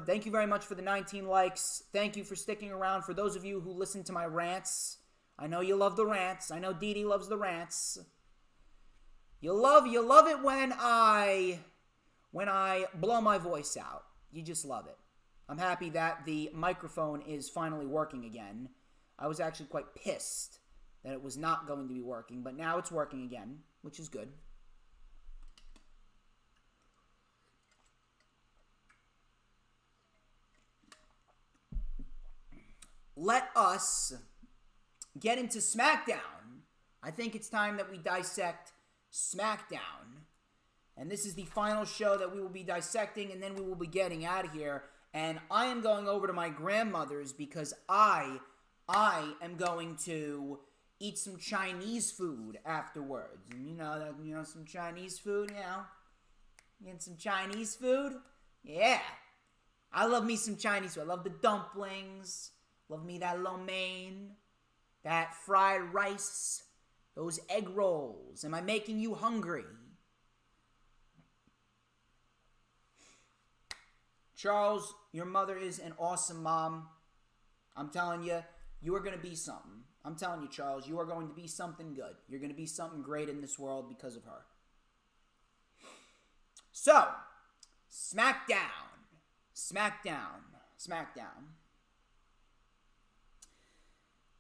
Thank you very much for the 19 likes. Thank you for sticking around. For those of you who listen to my rants, I know you love the rants. I know Dee Dee loves the rants. You love it when I blow my voice out. You just love it. I'm happy that the microphone is finally working again. I was actually quite pissed that it was not going to be working, but now it's working again, which is good. Let us get into SmackDown. I think it's time that we dissect SmackDown. And this is the final show that we will be dissecting, and then we will be getting out of here. And I am going over to my grandmother's because I am going to eat some Chinese food afterwards. And some Chinese food, Get some Chinese food? Yeah. I love me some Chinese food. I love the dumplings. Love me that lo mein. That fried rice. Those egg rolls. Am I making you hungry? Charles, your mother is an awesome mom. I'm telling you, you are going to be something. I'm telling you, Charles, you are going to be something good. You're going to be something great in this world because of her. So, SmackDown.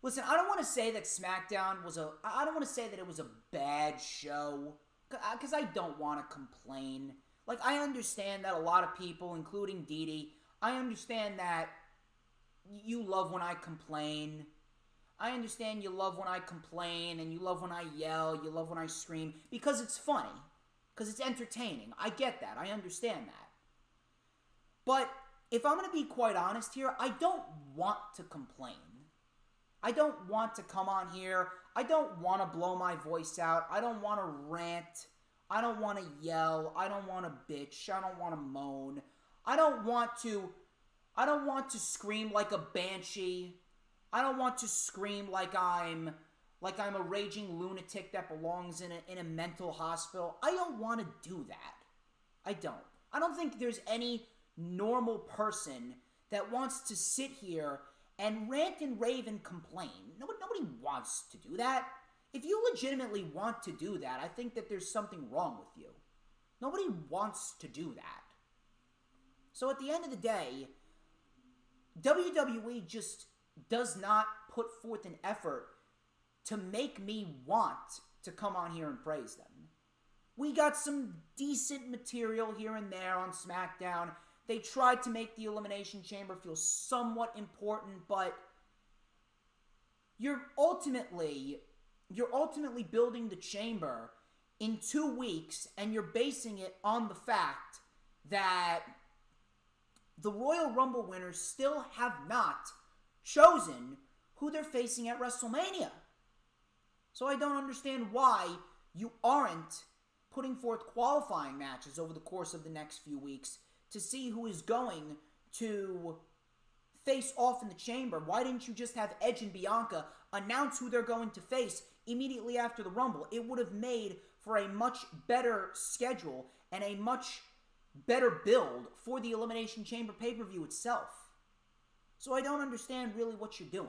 Listen, I don't want to say that SmackDown was I don't want to say that it was a bad show, because I don't want to complain. Like, I understand that a lot of people, including Dee Dee, I understand that you love when I complain. I understand you love when I complain, and you love when I yell, you love when I scream, because it's funny, because it's entertaining. I get that. I understand that. But if I'm going to be quite honest here, I don't want to complain. I don't want to come on here. I don't want to blow my voice out. I don't want to rant. I don't want to yell. I don't want to bitch. I don't want to moan. I don't want to scream like a banshee. I don't want to scream like I'm a raging lunatic that belongs in a mental hospital. I don't want to do that. I don't. I don't think there's any normal person that wants to sit here and rant and rave and complain. Nobody wants to do that. If you legitimately want to do that, I think that there's something wrong with you. Nobody wants to do that. So at the end of the day, WWE just does not put forth an effort to make me want to come on here and praise them. We got some decent material here and there on SmackDown. They tried to make the Elimination Chamber feel somewhat important, but you're ultimately building the Chamber in 2 weeks, and you're basing it on the fact that the Royal Rumble winners still have not chosen who they're facing at WrestleMania. So I don't understand why you aren't putting forth qualifying matches over the course of the next few weeks to see who is going to face off in the Chamber. Why didn't you just have Edge and Bianca announce who they're going to face immediately after the Rumble? It would have made for a much better schedule and a much better build for the Elimination Chamber pay-per-view itself. So I don't understand really what you're doing.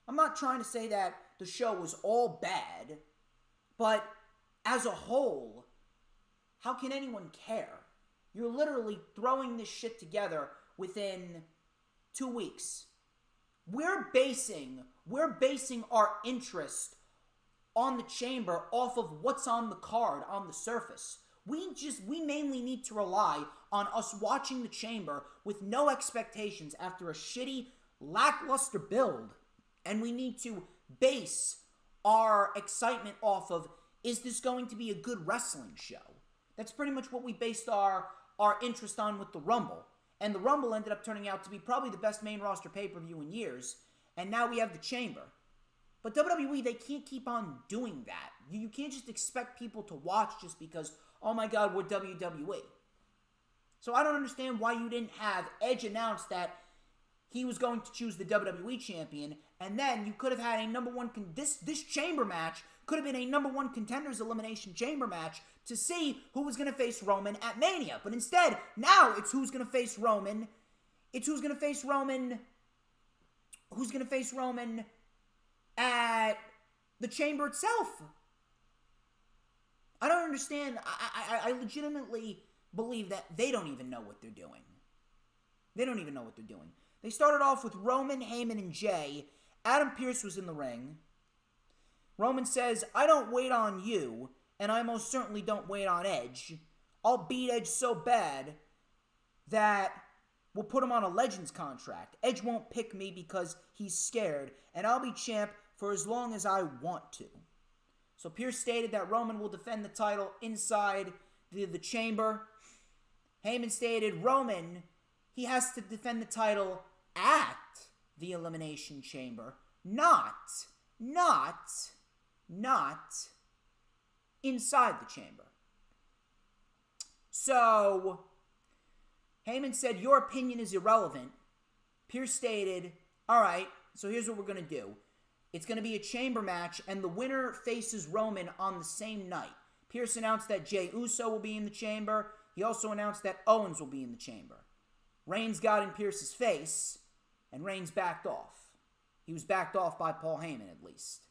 I'm not trying to say that the show was all bad, but as a whole, how can anyone care? You're literally throwing this shit together within 2 weeks. We're basing our interest on the Chamber off of what's on the card on the surface. We mainly need to rely on us watching the Chamber with no expectations after a shitty, lackluster build. And we need to base our excitement off of, is this going to be a good wrestling show? That's pretty much what we based our interest on with the Rumble. And the Rumble ended up turning out to be probably the best main roster pay-per-view in years. And now we have the Chamber. But WWE, they can't keep on doing that. You can't just expect people to watch just because, oh my God, we're WWE. So I don't understand why you didn't have Edge announce that he was going to choose the WWE champion, and then you could have had a number one... This Chamber match could have been a number one Contenders Elimination Chamber match to see who was going to face Roman at Mania. But instead, now it's who's going to face Roman. It's who's going to face Roman... Who's going to face Roman at the Chamber itself. I don't understand. I legitimately believe that they don't even know what they're doing. They don't even know what they're doing. They started off with Roman, Heyman, and Jay. Adam Pearce was in the ring. Roman says, I don't wait on you, and I most certainly don't wait on Edge. I'll beat Edge so bad that we'll put him on a Legends contract. Edge won't pick me because he's scared, and I'll be champ for as long as I want to. So Pearce stated that Roman will defend the title inside the Chamber. Heyman stated Roman, he has to defend the title at the Elimination Chamber, not inside the Chamber. So Heyman said, your opinion is irrelevant. Pearce stated, all right, so here's what we're going to do. It's going to be a Chamber match, and the winner faces Roman on the same night. Pearce announced that Jey Uso will be in the Chamber. He also announced that Owens will be in the Chamber. Reigns got in Pearce's face, and Reigns backed off. He was backed off by Paul Heyman, at least.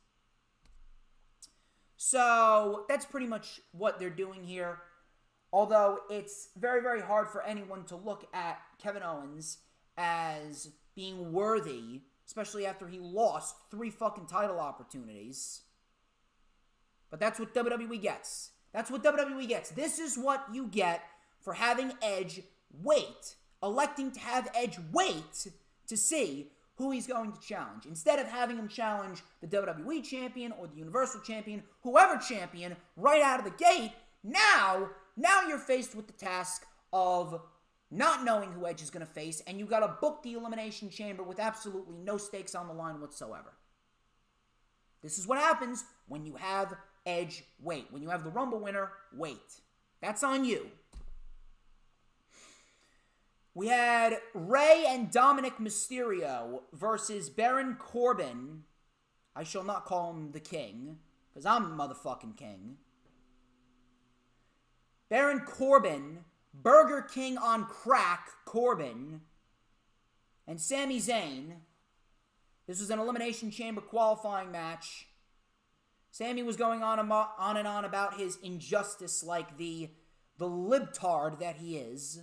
So that's pretty much what they're doing here. Although it's very, very hard for anyone to look at Kevin Owens as being worthy, especially after he lost 3 fucking title opportunities. But that's what WWE gets. That's what WWE gets. This is what you get for having Edge wait, electing to have Edge wait to see who he's going to challenge. Instead of having him challenge the WWE Champion or the Universal Champion, whoever champion, right out of the gate, now you're faced with the task of not knowing who Edge is going to face, and you got to book the Elimination Chamber with absolutely no stakes on the line whatsoever. This is what happens when you have Edge wait. When you have the Rumble winner wait. That's on you. We had Rey and Dominic Mysterio versus Baron Corbin. I shall not call him the King, because I'm the motherfucking King. Baron Corbin, Burger King on crack Corbin, and Sami Zayn. This was an Elimination Chamber qualifying match. Sami was going on and on about his injustice like the libtard that he is.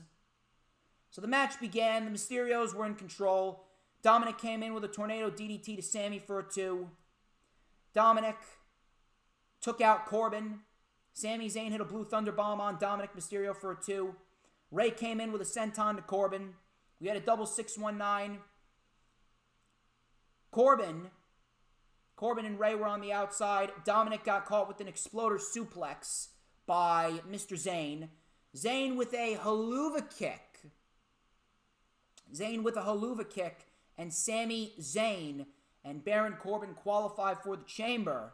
So the match began. The Mysterios were in control. Dominic came in with a tornado DDT to Sami for a 2. Dominic took out Corbin. Sami Zayn hit a Blue Thunder Bomb on Dominic Mysterio for a 2. Rey came in with a senton to Corbin. We had a double 619. Corbin and Rey were on the outside. Dominic got caught with an exploder suplex by Mr. Zayn. Zayn with a haluva kick. And Sami Zayn and Baron Corbin qualified for the Chamber.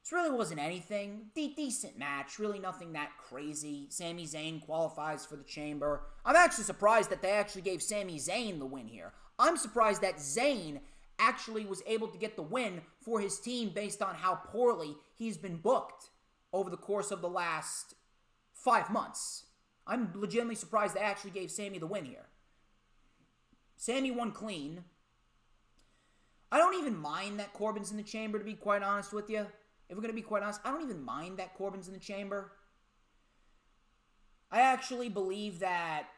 This really wasn't anything. Decent match. Really nothing that crazy. Sami Zayn qualifies for the Chamber. I'm actually surprised that they actually gave Sami Zayn the win here. I'm surprised that Zayn actually was able to get the win for his team based on how poorly he's been booked over the course of the last 5 months. I'm legitimately surprised they actually gave Sami the win here. Sami won clean. I don't even mind that Corbin's in the Chamber, to be quite honest with you. If we're going to be quite honest, I don't even mind that Corbin's in the Chamber. I actually believe that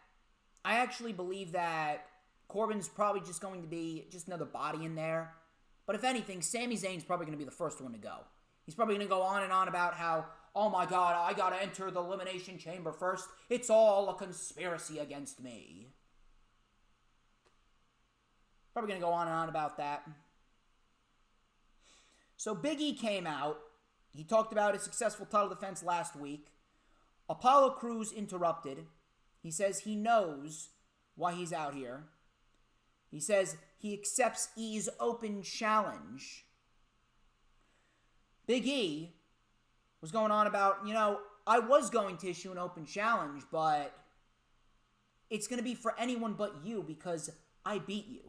Corbin's probably just going to be just another body in there. But if anything, Sami Zayn's probably going to be the first one to go. He's probably going to go on and on about how, oh my God, I got to enter the Elimination Chamber first. It's all a conspiracy against me. Probably going to go on and on about that. So Big E came out. He talked about his successful title defense last week. Apollo Crews interrupted. He says he knows why he's out here. He says he accepts E's open challenge. Big E was going on about, I was going to issue an open challenge, but it's going to be for anyone but you because I beat you.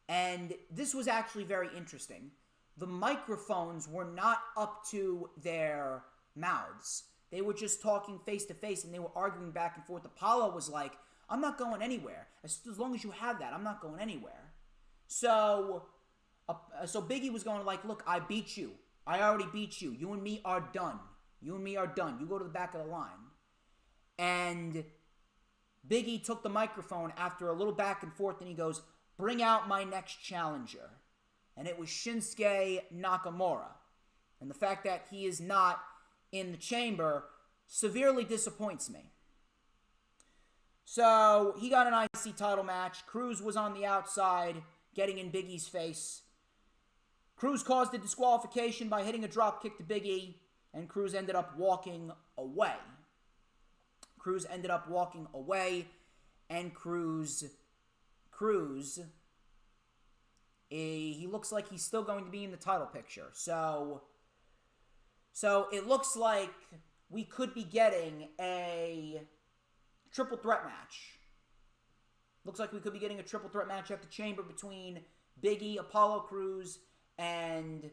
And this was actually very interesting. The microphones were not up to their mouths. They were just talking face to face and they were arguing back and forth. Apollo was like, I'm not going anywhere. As long as you have that, I'm not going anywhere. So Biggie was going like, look, I beat you. I already beat you. You and me are done. You go to the back of the line. And Biggie took the microphone after a little back and forth and he goes, bring out my next challenger. And it was Shinsuke Nakamura. And the fact that he is not in the Chamber severely disappoints me. So he got an IC title match. Crews was on the outside, getting in Big E's face. Crews caused a disqualification by hitting a drop kick to Big E, and Crews ended up walking away. And Crews, he looks like he's still going to be in the title picture. So it looks like we could be getting a triple threat match. At the Chamber between Big E, Apollo Crews, and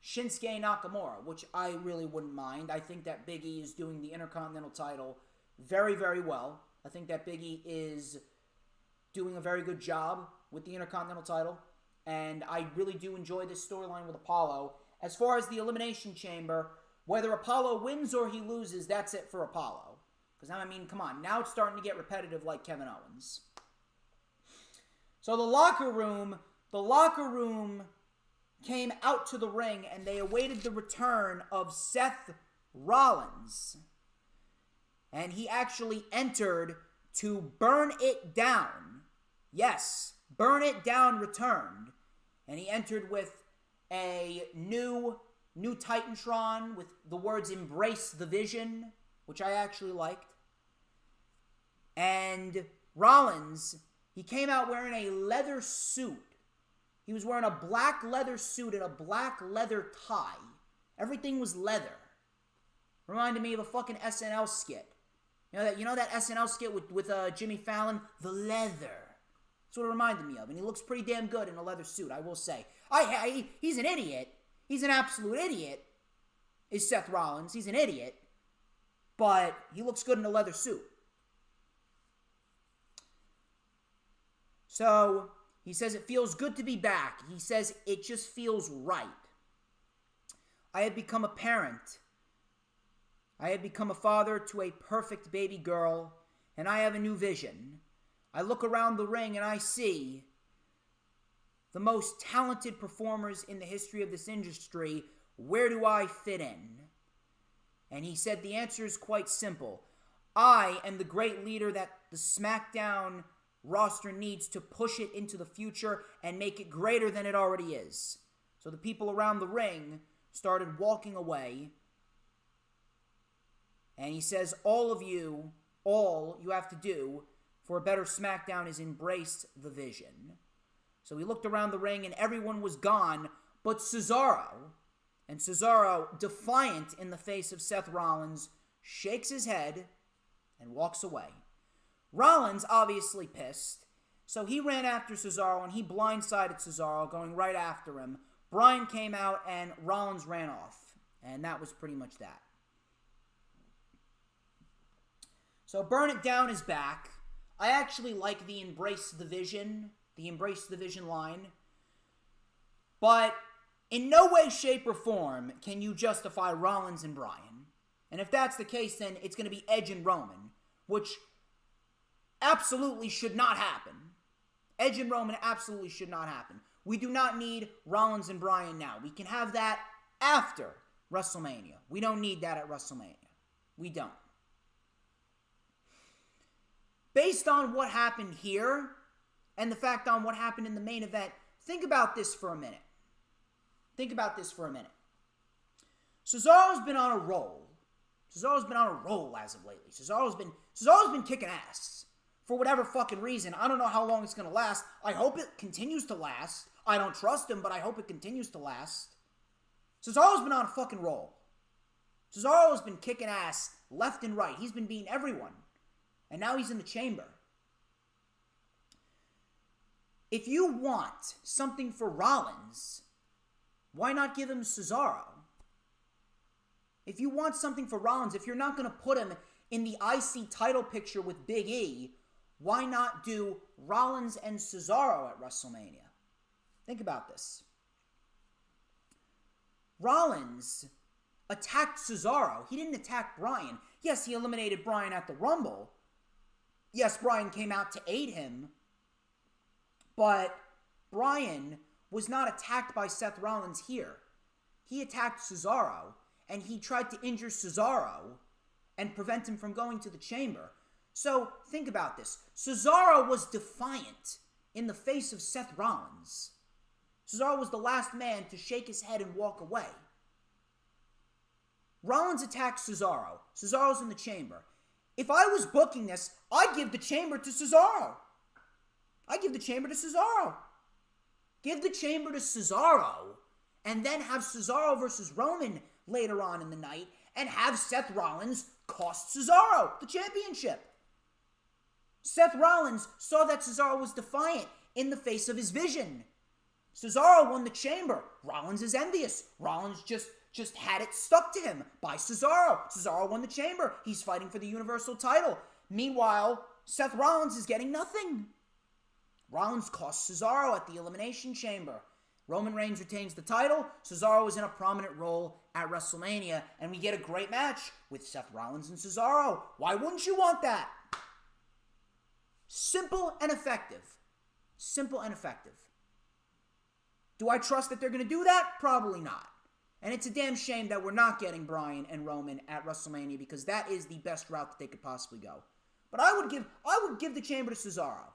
Shinsuke Nakamura, which I really wouldn't mind. I think that Big E is doing the Intercontinental title very, very well. I think that Big E is doing a very good job with the Intercontinental title, and I really do enjoy this storyline with Apollo. As far as the Elimination Chamber, whether Apollo wins or he loses, that's it for Apollo. Because, I mean, come on. Now it's starting to get repetitive like Kevin Owens. So the locker room came out to the ring, and they awaited the return of Seth Rollins. And he actually entered to Burn It Down. Yes, Burn It Down returned. And he entered with a new Titantron with the words "Embrace the Vision," which I actually liked. And Rollins, he came out wearing a leather suit. He was wearing a black leather suit and a black leather tie. Everything was leather. Reminded me of a fucking SNL skit. You know that SNL skit with Jimmy Fallon? The leather. That's what it reminded me of. And he looks pretty damn good in a leather suit, I will say. He's an idiot. He's an absolute idiot, is Seth Rollins. He's an idiot. But he looks good in a leather suit. So, he says it feels good to be back. He says it just feels right. I have become a parent. I have become a father to a perfect baby girl, and I have a new vision. I look around the ring and I see the most talented performers in the history of this industry. Where do I fit in? And he said the answer is quite simple. I am the great leader that the SmackDown roster needs to push it into the future and make it greater than it already is. So the people around the ring started walking away. And he says, all you have to do for a better SmackDown is embrace the vision. So he looked around the ring and everyone was gone but Cesaro. And Cesaro, defiant in the face of Seth Rollins, shakes his head and walks away. Rollins, obviously pissed, so he ran after Cesaro and he blindsided Cesaro, going right after him. Bryan came out and Rollins ran off. And that was pretty much that. So Burn It Down is back. I actually like the Embrace the Vision line. But in no way, shape, or form can you justify Rollins and Bryan. And if that's the case, then it's going to be Edge and Roman, which absolutely should not happen. Edge and Roman absolutely should not happen. We do not need Rollins and Bryan now. We can have that after WrestleMania. We don't need that at WrestleMania. We don't. Based on what happened here and the fact on what happened in the main event, think about this for a minute. Cesaro's been on a roll. Cesaro's been on a roll as of lately. Cesaro's been kicking ass. For whatever fucking reason. I don't know how long it's going to last. I hope it continues to last. I don't trust him, but I hope it continues to last. Cesaro's been on a fucking roll. Cesaro's been kicking ass left and right. He's been beating everyone. And now he's in the chamber. If you want something for Rollins, why not give him Cesaro? If you want something for Rollins, if you're not going to put him in the IC title picture with Big E, why not do Rollins and Cesaro at WrestleMania? Think about this. Rollins attacked Cesaro. He didn't attack Bryan. Yes, he eliminated Bryan at the Rumble. Yes, Bryan came out to aid him. But Bryan was not attacked by Seth Rollins here. He attacked Cesaro, and he tried to injure Cesaro and prevent him from going to the chamber. So, think about this. Cesaro was defiant in the face of Seth Rollins. Cesaro was the last man to shake his head and walk away. Rollins attacked Cesaro. Cesaro's in the chamber. If I was booking this, I'd give the chamber to Cesaro. Give the chamber to Cesaro, and then have Cesaro versus Roman later on in the night, and have Seth Rollins cost Cesaro the championship. Seth Rollins saw that Cesaro was defiant in the face of his vision. Cesaro won the chamber. Rollins is envious. Rollins just had it stuck to him by Cesaro. Cesaro won the chamber. He's fighting for the Universal title. Meanwhile, Seth Rollins is getting nothing. Rollins cost Cesaro at the Elimination Chamber. Roman Reigns retains the title. Cesaro is in a prominent role at WrestleMania, and we get a great match with Seth Rollins and Cesaro. Why wouldn't you want that? Simple and effective. Simple and effective. Do I trust that they're going to do that? Probably not. And it's a damn shame that we're not getting Bryan and Roman at WrestleMania, because that is the best route that they could possibly go. But I would give the chamber to Cesaro.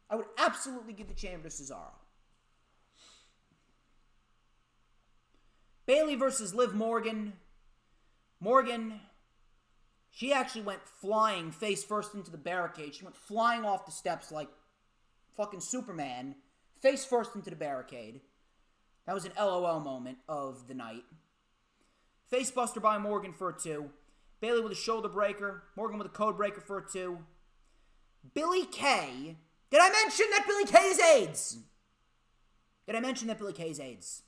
I would absolutely give the chamber to Cesaro. Bayley versus Liv Morgan. Morgan, she actually went flying face first into the barricade. She went flying off the steps like fucking Superman, face first into the barricade. That was an LOL moment of the night. Facebuster by Morgan for a 2. Bayley with a shoulder breaker. Morgan with a code breaker for a 2. Billie Kay. Did I mention that Billie Kay is AIDS? Did I mention that Billie Kay is AIDS?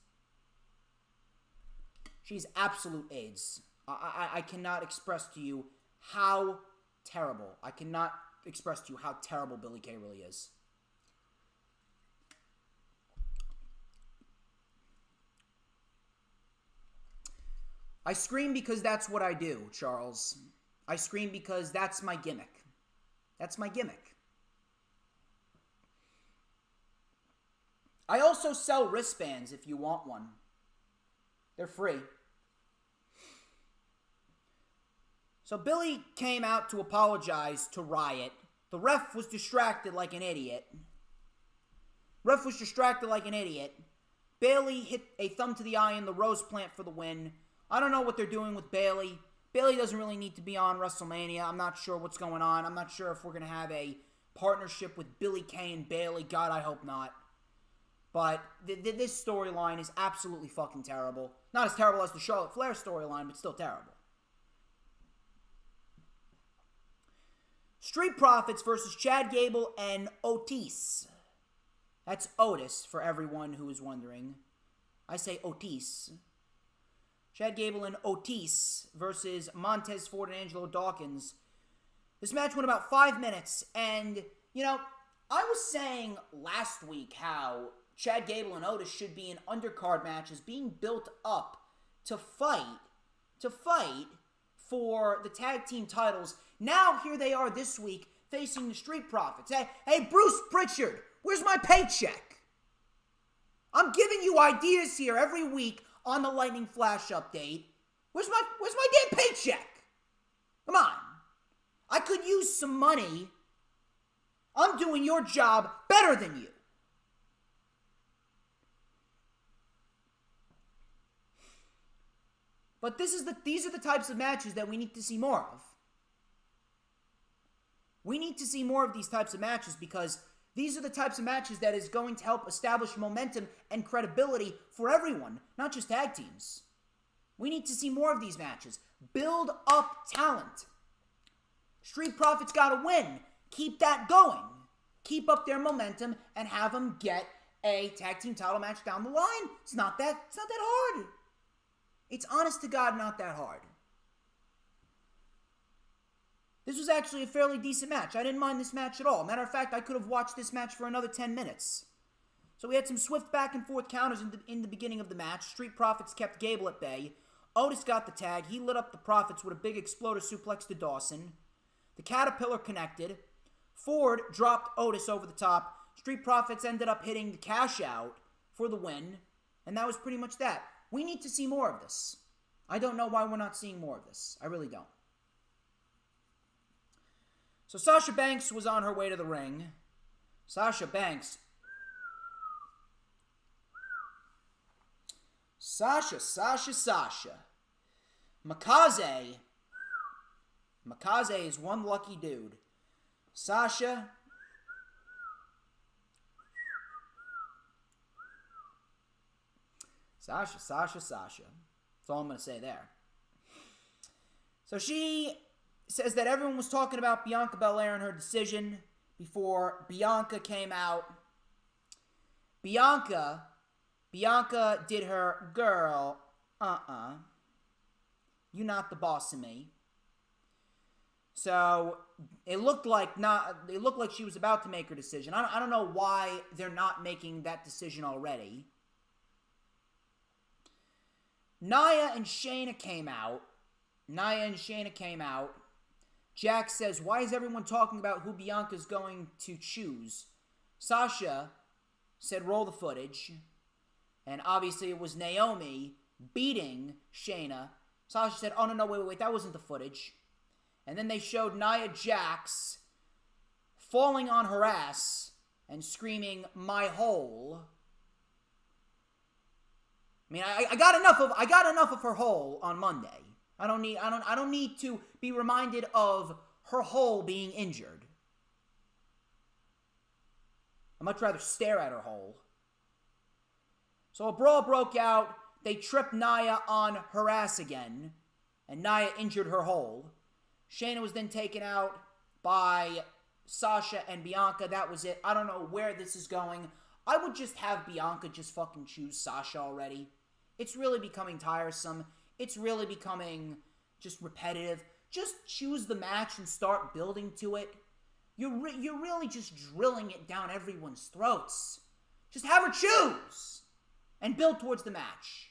She's absolute AIDS. I cannot express to you how terrible. I cannot express to you how terrible Billie Kay really is. I scream because that's what I do, Charles. I scream because that's my gimmick. That's my gimmick. I also sell wristbands if you want one. They're free. So Billy came out to apologize to Riot. The ref was distracted like an idiot. Bayley hit a thumb to the eye in the rose plant for the win. I don't know what they're doing with Bayley. Bayley doesn't really need to be on WrestleMania. I'm not sure what's going on. I'm not sure if we're going to have a partnership with Billie Kay and Bayley. God, I hope not. But this storyline is absolutely fucking terrible. Not as terrible as the Charlotte Flair storyline, but still terrible. Street Profits versus Chad Gable and Otis. That's Otis, for everyone who is wondering. I say Otis. Chad Gable and Otis versus Montez Ford and Angelo Dawkins. This match went about 5 minutes, and, you know, I was saying last week how Chad Gable and Otis should be in undercard matches being built up to fight for the tag team titles. Now, here they are this week facing the Street Profits. Hey, Bruce Pritchard, where's my paycheck? I'm giving you ideas here every week on the Lightning Flash update. Where's my damn paycheck? Come on. I could use some money. I'm doing your job better than you. But these are the types of matches that we need to see more of. We need to see more of these types of matches because these are the types of matches that is going to help establish momentum and credibility for everyone, not just tag teams. We need to see more of these matches. Build up talent. Street Profits got to win. Keep that going. Keep up their momentum and have them get a tag team title match down the line. It's not that hard. It's honest to God not that hard. This was actually a fairly decent match. I didn't mind this match at all. Matter of fact, I could have watched this match for another 10 minutes. So we had some swift back and forth counters in the beginning of the match. Street Profits kept Gable at bay. Otis got the tag. He lit up the Profits with a big exploder suplex to Dawson. The Caterpillar connected. Ford dropped Otis over the top. Street Profits ended up hitting the cash out for the win. And that was pretty much that. We need to see more of this. I don't know why we're not seeing more of this. I really don't. So Sasha Banks was on her way to the ring. Sasha Banks. Sasha. Makaze is one lucky dude. Sasha. That's all I'm going to say there. So she says that everyone was talking about Bianca Belair and her decision before Bianca came out. Bianca did her, girl, you not the boss of me. So it looked like she was about to make her decision. I don't know why they're not making that decision already. Nia and Shayna came out. Jack says, why is everyone talking about who Bianca's going to choose? Sasha said, roll the footage. And obviously it was Naomi beating Shayna. Sasha said, oh, no, wait, that wasn't the footage. And then they showed Nia Jax falling on her ass and screaming, my hole. I mean, I got enough of her hole on Monday. I don't need to be reminded of her hole being injured. I'd much rather stare at her hole. So a brawl broke out. They tripped Nia on her ass again, and Nia injured her hole. Shayna was then taken out by Sasha and Bianca. That was it. I don't know where this is going. I would just have Bianca just fucking choose Sasha already. It's really becoming tiresome. It's really becoming just repetitive. Just choose the match and start building to it. You're really just drilling it down everyone's throats. Just have her choose and build towards the match.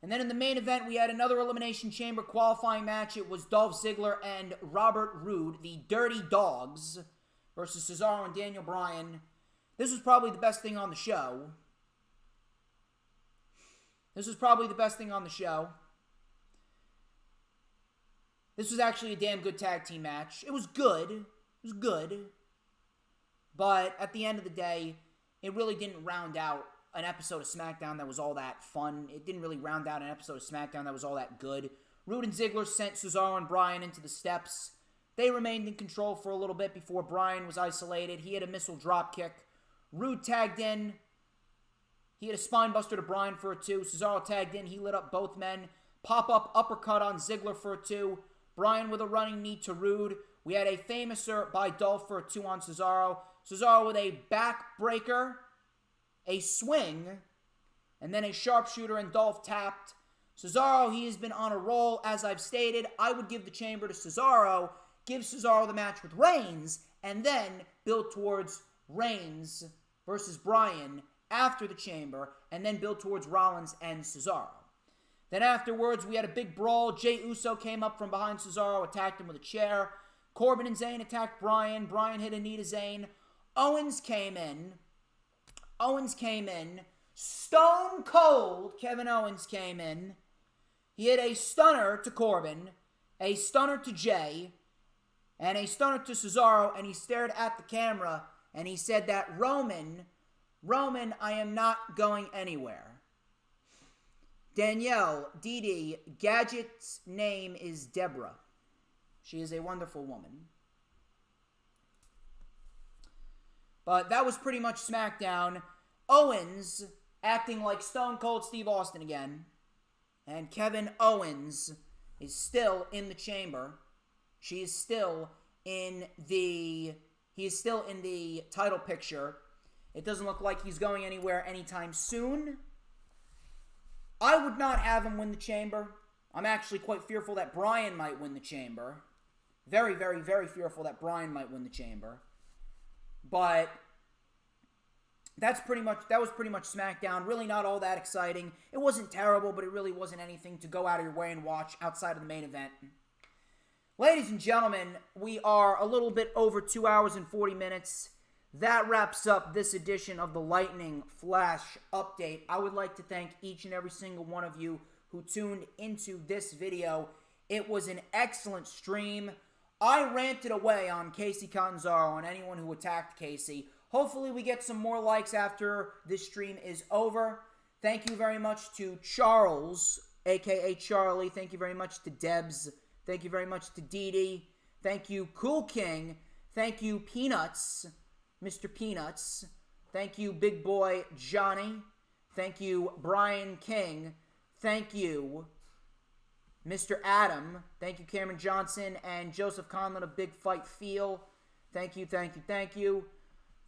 And then in the main event, we had another Elimination Chamber qualifying match. It was Dolph Ziggler and Robert Roode, the Dirty Dogs, versus Cesaro and Daniel Bryan. This was probably the best thing on the show. This was actually a damn good tag team match. It was good. But at the end of the day, it really didn't round out an episode of SmackDown that was all that fun. It didn't really round out an episode of SmackDown that was all that good. Roode and Ziggler sent Cesaro and Bryan into the steps. They remained in control for a little bit before Bryan was isolated. He had a missile dropkick. Roode tagged in. He had a spinebuster to Bryan for a 2. Cesaro tagged in. He lit up both men. Pop-up uppercut on Ziggler for a 2. Bryan with a running knee to Roode. We had a famouser by Dolph for a 2 on Cesaro. Cesaro with a backbreaker, a swing, and then a sharpshooter, and Dolph tapped. Cesaro, he has been on a roll, as I've stated. I would give the chamber to Cesaro, give Cesaro the match with Reigns, and then build towards Reigns versus Bryan after the chamber, and then build towards Rollins and Cesaro. Then afterwards, we had a big brawl. Jey Uso came up from behind Cesaro, attacked him with a chair. Corbin and Zayn attacked Bryan. Bryan hit a knee to Zayn. Owens came in. Stone Cold Kevin Owens came in. He hit a stunner to Corbin, a stunner to Jey, and a stunner to Cesaro, and he stared at the camera, and he said that Roman, I am not going anywhere. Danielle, Dee Gadget's name is Deborah. She is a wonderful woman. But that was pretty much SmackDown. Owens acting like Stone Cold Steve Austin again. And Kevin Owens is still in the chamber. He is still in the title picture. It doesn't look like he's going anywhere anytime soon. I would not have him win the chamber. I'm actually quite fearful that Bryan might win the chamber. Very, very, very fearful that Bryan might win the chamber. But that was pretty much SmackDown. Really not all that exciting. It wasn't terrible, but it really wasn't anything to go out of your way and watch outside of the main event. Ladies and gentlemen, we are a little bit over 2 hours and 40 minutes. That wraps up this edition of the Lightning Flash Update. I would like to thank each and every single one of you who tuned into this video. It was an excellent stream. I ranted away on Kacy Catanzaro and anyone who attacked Kacy. Hopefully we get some more likes after this stream is over. Thank you very much to Charles, a.k.a. Charlie. Thank you very much to Debs. Thank you very much to Dee. Thank you, Cool King. Thank you, Peanuts. Mr. Peanuts. Thank you, Big Boy Johnny. Thank you, Brian King. Thank you, Mr. Adam. Thank you, Cameron Johnson and Joseph Conlon of Big Fight Feel. Thank you. Thank you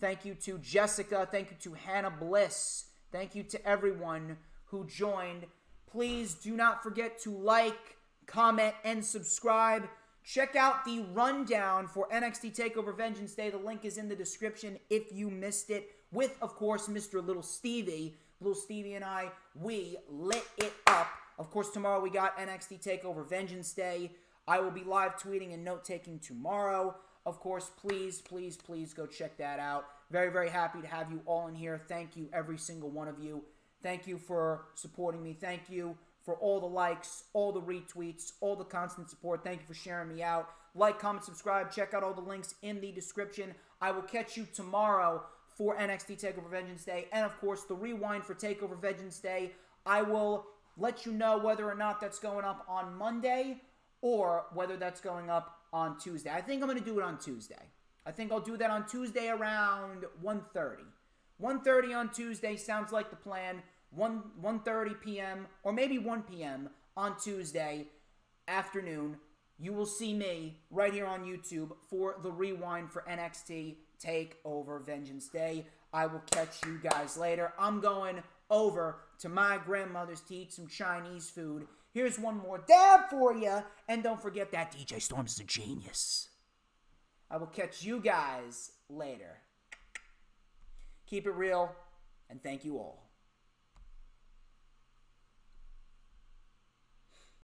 to Jessica. Thank you to Hannah Bliss. Thank you to everyone who joined. Please do not forget to like, comment, and subscribe. Check out the rundown for NXT TakeOver Vengeance Day. The link is in the description if you missed it. With, of course, Mr. Lil Stevie. Lil Stevie and I, we lit it up. Of course, tomorrow we got NXT TakeOver Vengeance Day. I will be live tweeting and note-taking tomorrow. Of course, please, please, please go check that out. Very, very happy to have you all in here. Thank you, every single one of you. Thank you for supporting me. Thank you for all the likes, all the retweets, all the constant support. Thank you for sharing me out. Like, comment, subscribe. Check out all the links in the description. I will catch you tomorrow for NXT TakeOver Vengeance Day. And, of course, the rewind for TakeOver Vengeance Day. I will let you know whether or not that's going up on Monday or whether that's going up on Tuesday. I think I'm going to do it on Tuesday. I think I'll do that on Tuesday around 1:30. 1:30 on Tuesday sounds like the plan. 1:30 p.m. or maybe 1 p.m. on Tuesday afternoon. You will see me right here on YouTube for the rewind for NXT TakeOver Vengeance Day. I will catch you guys later. I'm going over to my grandmother's to eat some Chinese food. Here's one more dab for you. And don't forget that DJ Storms is a genius. I will catch you guys later. Keep it real, and thank you all.